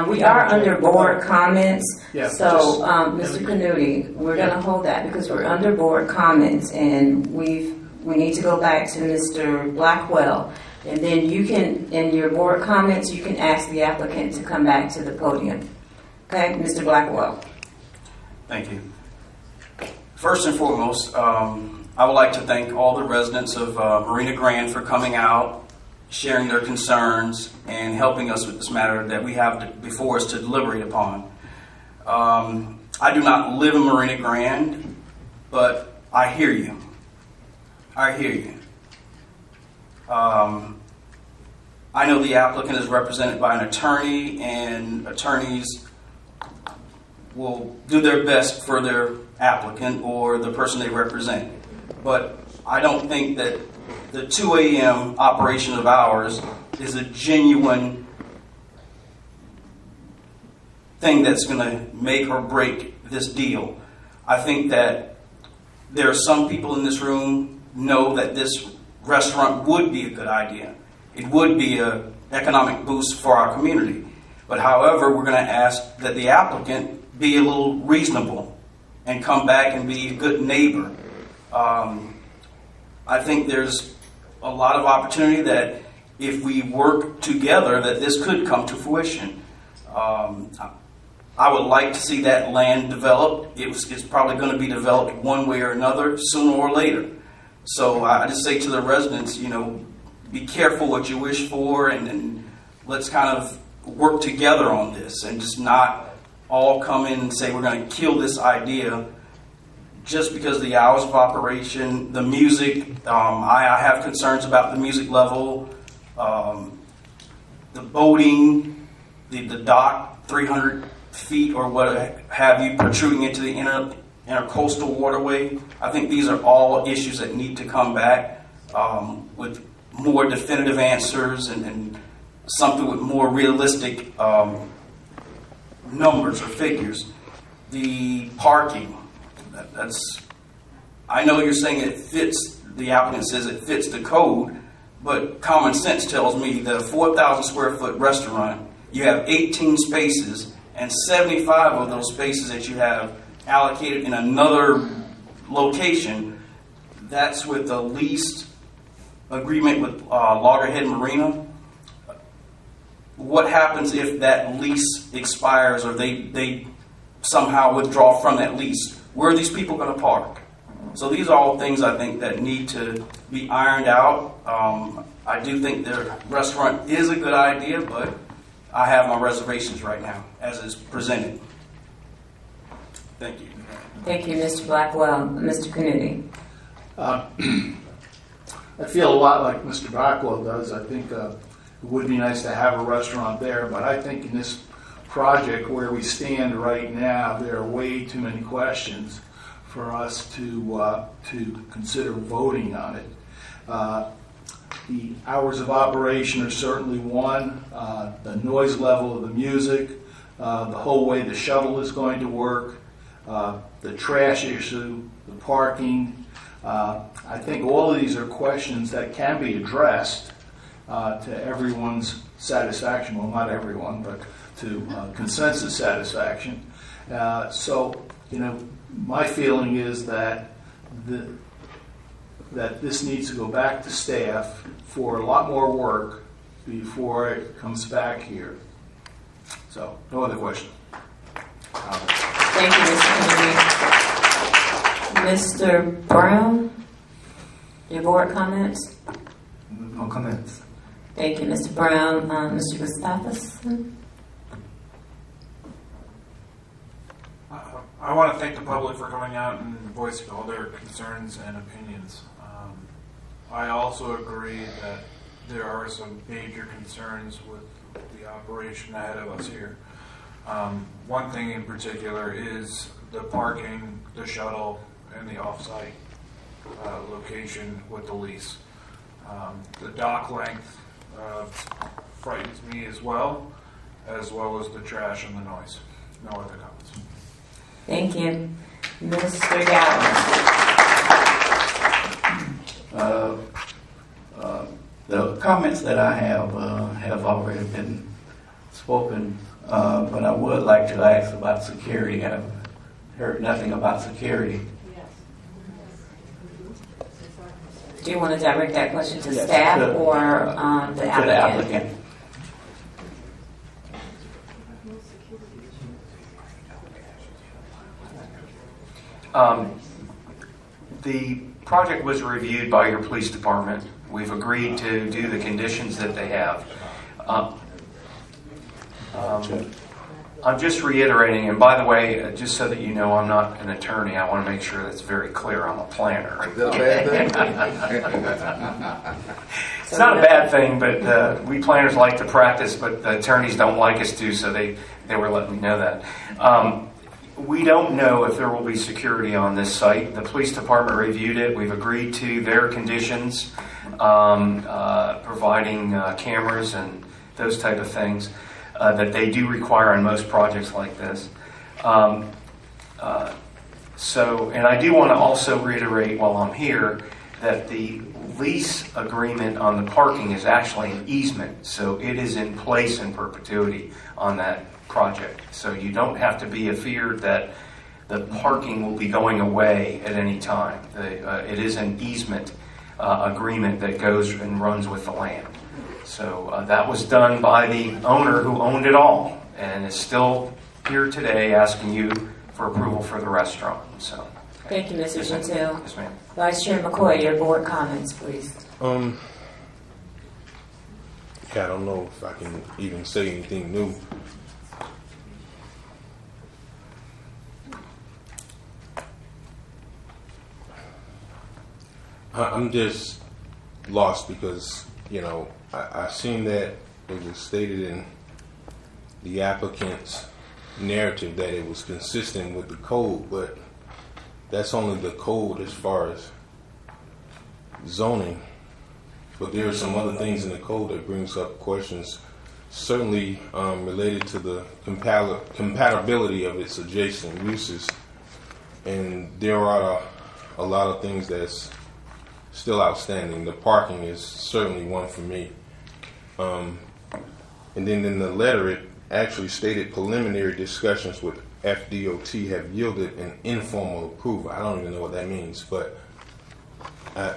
We are under board comments, Yeah, so Mr. Canuti, we're going to hold that because we're under board comments, and we need to go back to Mr. Blackwell, and then you can, in your board comments, you can ask the applicant to come back to the podium. Okay, Mr. Blackwell. Thank you. First and foremost, I would like to thank all the residents of Marina Grand for coming out, sharing their concerns, and helping us with this matter that we have before us to deliberate upon. I do not live in Marina Grand, but I hear you. I hear you. I know the applicant is represented by an attorney, and attorneys will do their best for their applicant or the person they represent. But I don't think that the 2 a.m. operation of hours is a genuine thing that's going to make or break this deal. I think that there are some people in this room know that this restaurant would be a good idea. It would be an economic boost for our community. But however, we're going to ask that the applicant be a little reasonable and come back and be a good neighbor. I think there's a lot of opportunity that if we work together that this could come to fruition. I would like to see that land developed. It's probably going to be developed one way or another, sooner or later. So I just say to the residents, be careful what you wish for, and let's kind of work together on this and just not all come in and say we're going to kill this idea just because the hours of operation, the music. I have concerns about the music level, the boating, the dock, 300 feet or what have you, protruding into the intercoastal waterway. I think these are all issues that need to come back with more definitive answers and something with more realistic numbers or figures. The parking, I know you're saying it fits, the applicant says it fits the code, but common sense tells me that a 4,000 square foot restaurant, you have 18 spaces, and 75 of those spaces that you have allocated in another location, that's with the lease agreement with Loggerhead Marina. What happens if that lease expires or they somehow withdraw from that lease? Where are these people going to park? So these are all things I think that need to be ironed out. I do think the restaurant is a good idea, but I have my reservations right now as it's presented. Thank you. Thank you, Mr. Blackwell. Mr. Canuti. I feel a lot like Mr. Blackwell does. I think it would be nice to have a restaurant there, but I think in this project where we stand right now, there are way too many questions for us to consider voting on it. The hours of operation are certainly one, the noise level of the music, the whole way the shuttle is going to work, the trash issue, the parking. I think all of these are questions that can be addressed to everyone's satisfaction. Well, not everyone, but to consensus satisfaction. So, my feeling is that that this needs to go back to staff for a lot more work before it comes back here. So, no other questions. Thank you, Mr. Canuti. Mr. Brown, your board comments? No comments. Thank you, Mr. Brown. Mr. Gustafson? I want to thank the public for coming out and voicing all their concerns and opinions. I also agree that there are some major concerns with the operation ahead of us here. One thing in particular is the parking, the shuttle, and the off-site location with the lease. The dock length frightens me as well as the trash and the noise. No other comments. Thank you. Mr. Galvin. The comments that I have already been spoken, but I would like to ask about security. I've heard nothing about security. Do you want to direct that question to Yes, staff to- or the applicant? To the applicant. The project was reviewed by your police department. We've agreed to do the conditions that they have. I'm just reiterating, and by the way, just so that you know, I'm not an attorney. I want to make sure that's very clear. I'm a planner. It's not a bad thing, but we planners like to practice, but the attorneys don't like us to, so they were letting me know that. We don't know if there will be security on this site. The police department reviewed it. We've agreed to their conditions, providing cameras and those type of things that they do require on most projects like this. And I do want to also reiterate while I'm here that the lease agreement on the parking is actually an easement, so it is in place in perpetuity on that project. So you don't have to be afeared that the parking will be going away at any time. It is an easement agreement that goes and runs with the land. So that was done by the owner who owned it all and is still here today asking you for approval for the restaurant. So Thank you, Mr. Gentile. Yes, ma'am. Vice Chair McCoy, your board comments, please. Yeah, I don't know if I can even say anything new. I'm just lost because, I seen that it was stated in the applicant's narrative that it was consistent with the code, but that's only the code as far as zoning. But there are some other things in the code that brings up questions, certainly related to the compatibility of its adjacent uses. And there are a lot of things that's still outstanding. The parking is certainly one for me. And then in the letter, it actually stated preliminary discussions with FDOT have yielded an informal approval. I don't even know what that means, but I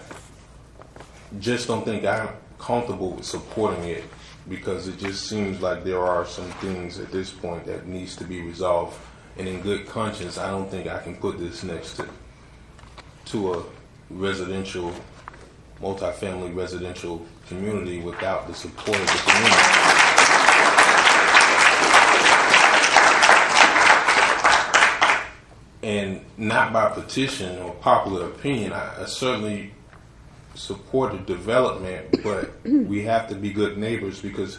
just don't think I'm comfortable with supporting it because it just seems like there are some things at this point that needs to be resolved. And in good conscience, I don't think I can put this next to a residential, multifamily residential community without the support of the community. And not by petition or popular opinion. I certainly support the development, but we have to be good neighbors because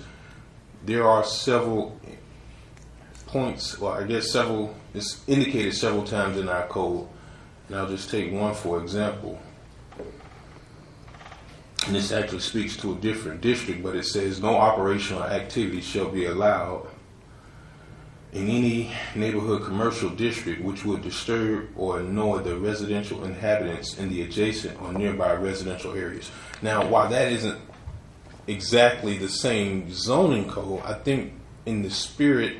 there are several points, well, I guess it's indicated several times in our code. And I'll just take one for example. And this actually speaks to a different district, but it says no operational activity shall be allowed in any neighborhood commercial district which would disturb or annoy the residential inhabitants in the adjacent or nearby residential areas. Now, while that isn't exactly the same zoning code, I think in the spirit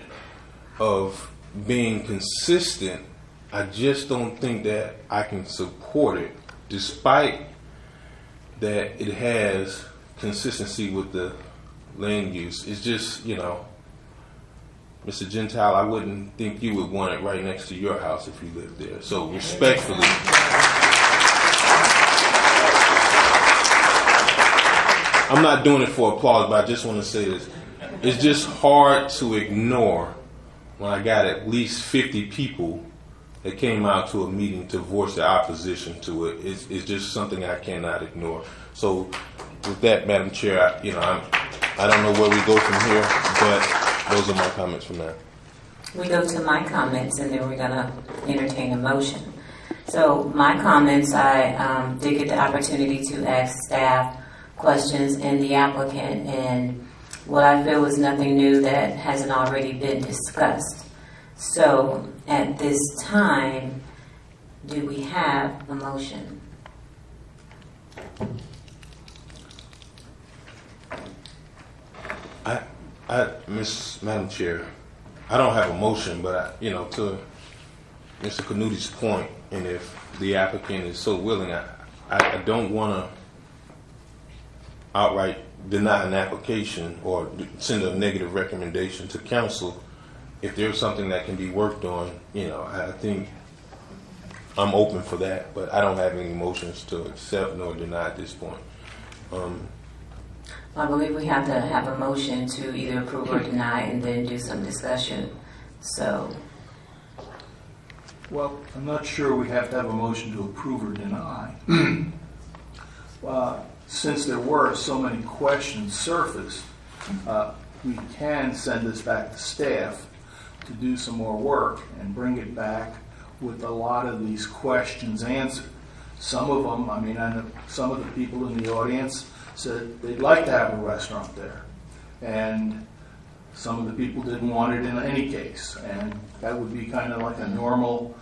of being consistent, I just don't think that I can support it, despite that it has consistency with the land use. It's just, Mr. Gentile, I wouldn't think you would want it right next to your house if you lived there. So respectfully, I'm not doing it for applause, but I just want to say this. It's just hard to ignore when I got at least 50 people that came out to a meeting to voice their opposition to it. It's just something I cannot ignore. So with that, Madam Chair, I don't know where we go from here, but those are my comments from now. We go to my comments, and then we're going to entertain a motion. So my comments, I did get the opportunity to ask staff questions and the applicant, and what I feel is nothing new that hasn't already been discussed. So at this time, do we have a motion? Madam Chair, I don't have a motion, but to Mr. Canuti's point, and if the applicant is so willing, I don't want to outright deny an application or send a negative recommendation to council. If there's something that can be worked on, I think I'm open for that, but I don't have any motions to accept nor deny at this point. I believe we have to have a motion to either approve or deny and then do some discussion. So. Well, I'm not sure we have to have a motion to approve or deny. Since there were so many questions surfaced, we can send this back to staff to do some more work and bring it back with a lot of these questions answered. Some of them, I know some of the people in the audience said they'd like to have a restaurant there. And some of the people didn't want it in any case. And that would be kind of like a normal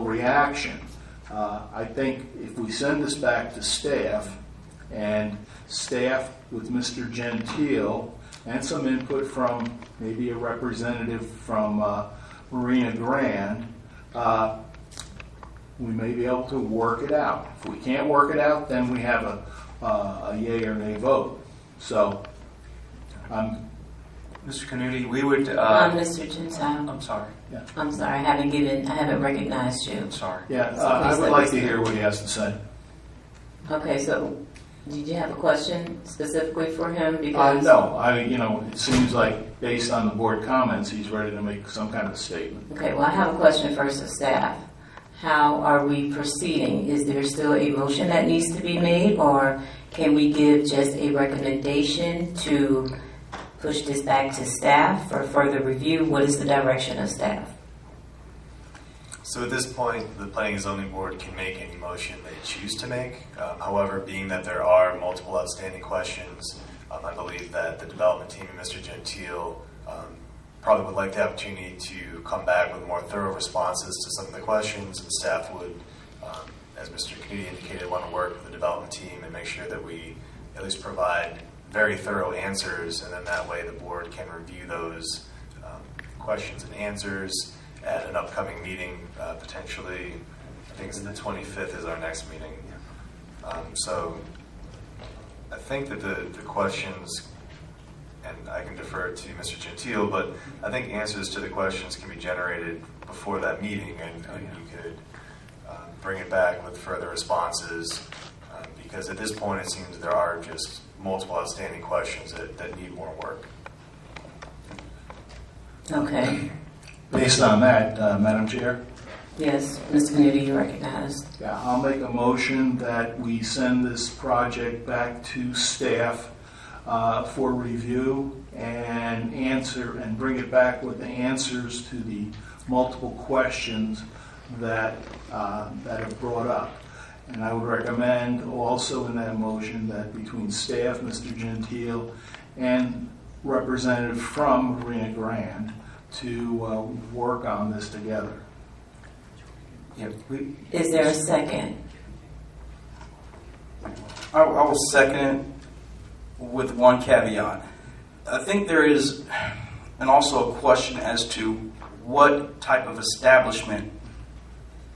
reaction. I think if we send this back to staff, and staff with Mr. Gentile and some input from maybe a representative from Marina Grand, we may be able to work it out. If we can't work it out, then we have a yay or nay vote. So, Mr. Canuti, we would. Mr. Gentile. I'm sorry. Yeah. I'm sorry. I haven't recognized you. I'm sorry. Yeah, I would like to hear what he has to say. Okay, so did you have a question specifically for him? Because no, it seems like based on the board comments, he's ready to make some kind of statement. Okay, well, I have a question first of staff. How are we proceeding? Is there still a motion that needs to be made, or can we give just a recommendation to push this back to staff for further review? What is the direction of staff? So at this point, the Planning and Zoning Board can make any motion they choose to make. However, being that there are multiple outstanding questions, I believe that the development team and Mr. Gentile probably would like the opportunity to come back with more thorough responses to some of the questions, and staff would, as Mr. Canuti indicated, want to work with the development team and make sure that we at least provide very thorough answers, and then that way the board can review those questions and answers at an upcoming meeting, potentially, I think it's the 25th is our next meeting. So I think that the questions, and I can defer to Mr. Gentile, but I think answers to the questions can be generated before that meeting, and you could bring it back with further responses, because at this point it seems there are just multiple outstanding questions that need more work. Okay. Based on that, Madam Chair? Yes, Mr. Canuti, you recognized. Yeah, I'll make a motion that we send this project back to staff for review and answer, and bring it back with the answers to the multiple questions that are brought up. And I would recommend also in that motion that between staff, Mr. Gentile, and representative from Marina Grand to work on this together. Yeah, Is there a second? I will second it with one caveat. I think there is also a question as to what type of establishment,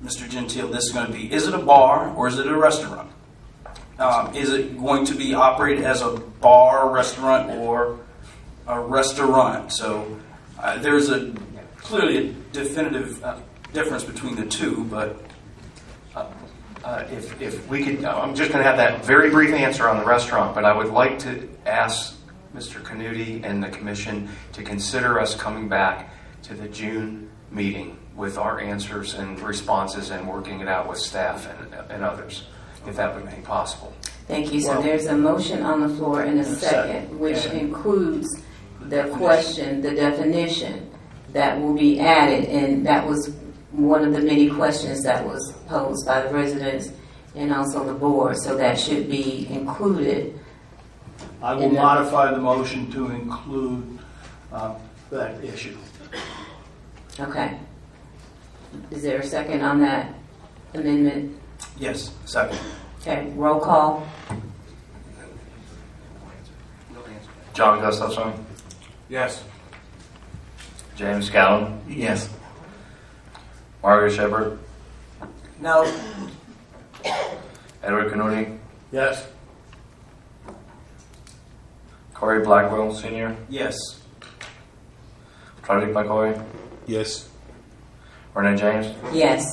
Mr. Gentile, this is going to be. Is it a bar or is it a restaurant? Is it going to be operated as a bar, restaurant, or a restaurant? So there's clearly a definitive difference between the two, but if we could, I'm just going to have that very brief answer on the restaurant, but I would like to ask Mr. Canuti and the Commission to consider us coming back to the June meeting with our answers and responses and working it out with staff and others, if that would be possible. Thank you. So there's a motion on the floor and a second, which includes the question, the definition that will be added, and that was one of the many questions that was posed by the residents and also the board, so that should be included. I will modify the motion to include that issue. Okay. Is there a second on that amendment? Yes, second. Okay, roll call. John Gustafson, Yes. James Scallon, Yes. Margaret Shepard, No. Edward Canudi, Yes. Corey Blackwell Sr., Yes. Travis McCoy, Yes. Renee James, Yes.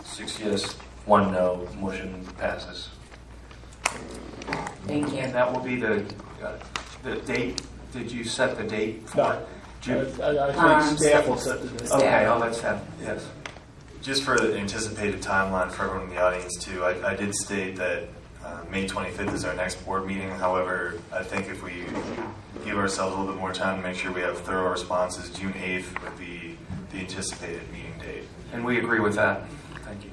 6 yes, 1 no, motion passes. Thank you. And that will be the date. Did you set the date for it? I think staff will set the date. Okay, I'll let staff, yes. Just for the anticipated timeline for everyone in the audience too, I did state that May 25th is our next board meeting. However, I think if we give ourselves a little bit more time to make sure we have thorough responses, June 8th would be the anticipated meeting date. And we agree with that. Thank you.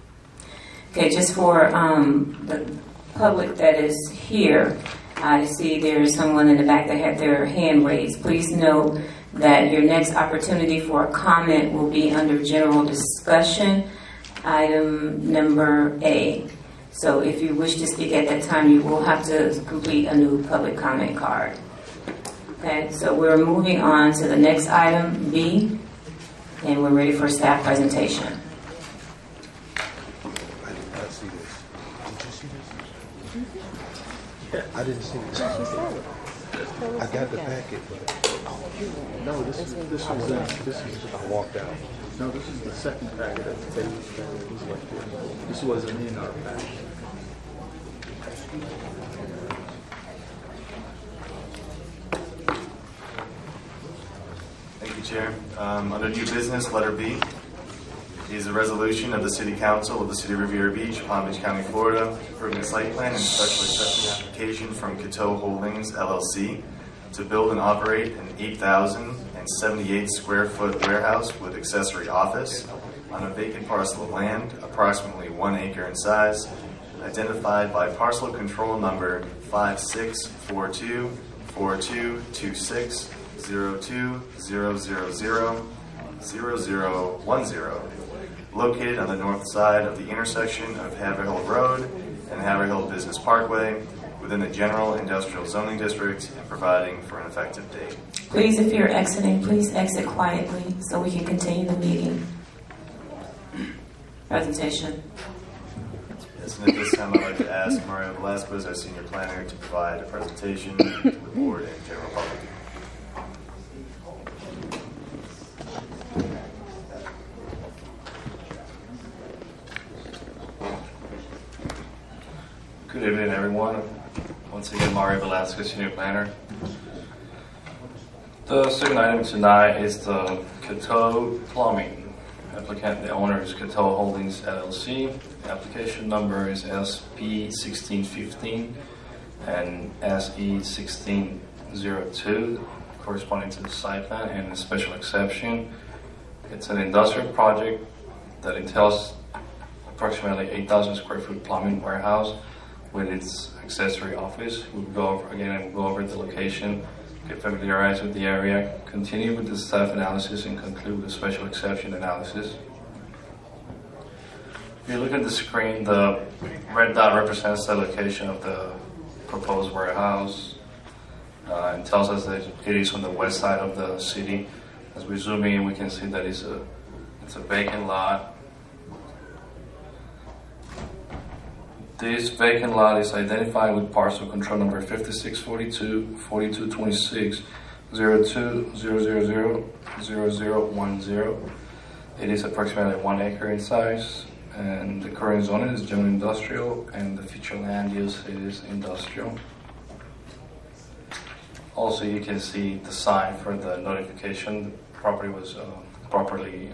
Okay, just for the public that is here, I see there is someone in the back that had their hand raised. Please note that your next opportunity for a comment will be under general discussion, item number A. So if you wish to speak at that time, you will have to complete a new public comment card. Okay, so we're moving on to the next item, B, and we're ready for staff presentation. I did not see this. Did you see this? I didn't see this. I got the packet, but No, this is I walked out. no, this is the second packet of the page. This wasn't in our packet. Thank you, Chair. Under new business, letter B is a resolution of the City Council of the City of Riviera Beach, Palm Beach County, Florida, approving a site plan and special exception application from Cateau Holdings, LLC, to build and operate an 8,078 square foot warehouse with accessory office on a vacant parcel of land, approximately 1 acre in size, identified by parcel control number 5642422600000010, located on the north side of the intersection of Haverhill Road and Haverhill Business Parkway, within the general industrial zoning district, and providing for an effective date. Please, if you're exiting, please exit quietly so we can continue the meeting. Presentation. Yes, and at this time, I'd like to ask Mario Velasquez, our senior planner, to provide a presentation to the board and general public. Good evening, everyone. Once again, Mario Velasquez, senior planner. The second item tonight is the Cateau Plumbing. Applicant, the owner is Cateau Holdings LLC. Application number is SP 1615 and SE 1602, corresponding to the site plan and a special exception. It's an industrial project that entails approximately 8,000 square foot plumbing warehouse with its accessory office. We'll go over the location, get familiarized with the area, continue with the staff analysis, and conclude the special exception analysis. If you look at the screen, the red dot represents the location of the proposed warehouse. It tells us that it is on the west side of the city. As we zoom in, we can see that it's a vacant lot. This vacant lot is identified with parcel control number 5642 4226 02000010. It is approximately 1 acre in size, and the current zoning is general industrial, and the future land use is industrial. Also, you can see the sign for the notification. The property was properly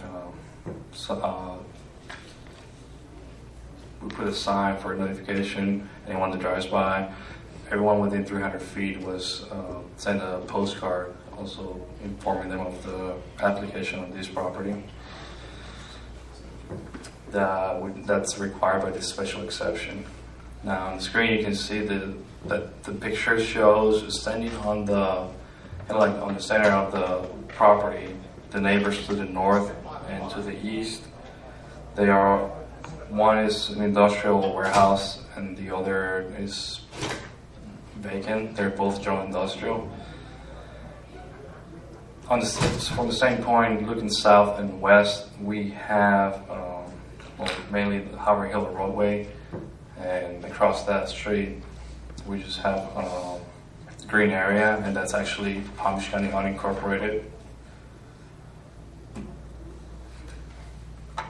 we put a sign for notification. Anyone that drives by, everyone within 300 feet was sent a postcard also informing them of the application of this property. that's required by this special exception. Now on the screen you can see that the picture shows standing on the like on the center of the property, the neighbors to the north and to the east. They are, one is an industrial warehouse and the other is vacant. They're both joint industrial. From the same point, looking south and west, we have mainly the Howard Hill roadway, and across that street we just have green area, and that's actually Palm Beach County unincorporated.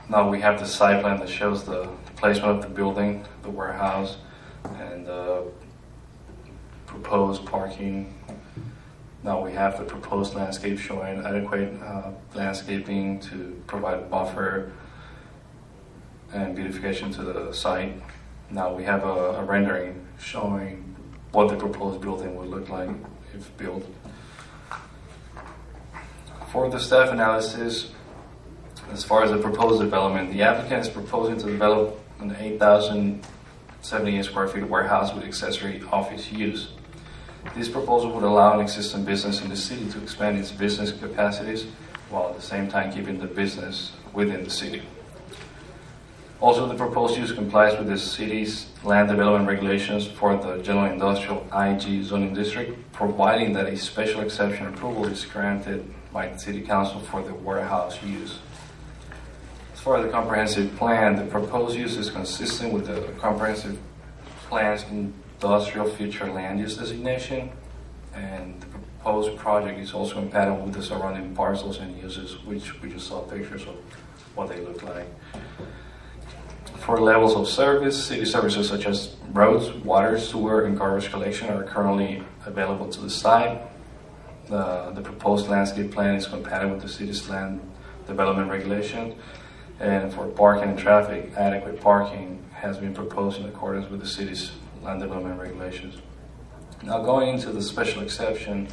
Now we have the site plan that shows the placement of the building, the warehouse, and the proposed parking. Now we have the proposed landscape showing adequate landscaping to provide buffer and beautification to the site. Now we have a rendering showing what the proposed building would look like if built. For the staff analysis, as far as the proposed development, the applicant is proposing to develop an 8,078 square feet warehouse with accessory office use. This proposal would allow an existing business in the city to expand its business capacities while at the same time keeping the business within the city. Also, the proposed use complies with the city's land development regulations for the general industrial IG zoning district, providing that a special exception approval is granted by the city council for the warehouse use. As far as the comprehensive plan, the proposed use is consistent with the comprehensive plan's industrial future land use designation, and the proposed project is also compatible with the surrounding parcels and uses, which we just saw pictures of what they look like. For levels of service, city services such as roads, water, sewer, and garbage collection are currently available to the site. The proposed landscape plan is compatible with the city's land development regulations. And for parking and traffic, adequate parking has been proposed in accordance with the city's land development regulations. Now going into the special exception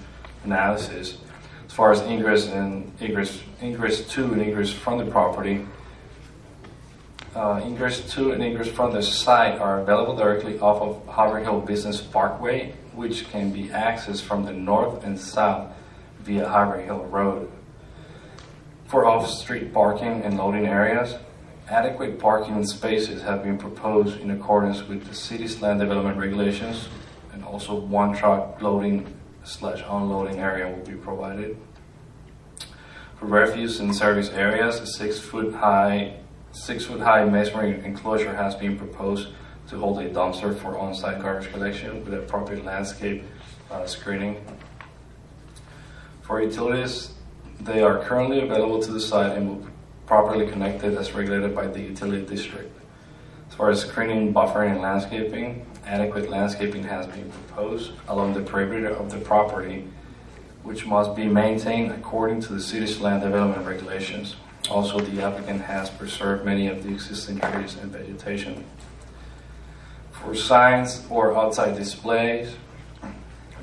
analysis, as far as ingress to and egress from the property, ingress to and egress from the site are available directly off of Howard Hill Business Parkway, which can be accessed from the north and south via Howard Hill Road. For off-street parking and loading areas, adequate parking spaces have been proposed in accordance with the city's land development regulations, and also one truck loading/unloading area will be provided. For refuse and service areas, a 6 foot high masonry enclosure has been proposed to hold a dumpster for on-site garbage collection with appropriate landscape screening. For utilities, they are currently available to the site and will be properly connected as regulated by the utility district. As far as screening, buffering, and landscaping, adequate landscaping has been proposed along the perimeter of the property, which must be maintained according to the city's land development regulations. Also, the applicant has preserved many of the existing trees and vegetation. For signs or outside displays,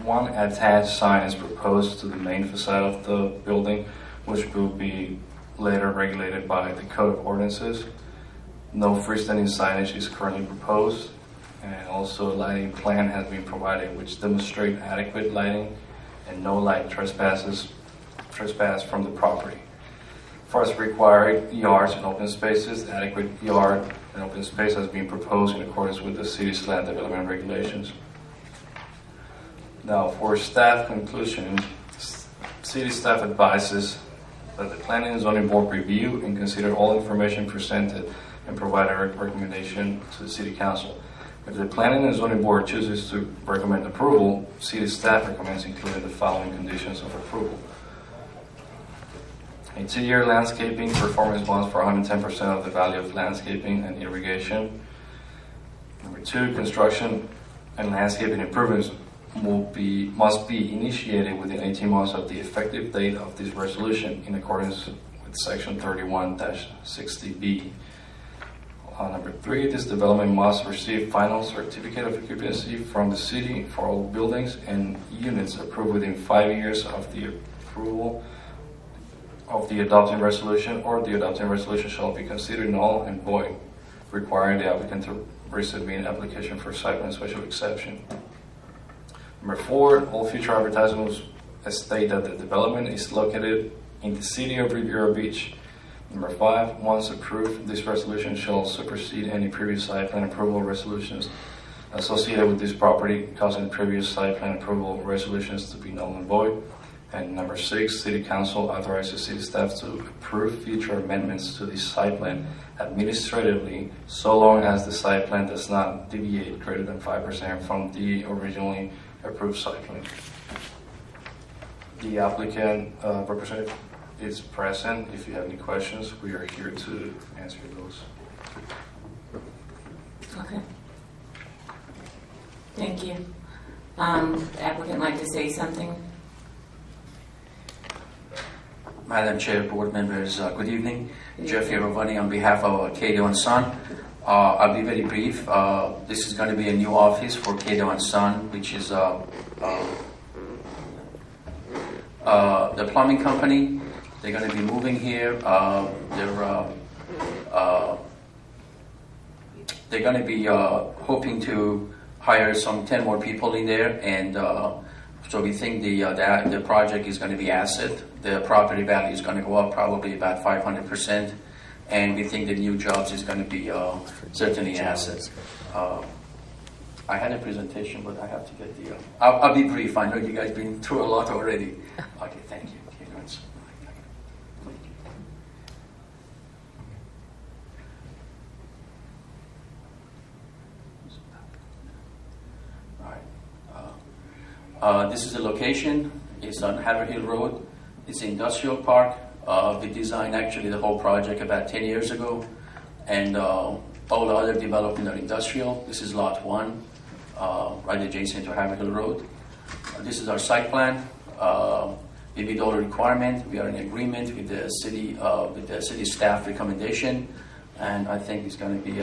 one attached sign is proposed to the main facade of the building, which will be later regulated by the Code of Ordinances. No freestanding signage is currently proposed, and also a lighting plan has been provided which demonstrates adequate lighting and no light trespass from the property. As far as required yards and open spaces, adequate yard and open space has been proposed in accordance with the city's land development regulations. Now, for staff conclusion, city staff advises that the Planning and Zoning Board review and consider all information presented and provide a recommendation to the City Council. If the Planning and Zoning Board chooses to recommend approval, city staff recommends including the following conditions of approval. A 2-year landscaping performance bonds for 110% of the value of landscaping and irrigation. Number 2, construction and landscaping improvements must be initiated within 18 months of the effective date of this resolution in accordance with section 31-60B. Number 3, this development must receive final certificate of occupancy from the city for all buildings and units approved within 5 years of the approval of the adopting resolution or the adopting resolution shall be considered null and void, requiring the applicant to resubmit an application for site plan special exception. Number 4, all future advertisements state that the development is located in the city of Riviera Beach. Number 5, once approved, this resolution shall supersede any previous site plan approval resolutions associated with this property, causing previous site plan approval resolutions to be null and void. And number 6, City Council authorizes city staff to approve future amendments to the site plan administratively, so long as the site plan does not deviate greater than 5% from the originally approved site plan. The applicant representative is present. If you have any questions, we are here to answer those. Okay. Thank you. The applicant like to say something? Madam Chair, board members, good evening. Jeff Yarovani on behalf of Cato & Son. I'll be very brief. This is going to be a new office for Cato & Son, which is the plumbing company. They're going to be moving here. They're going to be hoping to hire some 10 more people in there, and so we think the project is going to be asset. The property value is going to go up probably about 500%, and we think the new jobs is going to be certainly assets. I had a presentation, but I have to get the. I'll be brief. I know you guys been through a lot already. Okay, thank you. This is the location. It's on Haverhill Road. It's an industrial park. We designed actually the whole project about 10 years ago, and all the other development are industrial. This is lot 1, right adjacent to Haverhill Road. This is our site plan. We meet all the requirements. We are in agreement with the city staff recommendation, and I think it's going to be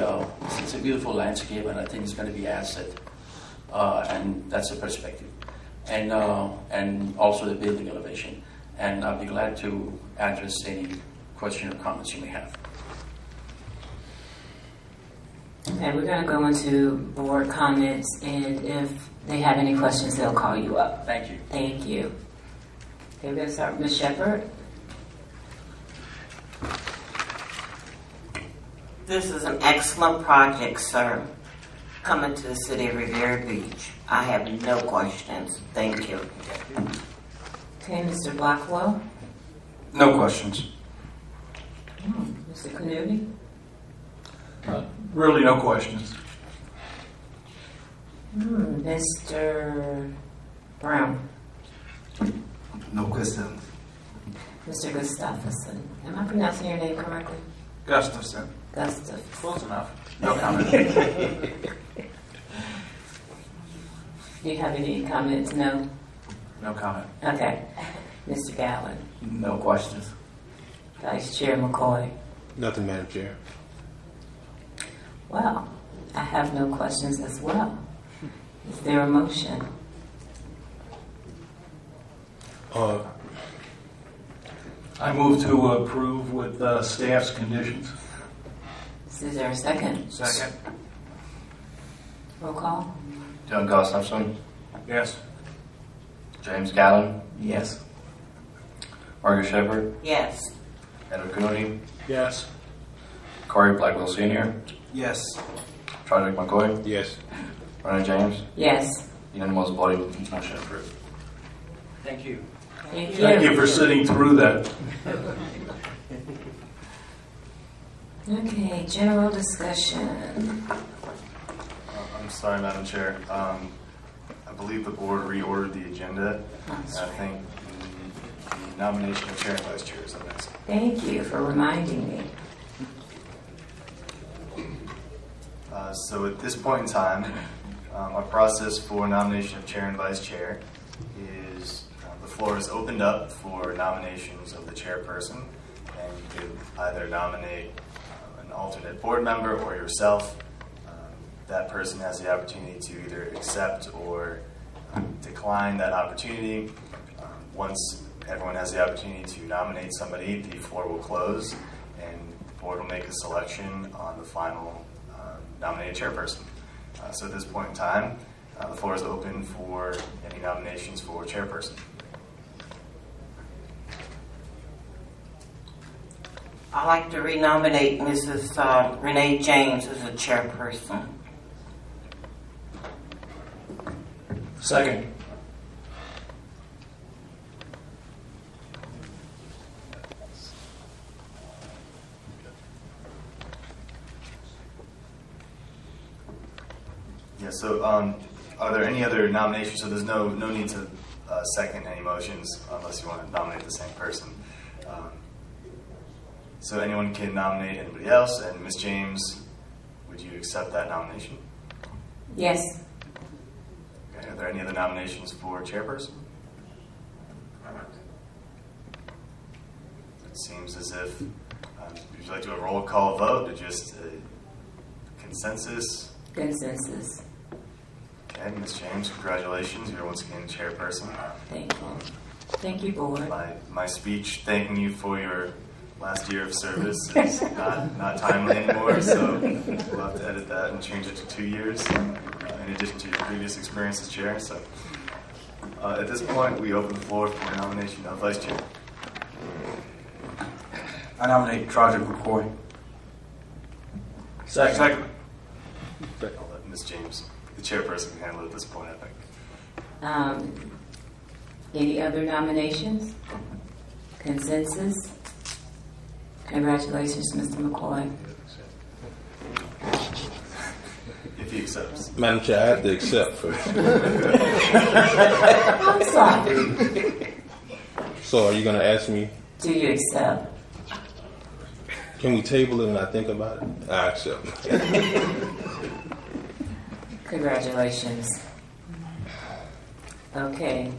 it's a beautiful landscape, and I think it's going to be asset, and that's the perspective. And also the building elevation. And I'll be glad to address any question or comments you may have. Okay, we're going to go into board comments, and if they have any questions, they'll call you up. Thank you. Thank you. Okay, we're going to start with Ms. Shepherd. This is an excellent project, sir. Coming to the city of Riviera Beach. I have no questions. Thank you. Okay, Mr. Blackwell. No questions. Mr. Canuti. Really, no questions. Mr. Brown. No questions. Mr. Gustafson. Am I pronouncing your name correctly? Gustafson. Gustafson. Close enough. No comment. Do you have any comments? No? No comment. Okay. Mr. Gallen. No questions. Vice Chair McCoy. Nothing, Madam Chair. Well, I have no questions as well. Is there a motion? I move to approve with staff's conditions. Is there a second? Second. Roll call. John Gustafson, Yes. James Gallen, Yes. Margaret Shepherd, Yes. Edward Clooney, Yes. Corey Blackwell Sr., Yes. Chadwick McCoy, Yes. Ronnie James, Yes. unanimous voting, motion approved. Thank you. Thank you. Thank you for sitting through that. Okay, general discussion. I'm sorry, Madam Chair. I believe the board reordered the agenda. I think the nomination of chair and vice chair is up next. Thank you for reminding me. So at this point in time, our process for nomination of chair and vice chair is the floor is opened up for nominations of the chairperson, and you could either nominate an alternate board member or yourself. That person has the opportunity to either accept or decline that opportunity. Once everyone has the opportunity to nominate somebody, the floor will close, and the board will make a selection on the final nominated chairperson. So at this point in time, the floor is open for any nominations for chairperson. I'd like to renominate Mrs. Renee James as a chairperson. Second. Yeah, so are there any other nominations? So there's no need to second any motions unless you want to nominate the same person. So anyone can nominate anybody else, and Ms. James, would you accept that nomination? Yes. Okay, are there any other nominations for chairperson? It seems as if, would you like to do a roll call vote or just a consensus? Consensus. Okay, Ms. James, congratulations. You're once again chairperson. Thank you. Thank you, board. My speech thanking you for your last year of service is not timely anymore, so we'll have to edit that and change it to 2 years in addition to your previous experience as chair. So at this point, we open the floor for nomination of vice chair. I nominate Trogic McCoy. Second. I'll let Ms. James, the chairperson, handle it at this point, I think. Any other nominations? Consensus? Congratulations, Mr. McCoy. If he accepts. Madam Chair, I have to accept first. I'm sorry. So are you going to ask me? Do you accept? Can we table it and I think about it? I accept. Congratulations. Okay,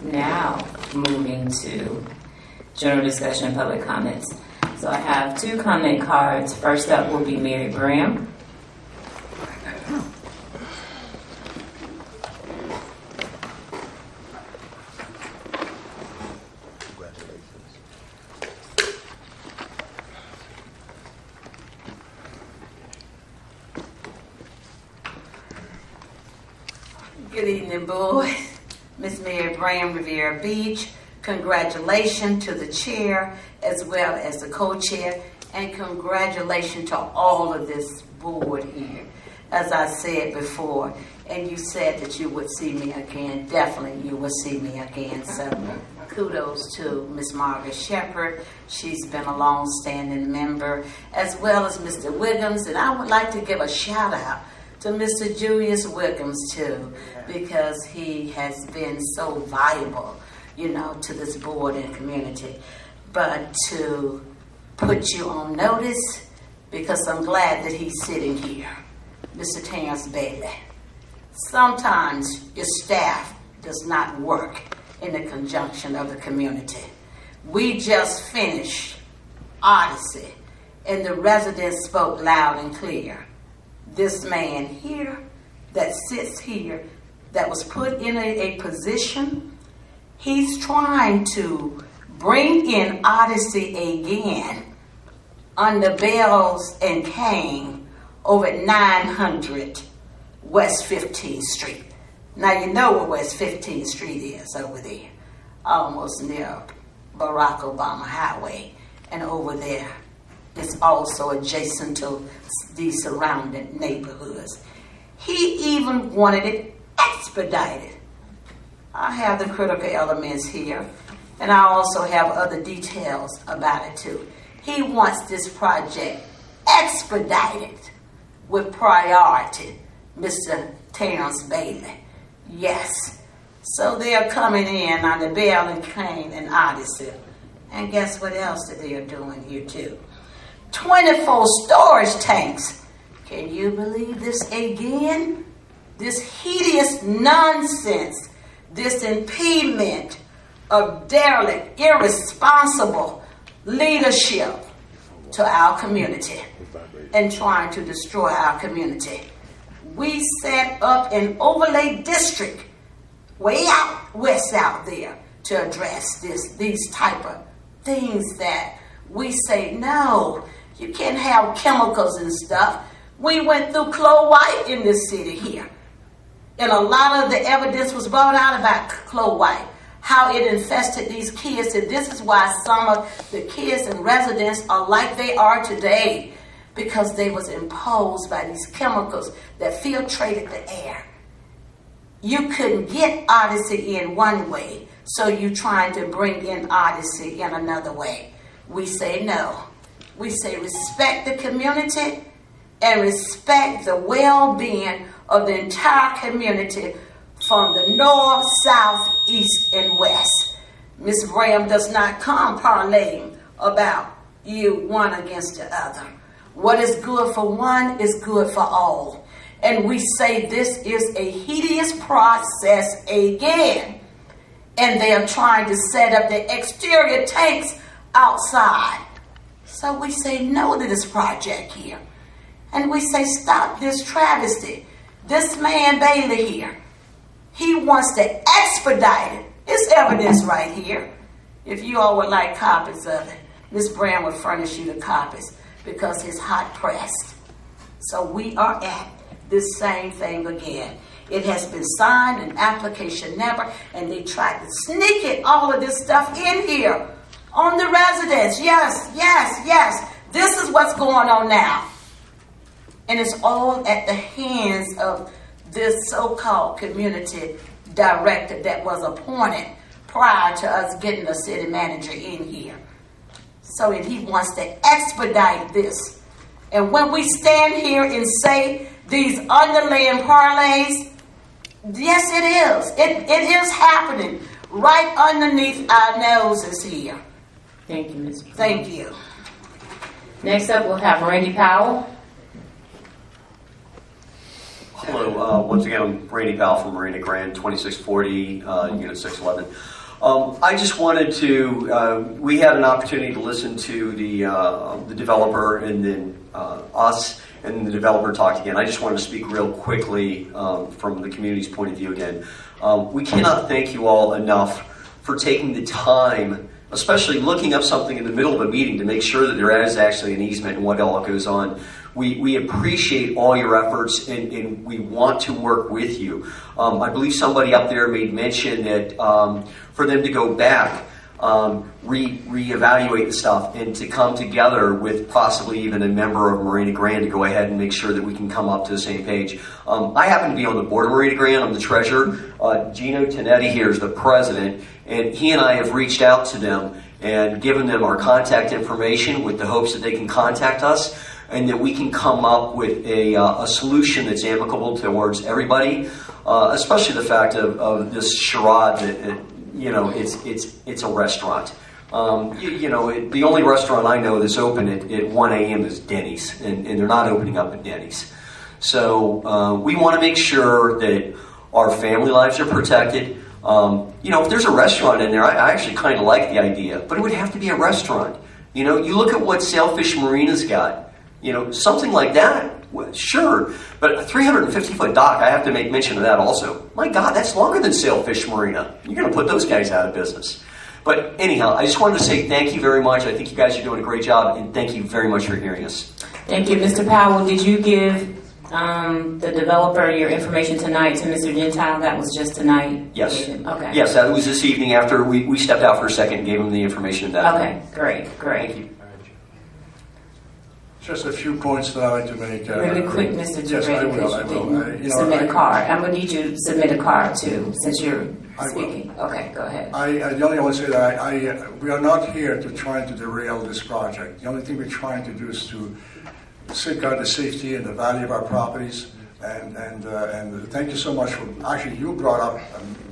now moving to general discussion and public comments. So I have 2 comment cards. First up will be Mary Graham. Good evening, boys. Miss Mary Graham, Riviera Beach. Congratulations to the chair as well as the co-chair, and congratulations to all of this board here. As I said before, and you said that you would see me again, definitely you will see me again. So kudos to Miss Margaret Shepherd. She's been a long-standing member, as well as Mr. Wiggins, and I would like to give a shout out to Mr. Julius Wiggins too, because he has been so valuable, you know, to this board and community. But to put you on notice, because I'm glad that he's sitting here, Mr. Terrence Bailey. Sometimes your staff does not work in the conjunction of the community. We just finished Odyssey, and the residents spoke loud and clear. This man here, that sits here, that was put in a position, he's trying to bring in Odyssey again under Bells and Kane over at 900 West 15th Street. Now you know where West 15th Street is over there, almost near Barack Obama Highway, and over there it's also adjacent to the surrounding neighborhoods. He even wanted it expedited. I have the critical elements here, and I also have other details about it too. He wants this project expedited with priority, Mr. Terrence Bailey. Yes. So they're coming in on the Bell and Kane and Odyssey. And guess what else that they are doing here too? 24 storage tanks. Can you believe this again? This hideous nonsense, this impediment of derelict, irresponsible leadership to our community and trying to destroy our community. We set up an overlay district way out west out there to address these type of things that we say, no, you can't have chemicals and stuff. We went through Chloe White in this city here. And a lot of the evidence was brought out about Chloe White, how it infested these kids. And this is why some of the kids and residents are like they are today, because they was imposed by these chemicals that filtrated the air. You couldn't get Odyssey in one way, so you trying to bring in Odyssey in another way. We say no. We say respect the community and respect the well-being of the entire community from the north, south, east, and west. Ms. Graham does not come parlaying about you one against the other. What is good for one is good for all. And we say this is a hideous process again. And they are trying to set up the exterior tanks outside. So we say no to this project here. And we say stop this travesty. This man Bailey here, he wants to expedite it. It's evidence right here. If you all would like copies of it, Ms. Brown will furnish you the copies because it's hot pressed. So we are at this same thing again. It has been signed, an application number, and they tried to sneak it, all of this stuff in here on the residents. Yes, yes, yes. This is what's going on now. And it's all at the hands of this so-called community director that was appointed prior to us getting a city manager in here. So and he wants to expedite this. And when we stand here and say these underlaying parlays, yes, it is. It is happening right underneath our noses here. Thank you, Ms. Thank you. Next up, we'll have Randy Powell. Hello, once again, I'm Randy Powell from Marina Grand, 2640, Unit 611. I just wanted to, we had an opportunity to listen to the developer and then us and the developer talked again. I just wanted to speak real quickly from the community's point of view again. We cannot thank you all enough for taking the time, especially looking up something in the middle of a meeting to make sure that there is actually an easement and what all goes on. We appreciate all your efforts and we want to work with you. I believe somebody up there made mention that for them to go back, reevaluate the stuff and to come together with possibly even a member of Marina Grand to go ahead and make sure that we can come up to the same page. I happen to be on the board of Marina Grand. I'm the treasurer. Gino Tonetti here is the president, and he and I have reached out to them and given them our contact information with the hopes that they can contact us and that we can come up with a solution that's amicable towards everybody, especially the fact of this charade that it's a restaurant. The only restaurant I know that's open at 1 a.m. is Denny's, and they're not opening up at Denny's. So we want to make sure that our family lives are protected. If there's a restaurant in there, I actually kind of like the idea, but it would have to be a restaurant. You look at what Sailfish Marina's got. Something like that, well, sure. But a 350-foot dock, I have to make mention of that also. My God, that's longer than Sailfish Marina. You're going to put those guys out of business. But anyhow, I just wanted to say thank you very much. I think you guys are doing a great job, and thank you very much for hearing us. Thank you, Mr. Powell. Did you give the developer your information tonight to Mr. Gentile? That was just tonight? Yes. Okay. Yes, that was this evening after we stepped out for a second and gave him the information. Okay, great. Thank you. Just a few points that I'd like to make. Really quick, Mr. Yes, I will. Submit a card. I'm going to need you to submit a card too, since you're speaking. Okay, go ahead. The only thing I want to say that we are not here to try to derail this project. The only thing we're trying to do is to safeguard the safety and the value of our properties. And thank you so much for, actually you brought up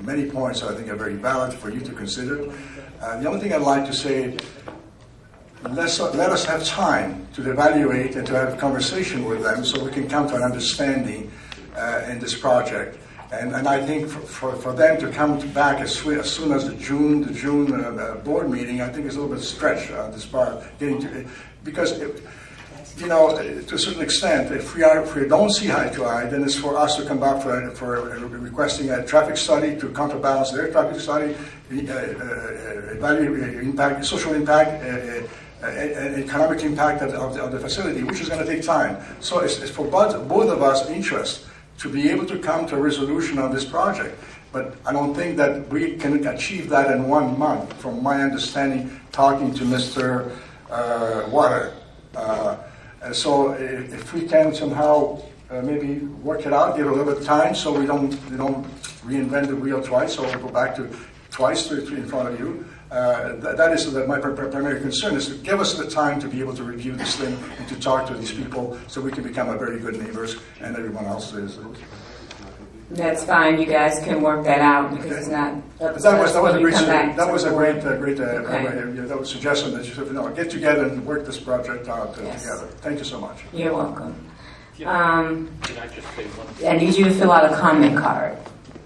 many points that I think are very valid for you to consider. The only thing I'd like to say, let us have time to evaluate and to have a conversation with them so we can come to an understanding in this project. And I think for them to come back as soon as the June board meeting, I think is a little bit stretched this part, because you know, to a certain extent, if we don't see eye to eye, then it's for us to come back for requesting a traffic study to counterbalance their traffic study, evaluate impact, social impact, economic impact of the facility, which is going to take time. So it's for both of us interest to be able to come to a resolution on this project. But I don't think that we can achieve that in 1 month, from my understanding, talking to Mr. Water. So if we can somehow maybe work it out, give it a little bit of time, so we don't reinvent the wheel twice, or go back to twice in front of you. That is my primary concern, is to give us the time to be able to review this thing and to talk to these people, so we can become a very good neighbors, and everyone else is. That's fine. You guys can work that out, because it's not up to That us was when you come back that to was a the great board. that was a suggestion that you said, get together and work this project out Yes. together. Thank you so much. You're welcome. Can I just say one thing? I need you to fill out a comment card,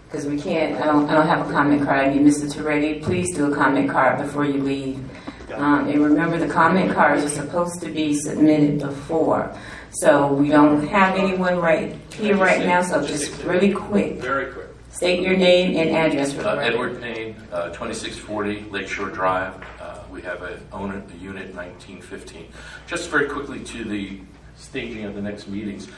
because we can't. I don't have a comment card. I need Mr. Toretti. Please do a comment card before you leave. And remember, the comment cards are supposed to be submitted before. So we don't have anyone right here right now. So just really quick. Very quick. State your name and address for the record. Edward Payne, 2640 Lakeshore Drive. We have a unit 1915. Just very quickly to the staging of the next meetings.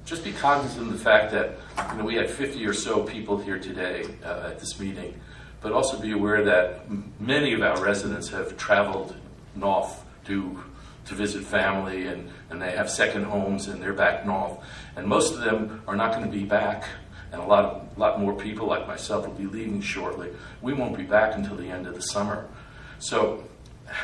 Just be cognizant of the fact that we had 50 or so people here today at this meeting, but also be aware that many of our residents have traveled north to visit family, and they have second homes, and they're back north. And most of them are not going to be back, and a lot more people like myself will be leaving shortly. We won't be back until the end of the summer. So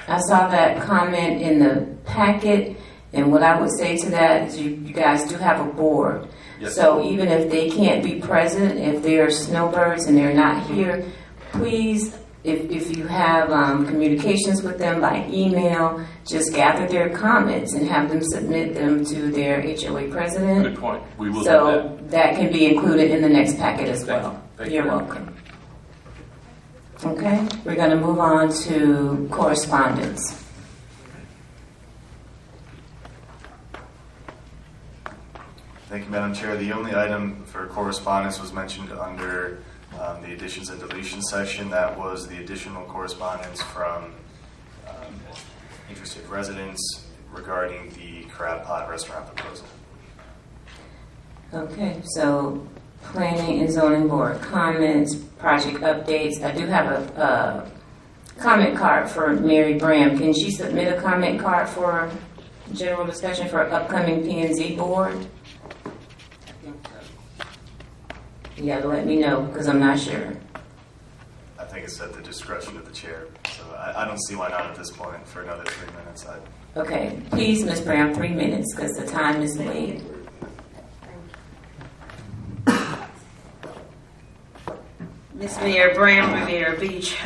I saw that comment in the packet, and what I would say to that is you guys do have a board. Yes. So even if they can't be present, if they're snowbirds and they're not here, please, if you have communications with them by email, just gather their comments and have them submit them to their HOA president. Good point. We will do So that can be included in the next packet as well. Thank You're you. welcome. Okay, we're going to move on to correspondence. Thank you, Madam Chair. The only item for correspondence was mentioned under the additions and deletions section. That was the additional correspondence from interested residents regarding the Crab Pot restaurant proposal. Okay, so planning and zoning board comments, project updates. I do have a comment card for Mary Bram. Can she submit a comment card for general discussion for upcoming P&Z board? You gotta let me know, because I'm not sure. I think it's at the discretion of the chair, so I don't see why not at this point for another 3 minutes. Okay, please, Ms. Brown, 3 minutes, because the time is late. Ms. Mayor Bram, Riviera Beach,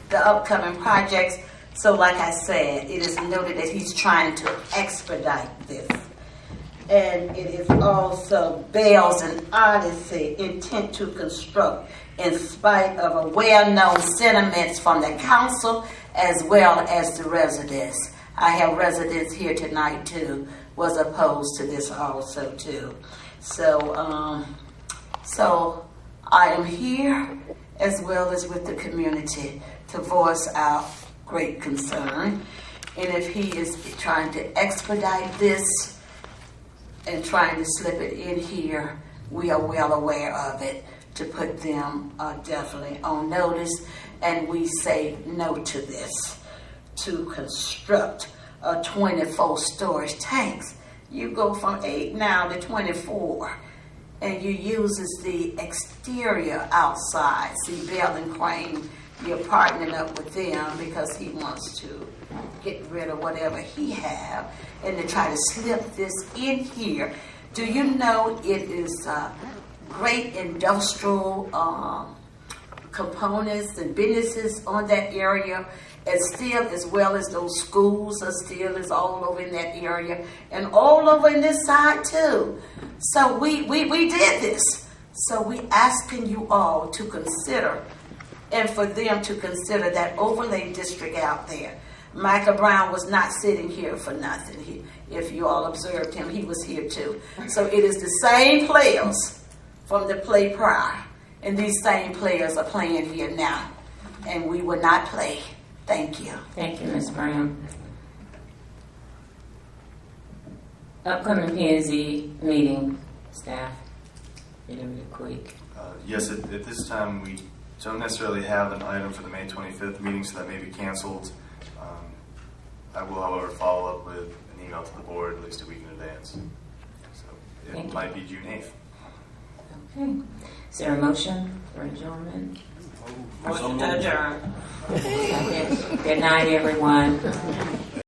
the upcoming projects. So like I said, it is noted that he's trying to expedite this. And it is also Bells and Odyssey intent to construct, in spite of a well-known sentiments from the council as well as the residents. I have residents here tonight too, was opposed to this also too. So, so I am here as well as with the community to voice our great concern. And if he is trying to expedite this and trying to slip it in here, we are well aware of it, to put them definitely on notice. And we say no to this, to construct a 24 storage tanks. You go from 8 now to 24, and you uses the exterior outside. See, Bell and Crane, you're partnering up with them because he wants to get rid of whatever he have and to try to slip this in here. Do you know it is great industrial components and businesses on that area, and still as well as those schools are still is all over in that area and all over in this side too. So we did this. So we asking you all to consider, and for them to consider that overlay district out there. Michael Brown was not sitting here for nothing. If you all observed him, he was here too. So it is the same players from the play prior, and these same players are playing here now, and we will not play. Thank you. Thank you, Ms. Brown. Upcoming P&Z meeting, staff. Really quick. Yes, at this time we don't necessarily have an item for the May 25th meeting, so that may be canceled. I will, however, follow up with an email to the board at least a week in advance. So it might be June 8th. Okay. Is there a motion for adjournment? Motion to adjourn. Good night, everyone.